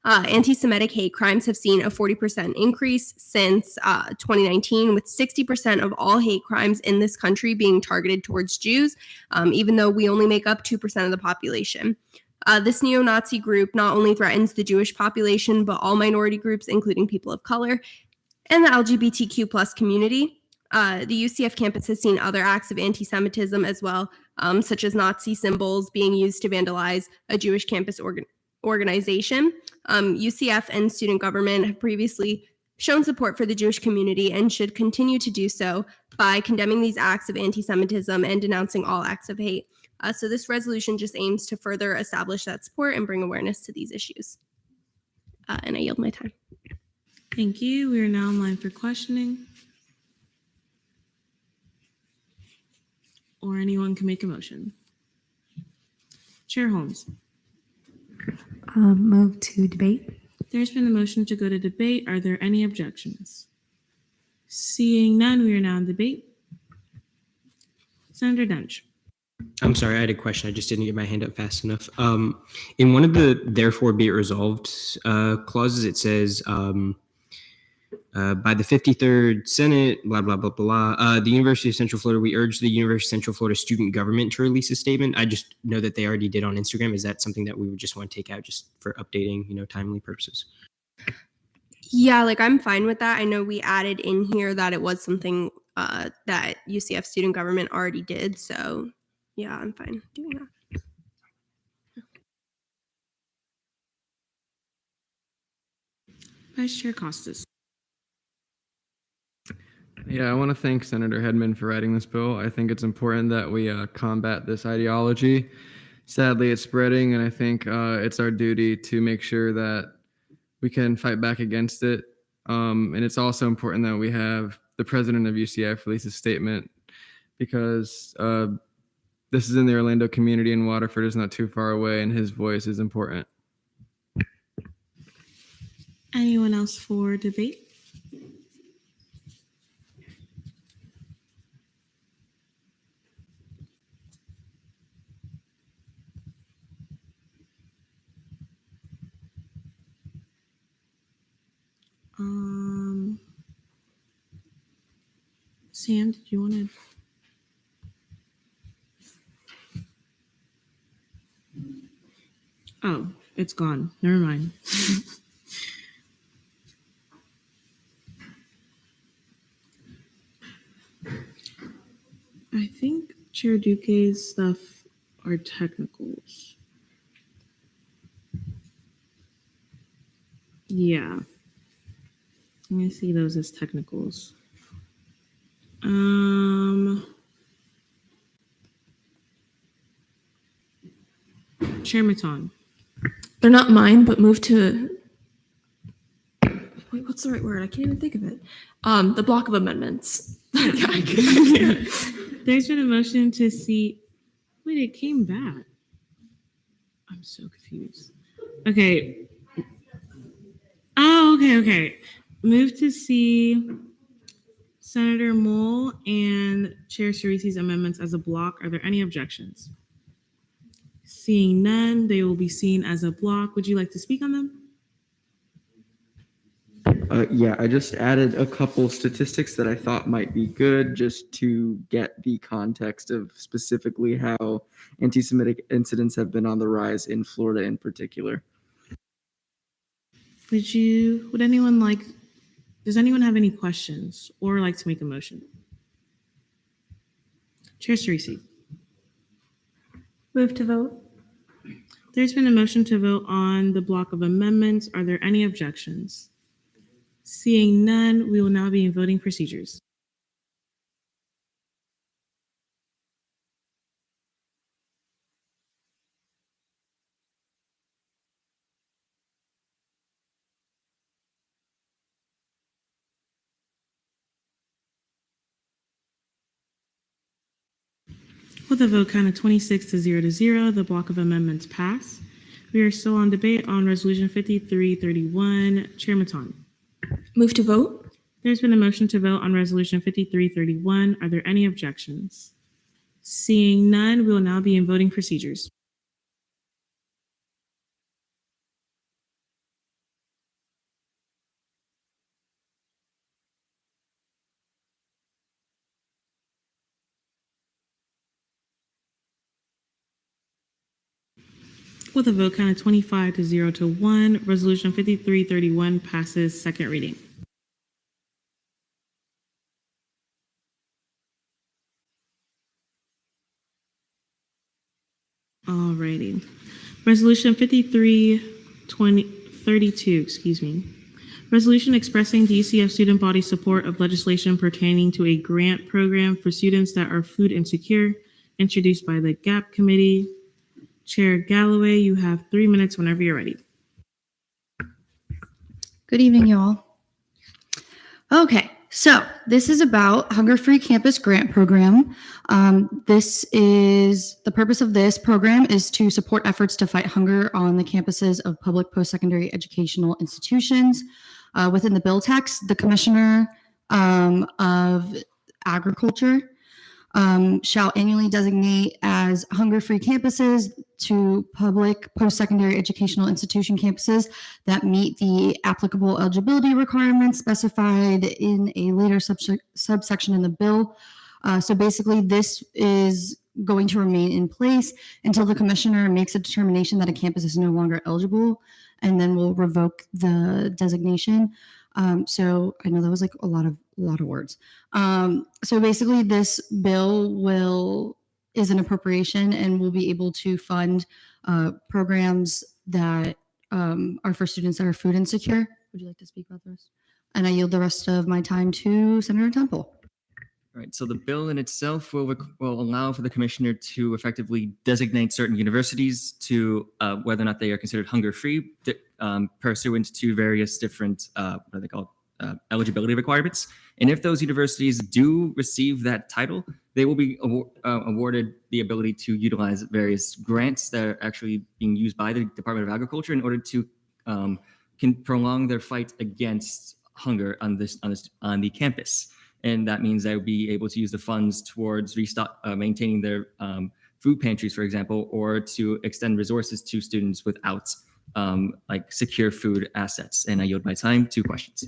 Anti-Semitic hate crimes have seen a 40% increase since 2019, with 60% of all hate crimes in this country being targeted towards Jews, even though we only make up 2% of the population. This neo-Nazi group not only threatens the Jewish population, but all minority groups, including people of color and the LGBTQ plus community. The UCF campus has seen other acts of anti-Semitism as well, such as Nazi symbols being used to vandalize a Jewish campus organization. UCF and student government have previously shown support for the Jewish community and should continue to do so by condemning these acts of anti-Semitism and denouncing all acts of hate. So this resolution just aims to further establish that support and bring awareness to these issues. And I yield my time. Thank you. We are now in line for questioning. Or anyone can make a motion. Chair Holmes. Move to debate. There's been a motion to go to debate. Are there any objections? Seeing none, we are now in debate. Senator Dench. I'm sorry, I had a question. I just didn't get my hand up fast enough. In one of the therefore be it resolved clauses, it says by the 53rd Senate, blah, blah, blah, blah, the University of Central Florida, we urge the University of Central Florida student government to release a statement. I just know that they already did on Instagram. Is that something that we would just want to take out just for updating, timely purposes? Yeah, like I'm fine with that. I know we added in here that it was something that UCF student government already did. So yeah, I'm fine doing that. Vice Chair Costas. Yeah, I want to thank Senator Hedman for writing this bill. I think it's important that we combat this ideology. Sadly, it's spreading, and I think it's our duty to make sure that we can fight back against it. And it's also important that we have the president of UCF release a statement because this is in the Orlando community and Waterford is not too far away, and his voice is important. Anyone else for debate? Sam, did you want to? Oh, it's gone. Never mind. I think Chair Duque's stuff are technicals. Yeah. I'm gonna see those as technicals. Chair Maton. They're not mine, but move to. Wait, what's the right word? I can't even think of it. The block of amendments. There's been a motion to see. Wait, it came back. I'm so confused. Okay. Oh, okay. Move to see Senator Moll and Chair Cerisi's amendments as a block. Are there any objections? Seeing none, they will be seen as a block. Would you like to speak on them? Yeah, I just added a couple statistics that I thought might be good just to get the context of specifically how anti-Semitic incidents have been on the rise in Florida in particular. Does anyone have any questions or like to make a motion? Chair Cerisi. Move to vote. There's been a motion to vote on the block of amendments. Are there any objections? Seeing none, we will now be in voting procedures. With a vote count of 26 to 0, the block of amendments pass. We are still on debate on Resolution 5331. Chair Maton. Move to vote. There's been a motion to vote on Resolution 5331. Are there any objections? Seeing none, we will now be in voting procedures. With a vote count of 25 to 1, Resolution 5331 passes second reading. Alrighty. Resolution 5332, excuse me. Resolution expressing the UCF student body support of legislation pertaining to a grant program for students that are food insecure, introduced by the GAP Committee. Chair Galloway, you have 3 minutes whenever you're ready. Good evening, y'all. Okay, so this is about Hunger Free Campus Grant Program. The purpose of this program is to support efforts to fight hunger on the campuses of public post-secondary educational institutions. Within the bill text, the Commissioner of Agriculture shall annually designate as hunger-free campuses to public post-secondary educational institution campuses that meet the applicable eligibility requirements specified in a later subsection in the bill. So basically, this is going to remain in place until the Commissioner makes a determination that a campus is no longer eligible, and then we'll revoke the designation. So I know that was like a lot of words. So basically, this bill is an appropriation and will be able to fund programs that are for students that are food insecure. Would you like to speak about those? And I yield the rest of my time to Senator Temple. All right, so the bill in itself will allow for the commissioner to effectively designate certain universities to whether or not they are considered hunger-free pursuant to various different, what are they called, eligibility requirements. And if those universities do receive that title, they will be awarded the ability to utilize various grants that are actually being used by the Department of Agriculture in order to can prolong their fight against hunger on the campus. And that means they will be able to use the funds towards maintaining their food pantries, for example, or to extend resources to students without like secure food assets. And I yield my time to questions.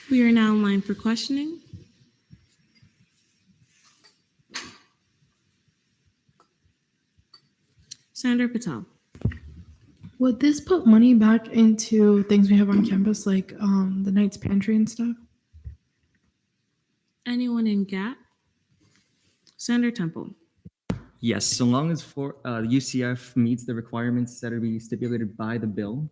We are now in line for questioning. Senator Patel. Would this put money back into things we have on campus, like the Knights Pantry and stuff? Anyone in GAP? Senator Temple. Yes, so long as the UCF meets the requirements that are being stipulated by the bill,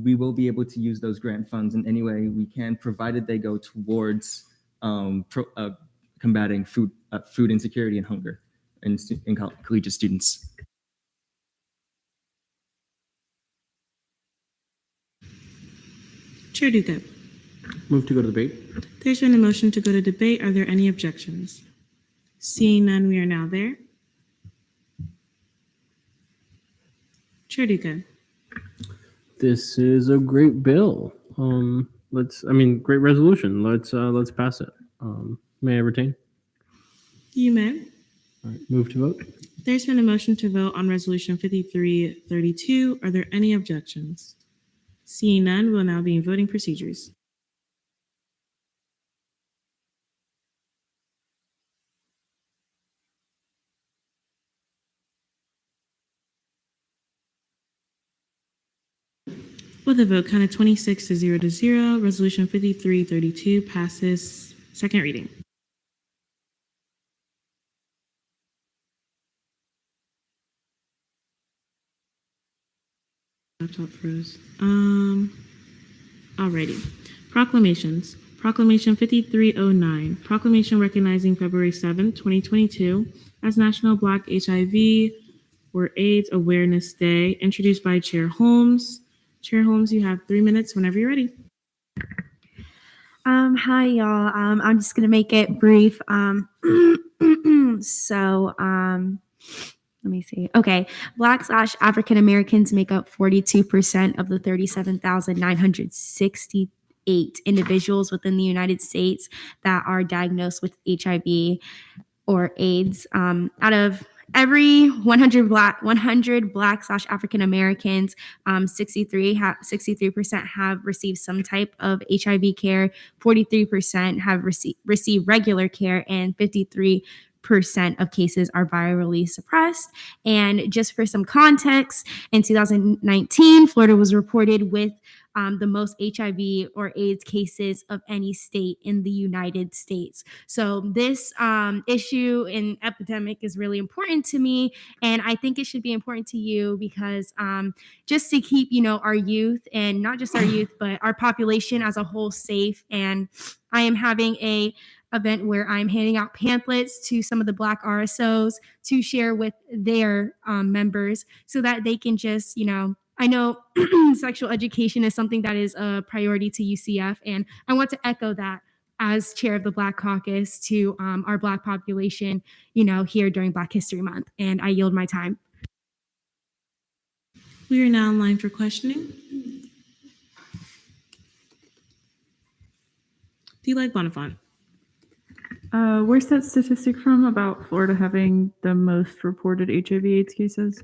we will be able to use those grant funds in any way we can, provided they go towards combating food insecurity and hunger in collegiate students. Chair Duque. Move to go to debate. There's been a motion to go to debate. Are there any objections? Seeing none, we are now there. Chair Duque. This is a great bill. Great resolution. Let's pass it. May I retain? You may. All right, move to vote. There's been a motion to vote on Resolution 5332. Are there any objections? Seeing none, we'll now be in voting procedures. With a vote count of 26 to 0, Resolution 5332 passes second reading. Laptop froze. Alrighty. Proclamations. Proclamation 5309. Proclamation recognizing February 7th, 2022 as National Black HIV or AIDS Awareness Day, introduced by Chair Holmes. Chair Holmes, you have 3 minutes whenever you're ready. Hi, y'all. I'm just gonna make it brief. Let me see. Okay. Black/African Americans make up 42% of the 37,968 individuals within the United States that are diagnosed with HIV or AIDS. Out of every 100 Black/African Americans, 63% have received some type of HIV care, 43% have received regular care, and 53% of cases are virally suppressed. And just for some context, in 2019, Florida was reported with the most HIV or AIDS cases of any state in the United States. So this issue and epidemic is really important to me, and I think it should be important to you because just to keep, our youth, and not just our youth, but our population as a whole safe. And I am having a event where I'm handing out pamphlets to some of the Black RSOs to share with their members so that they can just, I know sexual education is something that is a priority to UCF, and I want to echo that as chair of the Black Caucus to our Black population, here during Black History Month. And I yield my time. We are now in line for questioning. D-Like Bonifant. Where's that statistic from about Florida having the most reported HIV/AIDS cases?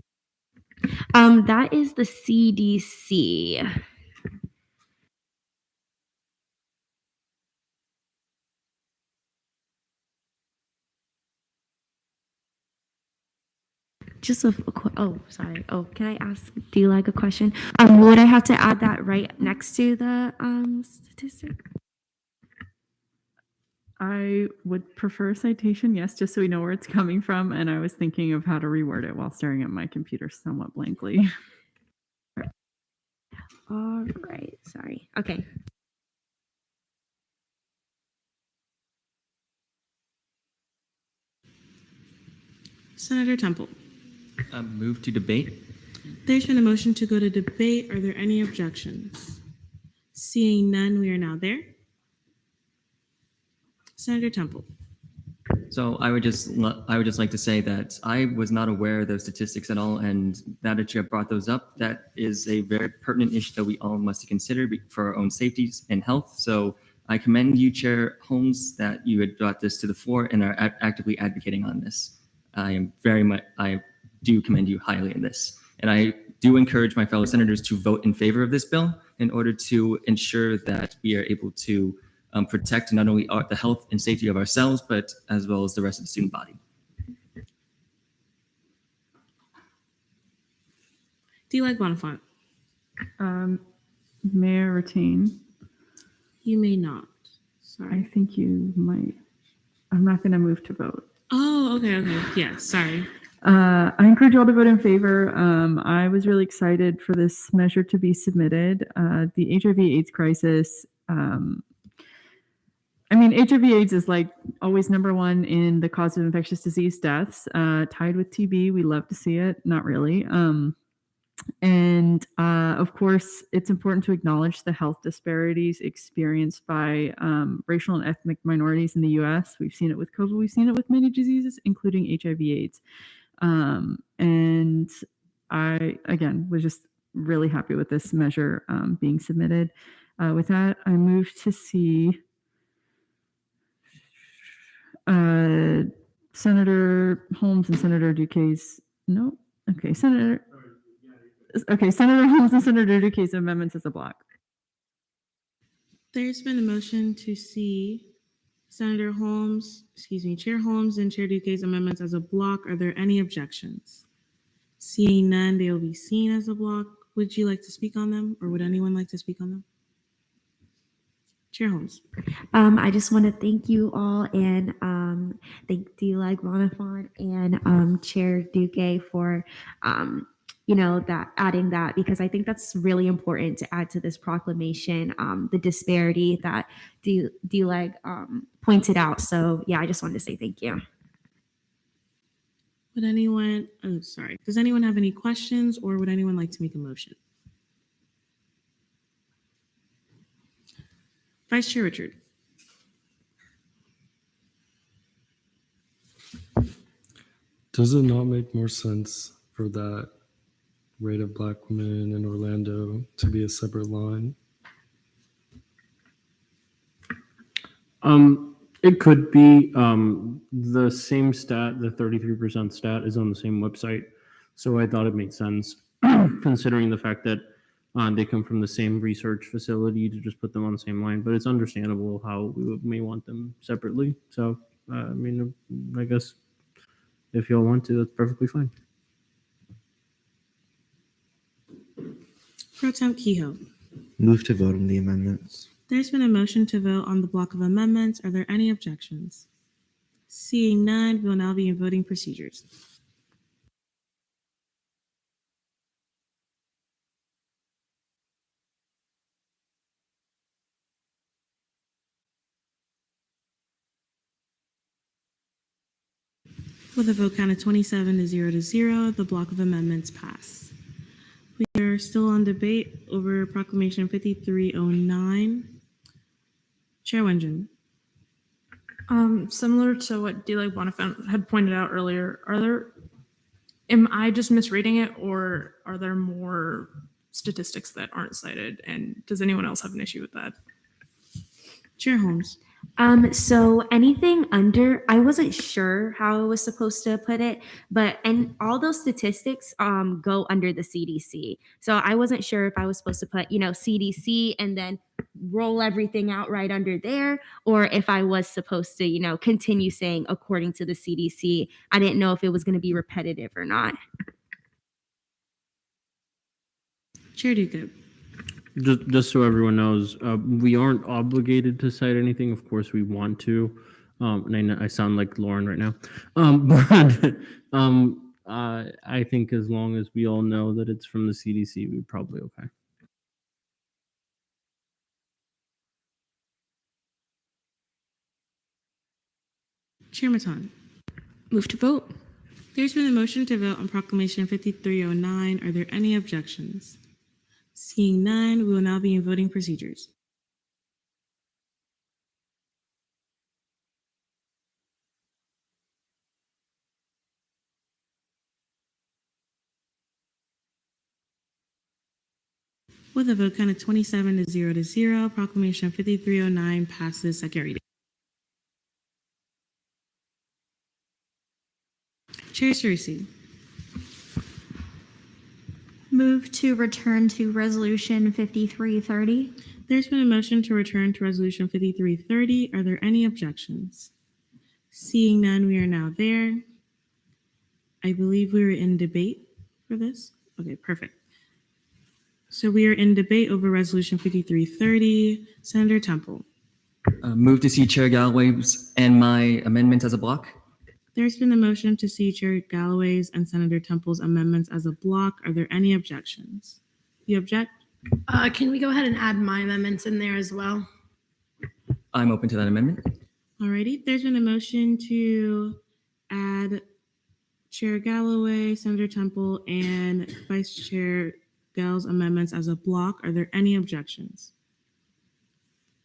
That is the CDC. Just sorry. Oh, can I ask D-Like a question? Would I have to add that right next to the statistic? I would prefer a citation, yes, just so we know where it's coming from. And I was thinking of how to reword it while staring at my computer somewhat blankly. All right. Sorry. Okay. Senator Temple. Move to debate. There's been a motion to go to debate. Are there any objections? Seeing none, we are now there. Senator Temple. So I would just like to say that I was not aware of those statistics at all, and now that you have brought those up, that is a very pertinent issue that we all must consider for our own safeties and health. So I commend you, Chair Holmes, that you had brought this to the fore and are actively advocating on this. I do commend you highly in this, and I do encourage my fellow senators to vote in favor of this bill in order to ensure that we are able to protect not only the health and safety of ourselves, but as well as the rest of the student body. D-Like Bonifant. May I retain? You may not. I Sorry. think you might. I'm not going to move to vote. Oh, okay. Yeah, sorry. I encourage you all to vote in favor. I was really excited for this measure to be submitted. The HIV/AIDS crisis. HIV/AIDS is like always number one in the cause of infectious disease deaths, tied with TB. We love to see it. Not really. Of course, it's important to acknowledge the health disparities experienced by racial and ethnic minorities in the U.S. We've seen it with COVID. We've seen it with many diseases, including HIV/AIDS. And I, again, was just really happy with this measure being submitted. With that, I move to see Senator Holmes and Senator Duquesne's, no? Okay, Senator Holmes and Senator Duquesne's amendments as a block. There's been a motion to see Chair Holmes and Chair Duquesne's amendments as a block. Are there any objections? Seeing none, they will be seen as a block. Would you like to speak on them, or would anyone like to speak on them? Chair Holmes. I just want to thank you all and thank D-Like Bonifant and Chair Duque for that adding that, because I think that's really important to add to this proclamation, the disparity that D-Like pointed out. So yeah, I just wanted to say thank you. Does anyone have any questions, or would anyone like to make a motion? Vice Chair Richard. Does it not make more sense for that rate of Black women in Orlando to be a separate line? It could be. The same stat, the 33% stat, is on the same website. So I thought it made sense, considering the fact that they come from the same research facility, to just put them on the same line. But it's understandable how we may want them separately. So, I guess if y'all want to, that's perfectly fine. Pro Temp Kehoe. Move to vote on the amendments. There's been a motion to vote on the block of amendments. Are there any objections? Seeing none, we will now be in voting procedures. With a vote count of 27 to 0, the block of amendments pass. We are still on debate over Proclamation 5309. Chair Wengen. Similar to what Delay Bonifant had pointed out earlier, am I just misreading it, or are there more statistics that aren't cited? And does anyone else have an issue with that? Chair Holmes. So anything under, I wasn't sure how I was supposed to put it, and all those statistics go under the CDC. So I wasn't sure if I was supposed to put, CDC and then roll everything out right under there, or if I was supposed to, continue saying according to the CDC. I didn't know if it was going to be repetitive or not. Chair Duke. Just so everyone knows, we aren't obligated to cite anything. Of course, we want to. And I know I sound like Lauren right now. But I think as long as we all know that it's from the CDC, we're probably okay. Chair Matan. Move to vote. There's been a motion to vote on Proclamation 5309. Are there any objections? Seeing none, we will now be in voting procedures. With a vote count of 27 to 0, Proclamation 5309 passes second reading. Chair Cersei. Move to return to Resolution 5330. There's been a motion to return to Resolution 5330. Are there any objections? Seeing none, we are now there. I believe we were in debate for this. Okay, perfect. So we are in debate over Resolution 5330. Senator Temple. Move to see Chair Galloway's and my amendment as a block. There's been a motion to see Chair Galloway's and Senator Temple's amendments as a block. Are there any objections? You object? Can we go ahead and add my amendments in there as well? I'm open to that amendment. Alrighty. There's been a motion to add Chair Galloway, Senator Temple, and Vice Chair Gell's amendments as a block. Are there any objections?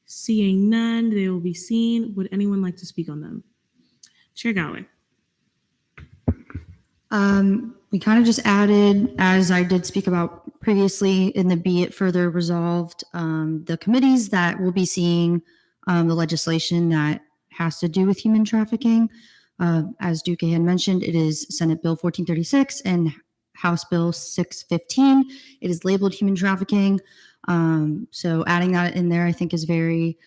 Seeing none, they will be seen. Would anyone like to speak on them? Chair Galloway. We kind of just added, as I did speak about previously in the be it further resolved, the committees that will be seeing the legislation that has to do with human trafficking. As Duque had mentioned, it is Senate Bill 1436 and House Bill 615. It is labeled human trafficking. So adding that in there, I think, is very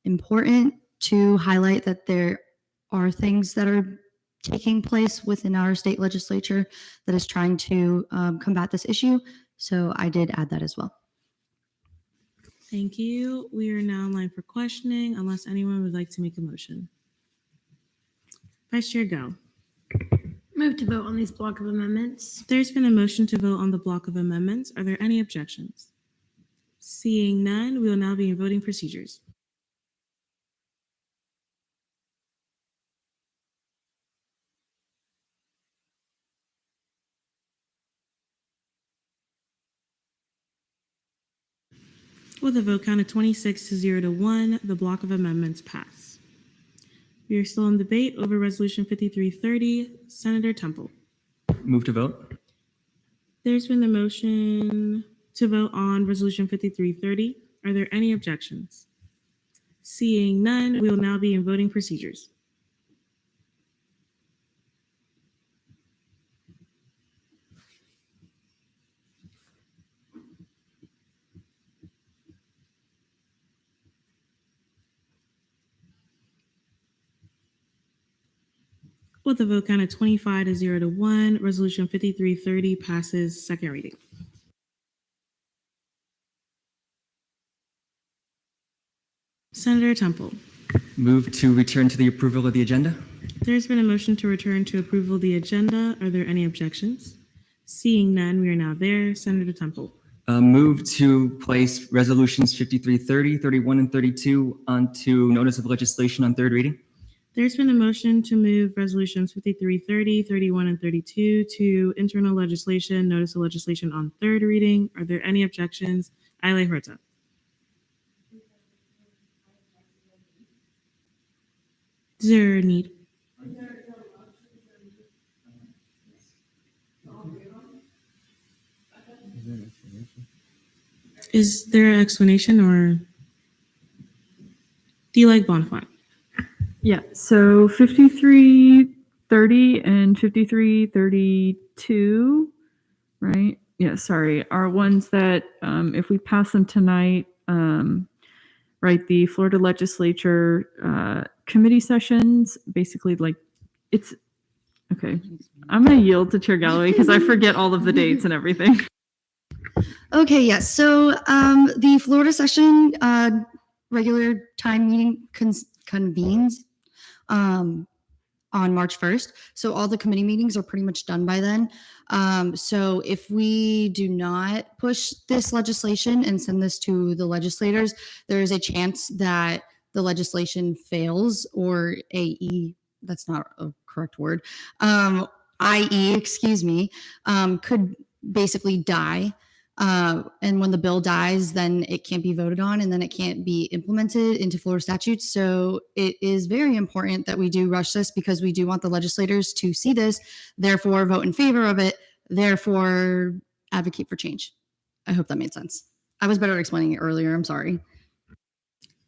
important to highlight that there are things that are taking place within our state legislature that is trying to combat this issue. So I did add that as well. Thank you. We are now in line for questioning, unless anyone would like to make a motion. Vice Chair Gell. Move to vote on these block of amendments. There's been a motion to vote on the block of amendments. Are there any objections? Seeing none, we will now be in voting procedures. With a vote count of 26 to 1, the block of amendments pass. We are still in debate over Resolution 5330. Senator Temple. Move to vote. There's been a motion to vote on Resolution 5330. Are there any objections? Seeing none, we will now be in voting procedures. With a vote count of 25 to 1, Resolution 5330 passes second reading. Senator Temple. Move to return to the approval of the agenda. There's been a motion to return to approval of the agenda. Are there any objections? Seeing none, we are now there. Senator Temple. Move to place resolutions 5330, 31, and 32 onto notice of legislation on third reading. There's been a motion to move resolutions 5330, 31, and 32 to internal legislation, notice of legislation on third reading. Are there any objections? Aile Herta. Is there a need? Is there an explanation or do you like Bonfont? Yeah, so 5330 and 5332, right? Yeah, sorry, are ones that if we pass them tonight, right, the Florida legislature committee sessions, basically like it's, okay, I'm going to yield to Chair Galloway because I forget all of the dates and everything. Okay, yes. So the Florida session regular time meeting convenes on March 1st. So all the committee meetings are pretty much done by then. So if we do not push this legislation and send this to the legislators, there is a chance that the legislation fails, or AE, that's not a correct word, IE, excuse me, could basically die. And when the bill dies, then it can't be voted on and then it can't be implemented into Florida statutes. So it is very important that we do rush this because we do want the legislators to see this, therefore vote in favor of it, therefore advocate for change. I hope that made sense. I was better at explaining it earlier. I'm sorry.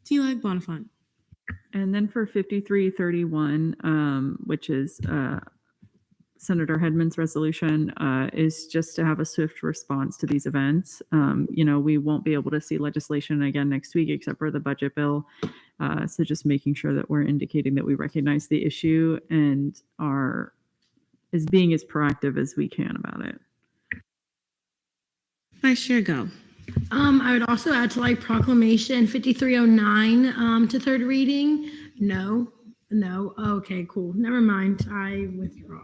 Do you like Bonfont? And then for 5331, which is Senator Hedman's resolution, is just to have a swift response to these events. We won't be able to see legislation again next week except for the budget bill. So just making sure that we're indicating that we recognize the issue and are as being as proactive as we can about it. Vice Chair Go. I would also add to like proclamation 5309 to third reading. No. Okay, cool. Never mind. I withdraw.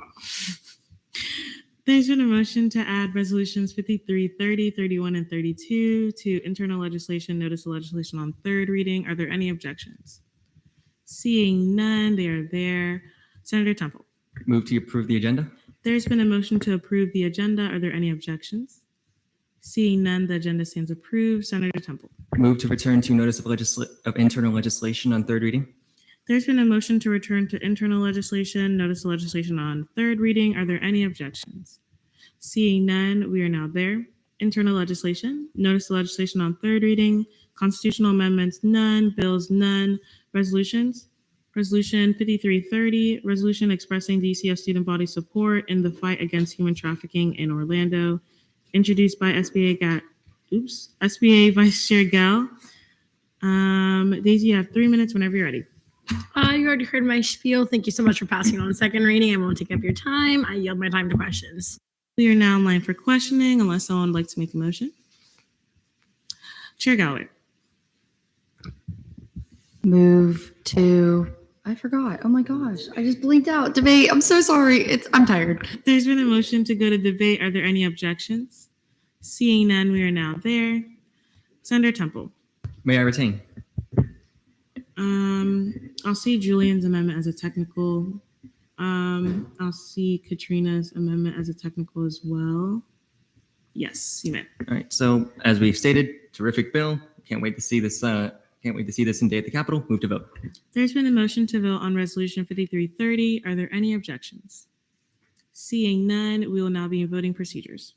There's been a motion to add resolutions 5330, 31, and 32 to internal legislation, notice of legislation on third reading. Are there any objections? Seeing none, they are there. Senator Temple. Move to approve the agenda. There's been a motion to approve the agenda. Are there any objections? Seeing none, the agenda stands approved. Senator Temple. Move to return to notice of internal legislation on third reading. There's been a motion to return to internal legislation, notice of legislation on third reading. Are there any objections? Seeing none, we are now there. Internal legislation, notice of legislation on third reading, constitutional amendments, none, bills, none, resolutions. Resolution 5330, resolution expressing DCF student body support in the fight against human trafficking in Orlando, introduced by SBA Vice Chair Gell. Daisy, you have 3 minutes whenever you're ready. You already heard my spiel. Thank you so much for passing on second reading. I won't take up your time. I yield my time to questions. We are now in line for questioning, unless someone would like to make a motion. Chair Galloway. Move to, I forgot. Oh my gosh. I just blinked out. Debate. I'm so sorry. I'm tired. There's been a motion to go to debate. Are there any objections? Seeing none, we are now there. Senator Temple. May I retain? I'll see Julian's amendment as a technical. I'll see Katrina's amendment as a technical as well. Yes, you may. All right. So as we've stated, terrific bill. Can't wait to see this. Can't wait to see this in day at the Capitol. Move to vote. There's been a motion to vote on resolution 5330. Are there any objections? Seeing none, we will now be in voting procedures.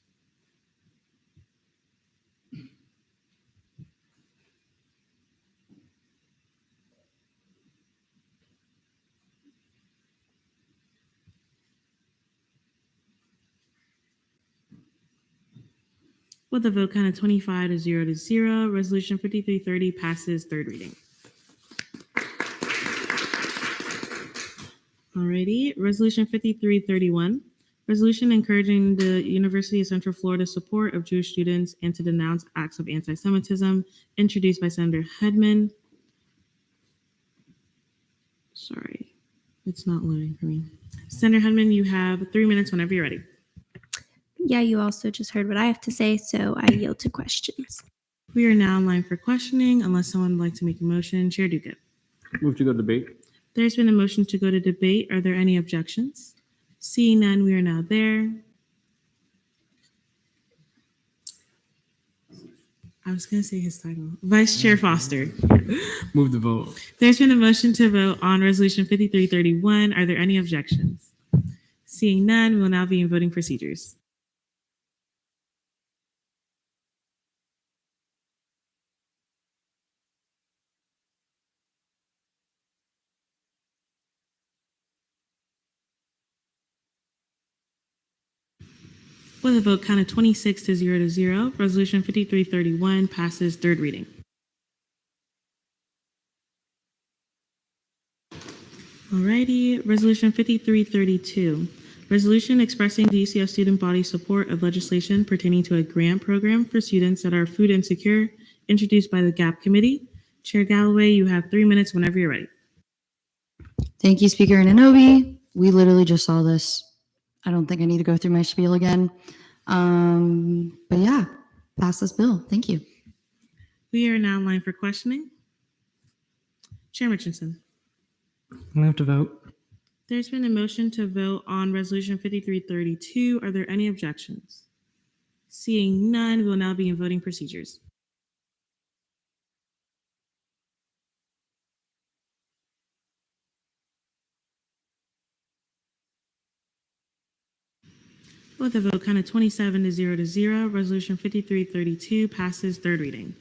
With a vote count of 25 to 0, resolution 5330 passes third reading. Alrighty, resolution 5331, resolution encouraging the University of Central Florida support of Jewish students and to denounce acts of anti-Semitism, introduced by Senator Hedman. Sorry, it's not loading for me. Senator Hedman, you have 3 minutes whenever you're ready. Yeah, you also just heard what I have to say, so I yield to questions. We are now in line for questioning, unless someone would like to make a motion. Chair Duguid. Move to go to debate. There's been a motion to go to debate. Are there any objections? Seeing none, we are now there. I was going to say his title. Vice Chair Foster. Move the vote. There's been a motion to vote on Resolution 5331. Are there any objections? Seeing none, we will now be in voting procedures. With a vote count of 26 to 0, Resolution 5331 passes third reading. Alrighty, Resolution 5332. Resolution expressing the UCF student body support of legislation pertaining to a grant program for students that are food insecure, introduced by the GAP Committee. Chair Galloway, you have 3 minutes whenever you're ready. Thank you, Speaker Ananobi. We literally just saw this. I don't think I need to go through my spiel again. But yeah, pass this bill. Thank you. We are now in line for questioning. Chair Richardson. Move to vote. There's been a motion to vote on Resolution 5332. Are there any objections? Seeing none, we will now be in voting procedures. With a vote count of 27 to 0, Resolution 5332 passes third reading.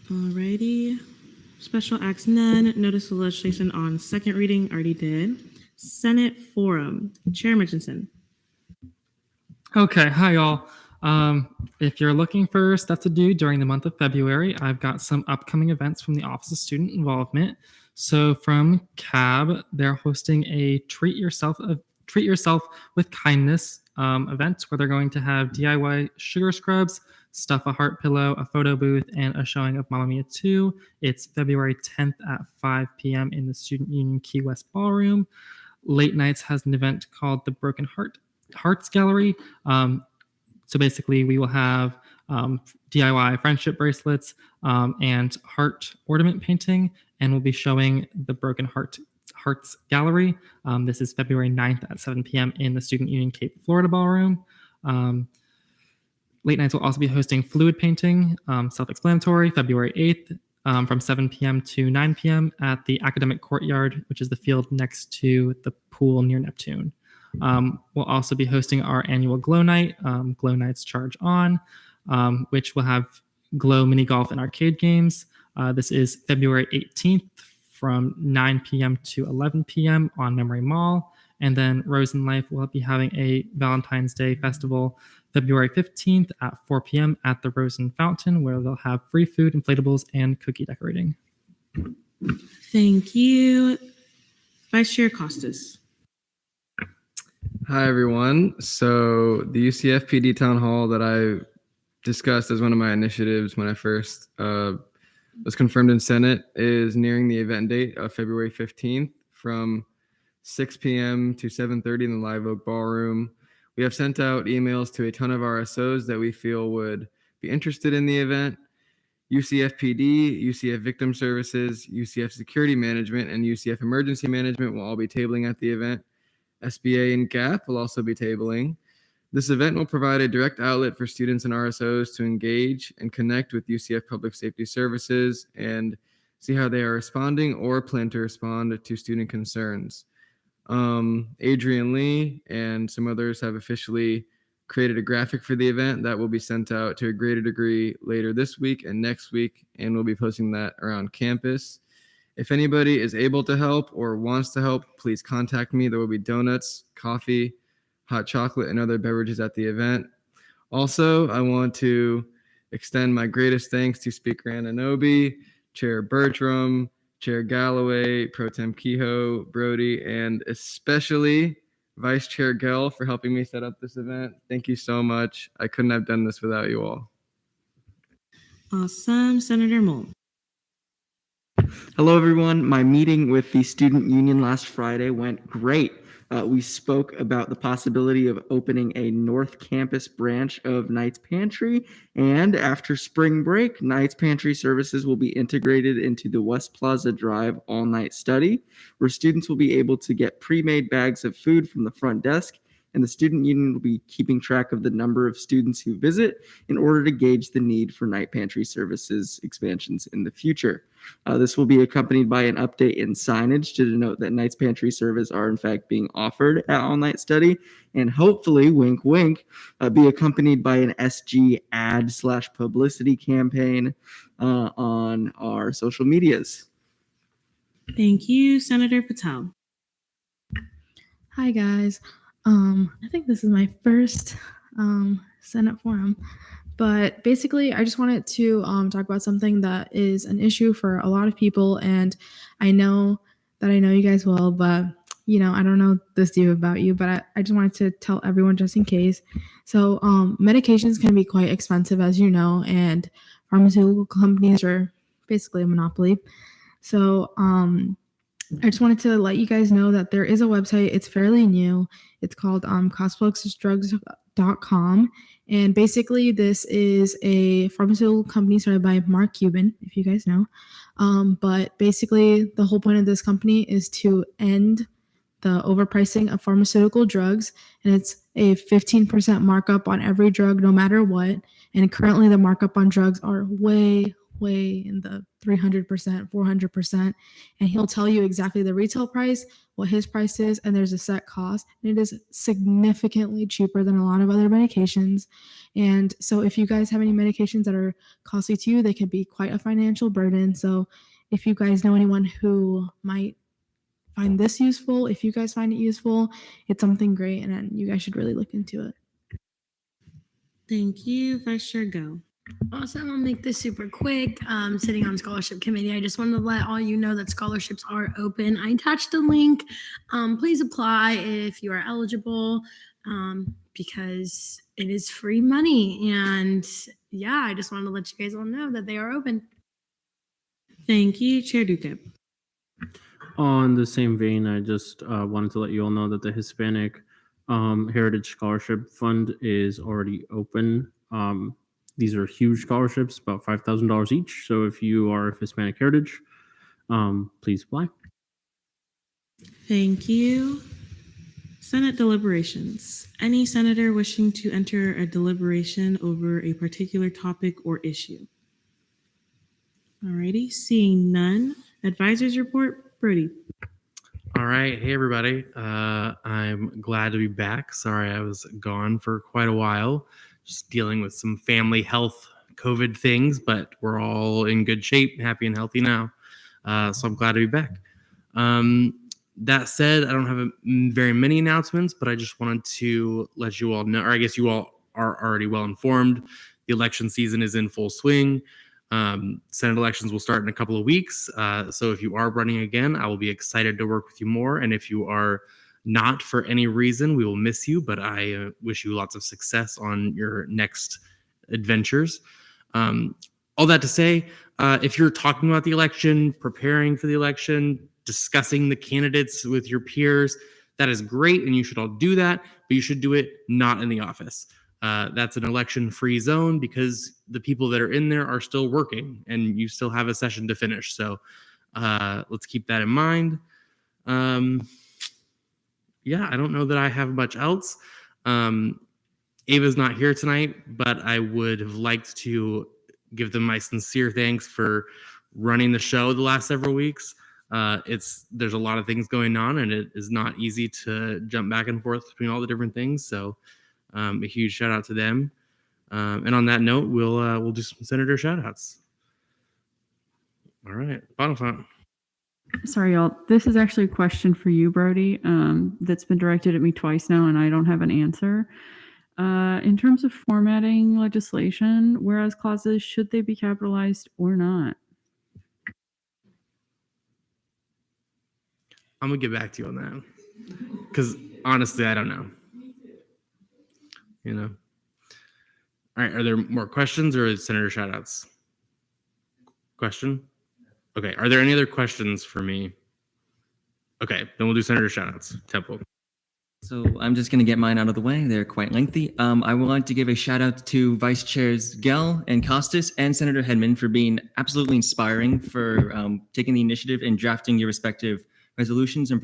Alrighty. Special acts none. Notice of legislation on second reading already did. Senate Forum. Chair Mitchinson. Okay, hi y'all. If you're looking for stuff to do during the month of February, I've got some upcoming events from the Office of Student Involvement. So from CAB, they're hosting a treat yourself with kindness event where they're going to have DIY sugar scrubs, stuff a heart pillow, a photo booth, and a showing of Mamma Mia 2. It's February 10th at 5 p.m. in the Student Union Key West Ballroom. Late Nights has an event called the Broken Hearts Gallery. So basically, we will have DIY friendship bracelets and heart ornament painting, and we'll be showing the Broken Hearts Gallery. This is February 9th at 7 p.m. in the Student Union Cape Florida Ballroom. Late Nights will also be hosting fluid painting, self-explanatory, February 8th from 7 p.m. to 9 p.m. at the Academic Courtyard, which is the field next to the pool near Neptune. We'll also be hosting our annual Glow Night, Glow Nights Charge On, which will have Glow mini golf and arcade games. This is February 18th from 9 p.m. to 11 p.m. on Memory Mall. And then Rose and Life will be having a Valentine's Day festival February 15th at 4 p.m. at the Rosen Fountain, where they'll have free food, inflatables, and cookie decorating. Thank you. Vice Chair Costas. Hi, everyone. So the UCF PD Town Hall that I discussed as one of my initiatives when I first was confirmed in Senate is nearing the event date of February 15th from 6 p.m. to 7:30 in the Live Oak Ballroom. We have sent out emails to a ton of RSOs that we feel would be interested in the event. UCF PD, UCF Victim Services, UCF Security Management, and UCF Emergency Management will all be tabling at the event. SBA and GAP will also be tabling. This event will provide a direct outlet for students and RSOs to engage and connect with UCF Public Safety Services and see how they are responding or plan to respond to student concerns. Adrian Lee and some others have officially created a graphic for the event that will be sent out to a greater degree later this week and next week, and we'll be posting that around campus. If anybody is able to help or wants to help, please contact me. There will be donuts, coffee, hot chocolate, and other beverages at the event. Also, I want to extend my greatest thanks to Speaker Ananobi, Chair Bertram, Chair Galloway, Pro Tem Kehoe, Brody, and especially Vice Chair Gell for helping me set up this event. Thank you so much. I couldn't have done this without you all. Awesome. Senator Moll. Hello, everyone. My meeting with the student union last Friday went great. We spoke about the possibility of opening a North Campus branch of Knights Pantry, and after spring break, Knights Pantry services will be integrated into the West Plaza Drive all-night study, where students will be able to get pre-made bags of food from the front desk, and the student union will be keeping track of the number of students who visit in order to gauge the need for Night Pantry services expansions in the future. This will be accompanied by an update in signage to denote that Knights Pantry service are in fact being offered at All Night Study, and hopefully, wink wink, be accompanied by an SG ad/publicity campaign on our social medias. Thank you, Senator Patel. Hi guys. I think this is my first Senate forum, but basically I just wanted to talk about something that is an issue for a lot of people, and I know you guys well, but I don't know this deep about you, but I just wanted to tell everyone just in case. So medications can be quite expensive, as you know, and pharmaceutical companies are basically a monopoly. So I just wanted to let you guys know that there is a website. It's fairly new. It's called costfluxdrugs.com. And basically, this is a pharmaceutical company started by Mark Cuban, if you guys know. But basically, the whole point of this company is to end the overpricing of pharmaceutical drugs. And it's a 15% markup on every drug, no matter what. And currently, the markup on drugs are way in the 300%, 400%. And he'll tell you exactly the retail price, what his price is, and there's a set cost. And it is significantly cheaper than a lot of other medications. And so if you guys have any medications that are costly to you, they can be quite a financial burden. So if you guys know anyone who might find this useful, if you guys find it useful, it's something great, and you guys should really look into it. Thank you, Vice Chair Go. Awesome. I'll make this super quick. Sitting on scholarship committee, I just wanted to let all you know that scholarships are open. I attached the link. Please apply if you are eligible, because it is free money. And yeah, I just wanted to let you guys all know that they are open. Thank you, Chair Duquette. On the same vein, I just wanted to let you all know that the Hispanic Heritage Scholarship Fund is already open. These are huge scholarships, about $5,000 each. So if you are of Hispanic heritage, please apply. Thank you. Senate deliberations. Any senator wishing to enter a deliberation over a particular topic or issue? Alrighty, seeing none. Advisors report, Brody. All right. Hey, everybody. I'm glad to be back. Sorry, I was gone for quite a while, just dealing with some family health COVID things, but we're all in good shape, happy and healthy now. So I'm glad to be back. That said, I don't have very many announcements, but I just wanted to let you all know, or I guess you all are already well informed. The election season is in full swing. Senate elections will start in a couple of weeks. So if you are running again, I will be excited to work with you more. And if you are not for any reason, we will miss you, but I wish you lots of success on your next adventures. All that to say, if you're talking about the election, preparing for the election, discussing the candidates with your peers, that is great, and you should all do that, but you should do it not in the office. That's an election-free zone because the people that are in there are still working, and you still have a session to finish. So let's keep that in mind. Yeah, I don't know that I have much else. Ava's not here tonight, but I would have liked to give them my sincere thanks for running the show the last several weeks. There's a lot of things going on, and it is not easy to jump back and forth between all the different things. So a huge shout out to them. And on that note, we'll do some senator shout outs. All right, Bonifant. Sorry, y'all. This is actually a question for you, Brody, that's been directed at me twice now, and I don't have an answer. In terms of formatting legislation, whereas clauses, should they be capitalized or not? I'm going to get back to you on that because honestly, I don't know. You know? All right, are there more questions or senator shout outs? Question? Okay. Are there any other questions for me? Okay, then we'll do Senator shoutouts. Temple. So I'm just going to get mine out of the way. They're quite lengthy. I would like to give a shout out to Vice Chairs Gell and Costas and Senator Hedman for being absolutely inspiring, for taking the initiative and drafting your respective resolutions and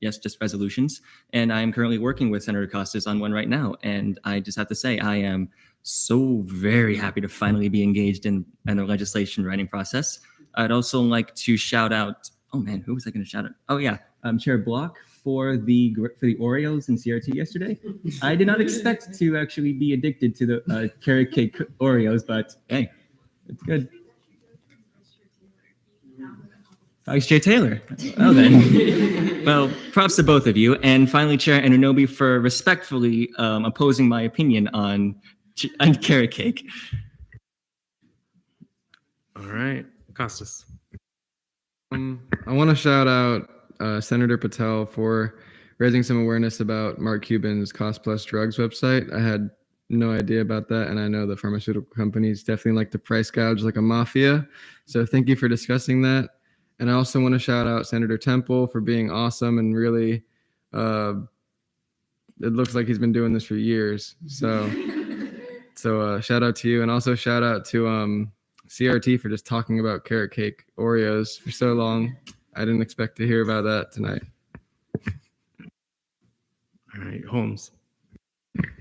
yes, just resolutions. And I am currently working with Senator Costas on one right now. And I just have to say, I am so very happy to finally be engaged in the legislation writing process. I'd also like to shout out, oh man, who was I going to shout out? Oh yeah, Chair Block for the Oreos and CRT yesterday. I did not expect to actually be addicted to the carrot cake Oreos, but hey, it's good. Vice Chair Taylor. Oh then. Well, props to both of you. And finally, Chair Anunobi for respectfully opposing my opinion on carrot cake. All right, Costas. I want to shout out Senator Patel for raising some awareness about Mark Cuban's Cost Plus Drugs website. I had no idea about that, and I know the pharmaceutical companies definitely like to price gouge like a mafia. So thank you for discussing that. And I also want to shout out Senator Temple for being awesome and really, it looks like he's been doing this for years. So shout out to you, and also shout out to CRT for just talking about carrot cake Oreos for so long. I didn't expect to hear about that tonight. All right, Holmes.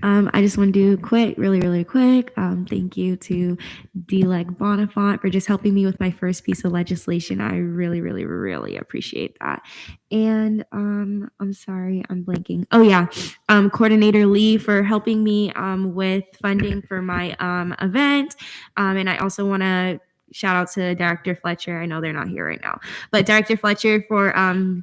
I just want to do really quick. Thank you to D-Leg Bonifant for just helping me with my first piece of legislation. I really appreciate that. And I'm sorry, I'm blanking. Oh yeah, Coordinator Lee for helping me with funding for my event. And I also want to shout out to Director Fletcher. I know they're not here right now, but Director Fletcher for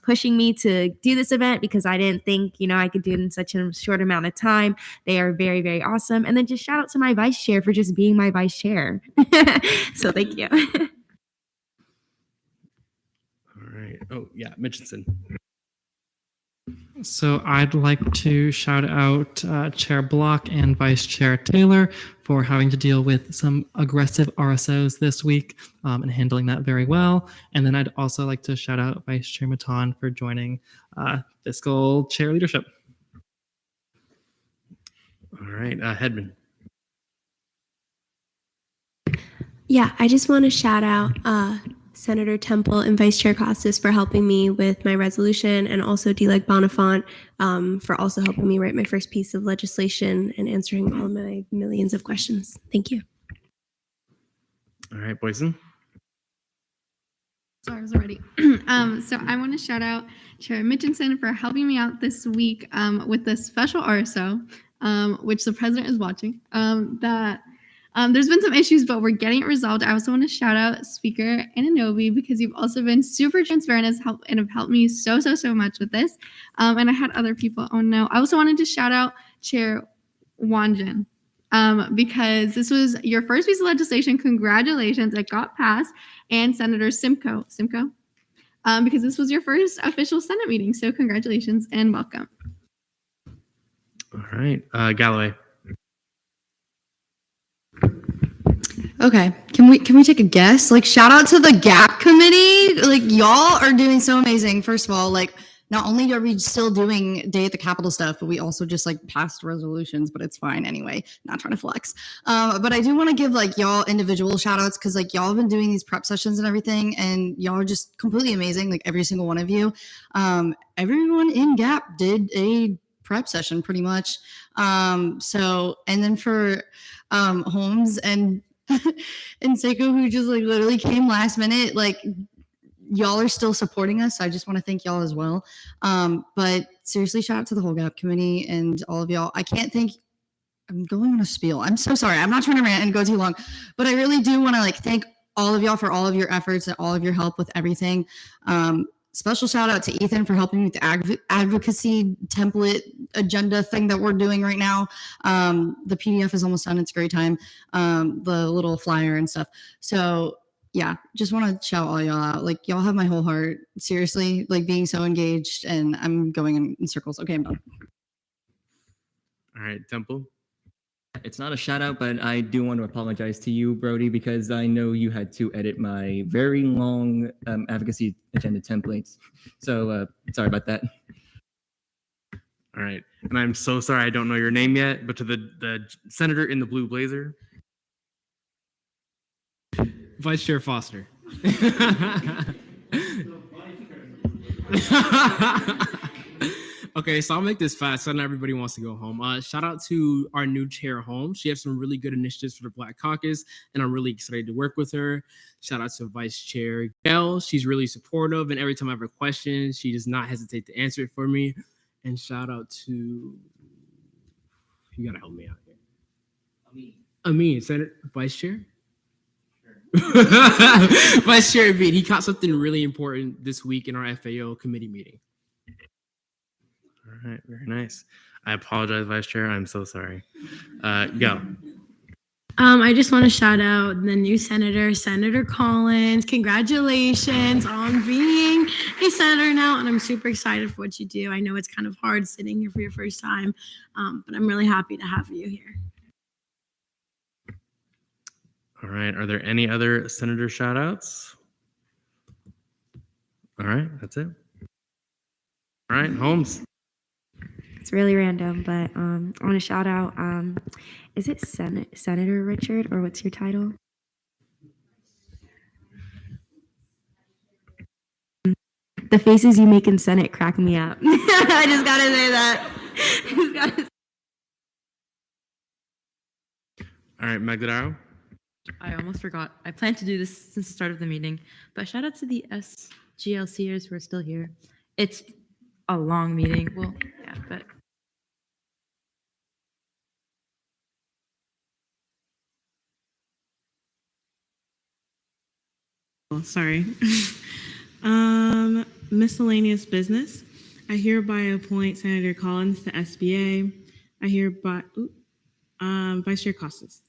pushing me to do this event, because I didn't think, I could do it in such a short amount of time. They are very awesome. And then just shout out to my vice chair for just being my vice chair. So thank you. All right. Oh yeah, Mitchinson. So I'd like to shout out Chair Block and Vice Chair Taylor for having to deal with some aggressive RSOs this week and handling that very well. And then I'd also like to shout out Vice Chair Matan for joining fiscal chair leadership. All right, Hedman. Yeah, I just want to shout out Senator Temple and Vice Chair Costas for helping me with my resolution, and also D-Leg Bonifant for also helping me write my first piece of legislation and answering all of my millions of questions. Thank you. All right, Boyson. So I was ready. So I want to shout out Chair Mitchinson for helping me out this week with the special RSO, which the president is watching. There's been some issues, but we're getting it resolved. I also want to shout out Speaker Anunobi, because you've also been super transparent and have helped me so much with this. And I had other people. Oh no. I also wanted to shout out Chair Wanjin, because this was your first piece of legislation. Congratulations. It got passed. And Senator Simcoe, because this was your first official Senate meeting. So congratulations and welcome. All right, Galloway. Okay, can we take a guess? Like, shout out to the GAP committee. Like, y'all are doing so amazing. First of all, like, not only are we still doing Day at the Capitol stuff, but we also just like passed resolutions, but it's fine anyway. Not trying to flex. But I do want to give like y'all individual shout outs, because like y'all have been doing these prep sessions and everything, and y'all are just completely amazing. Like every single one of you. Everyone in GAP did a prep session pretty much. And then for Holmes and Seiko, who just like literally came last minute, like y'all are still supporting us. So I just want to thank y'all as well. But seriously, shout out to the whole GAP committee and all of y'all. I can't thank, I'm going on a spiel. I'm so sorry. I'm not trying to rant and go too long, but I really do want to like thank all of y'all for all of your efforts and all of your help with everything. Special shout out to Ethan for helping with the advocacy template agenda thing that we're doing right now. The PDF is almost done. It's a great time. The little flyer and stuff. So yeah, just want to shout all y'all out. Like y'all have my whole heart. Seriously, like being so engaged, and I'm going in circles. Okay, I'm done. All right, Temple. It's not a shout out, but I do want to apologize to you, Brody, because I know you had to edit my very long advocacy agenda templates. So sorry about that. All right. And I'm so sorry I don't know your name yet, but to the senator in the blue blazer. Vice Chair Foster. Okay, so I'll make this fast. So not everybody wants to go home. Shout out to our new chair, Holmes. She has some really good initiatives for the Black Caucus, and I'm really excited to work with her. Shout out to Vice Chair Gail. She's really supportive, and every time I have a question, she does not hesitate to answer it for me. And shout out to, you gotta help me out here. Amin, Senate Vice Chair. Vice Chair Amin, he caught something really important this week in our FAO committee meeting. All right, very nice. I apologize, Vice Chair. I'm so sorry. Go. I just want to shout out the new senator, Senator Collins. Congratulations on being a senator now, and I'm super excited for what you do. I know it's kind of hard sitting here for your first time, but I'm really happy to have you here. All right. Are there any other senator shout outs? All right, that's it. All right, Holmes. It's really random, but I want to shout out. Is it Senator Richard, or what's your title? The faces you make in Senate crack me up. I just gotta say that. All right, Magdaleno. I almost forgot. I planned to do this since the start of the meeting, but shout out to the SGLCers who are still here. It's a long meeting. Well, yeah, but sorry. Miscellaneous business. I hereby appoint Senator Collins to SBA. I hereby Vice Chair Costas.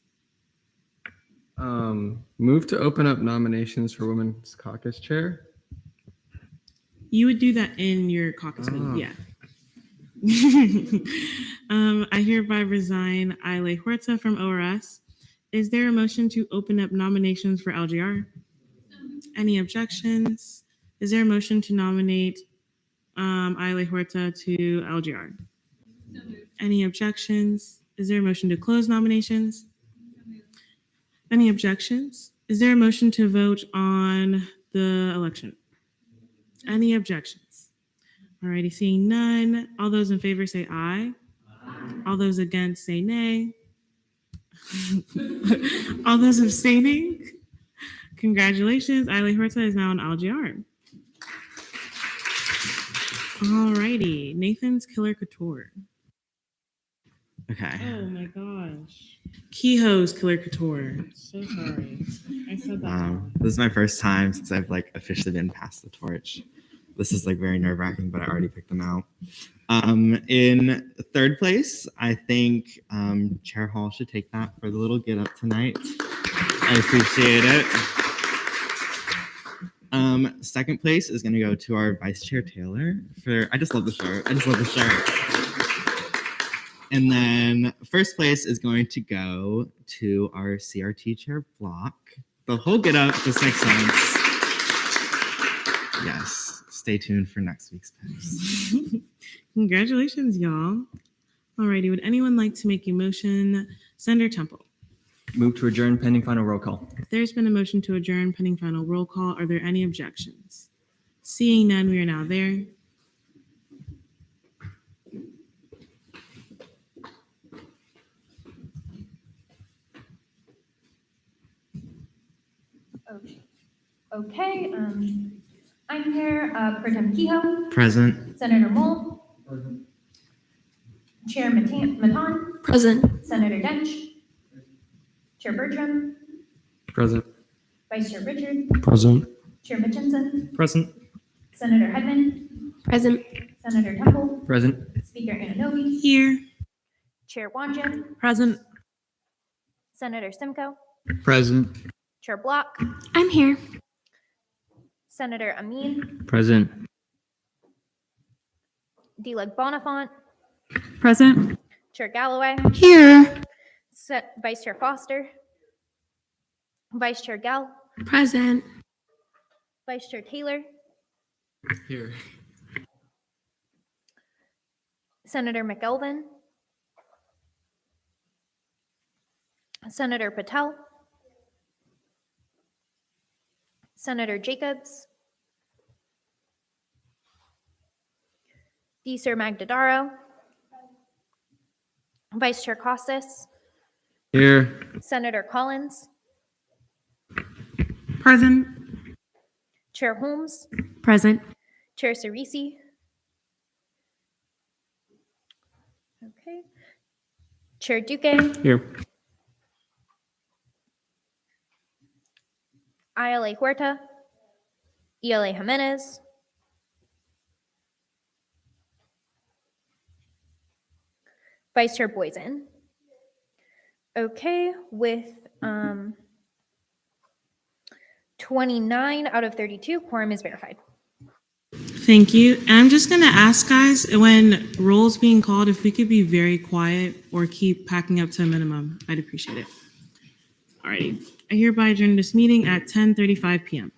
Move to open up nominations for Women's Caucus Chair. You would do that in your caucus meeting, yeah. I hereby resign Aile Huerta from ORS. Is there a motion to open up nominations for LGR? Any objections? Is there a motion to nominate Aile Huerta to LGR? Any objections? Is there a motion to close nominations? Any objections? Is there a motion to vote on the election? Any objections? Alrighty, seeing none. All those in favor say aye. All those against say nay. All those abstaining? Congratulations, Aile Huerta is now an LGR. Alrighty, Nathan's Killer Couture. Okay. Oh my gosh. Kehoe's Killer Couture. So sorry. I said that. This is my first time since I've like officially been passed the torch. This is like very nerve-wracking, but I already picked them out. In third place, I think Chair Hall should take that for the little get up tonight. I appreciate it. Second place is going to go to our Vice Chair Taylor for, I just love the shirt. And then first place is going to go to our CRT Chair Block. The whole get up just makes sense. Yes, stay tuned for next week's picks. Congratulations, y'all. Alrighty, would anyone like to make a motion? Senator Temple. Move to adjourn pending final roll call. There's been a motion to adjourn pending final roll call. Are there any objections? Seeing none, we are now there. Okay, I'm here, Pro Tem Kehoe. Present. Senator Moll. Chair Matan. Present. Senator Dench. Chair Bertram. Present. Vice Chair Richard. Present. Chair Mitchinson. Present. Senator Hedman. Present. Senator Temple. Present. Speaker Ananobi. Here. Chair Wonjin. present. Senator Simcoe. Present. Chair Block. I'm here. Senator Amin. Present. D-Leg Bonifant. Present. Chair Galloway. Here. Vice Chair Foster, Vice Chair Gell, Present. Vice Chair Taylor, Here. Senator McElvin, Senator Patel, Senator Jacobs, Sir Magdadaro, Vice Chair Costas, Here. Senator Collins, Present. Chair Holmes, Present. Chair Cerisi. Okay. Chair Duque, Here. ILA Huerta, ELA Jimenez, Vice Chair Boysen. Okay, with 29 out of 32, quorum is verified. Thank you. And I'm just going to ask, guys, when roll's being called, if we could be very quiet or keep packing up to a minimum, I'd appreciate it. All righty. I hereby adjourn this meeting at 10:35 p.m.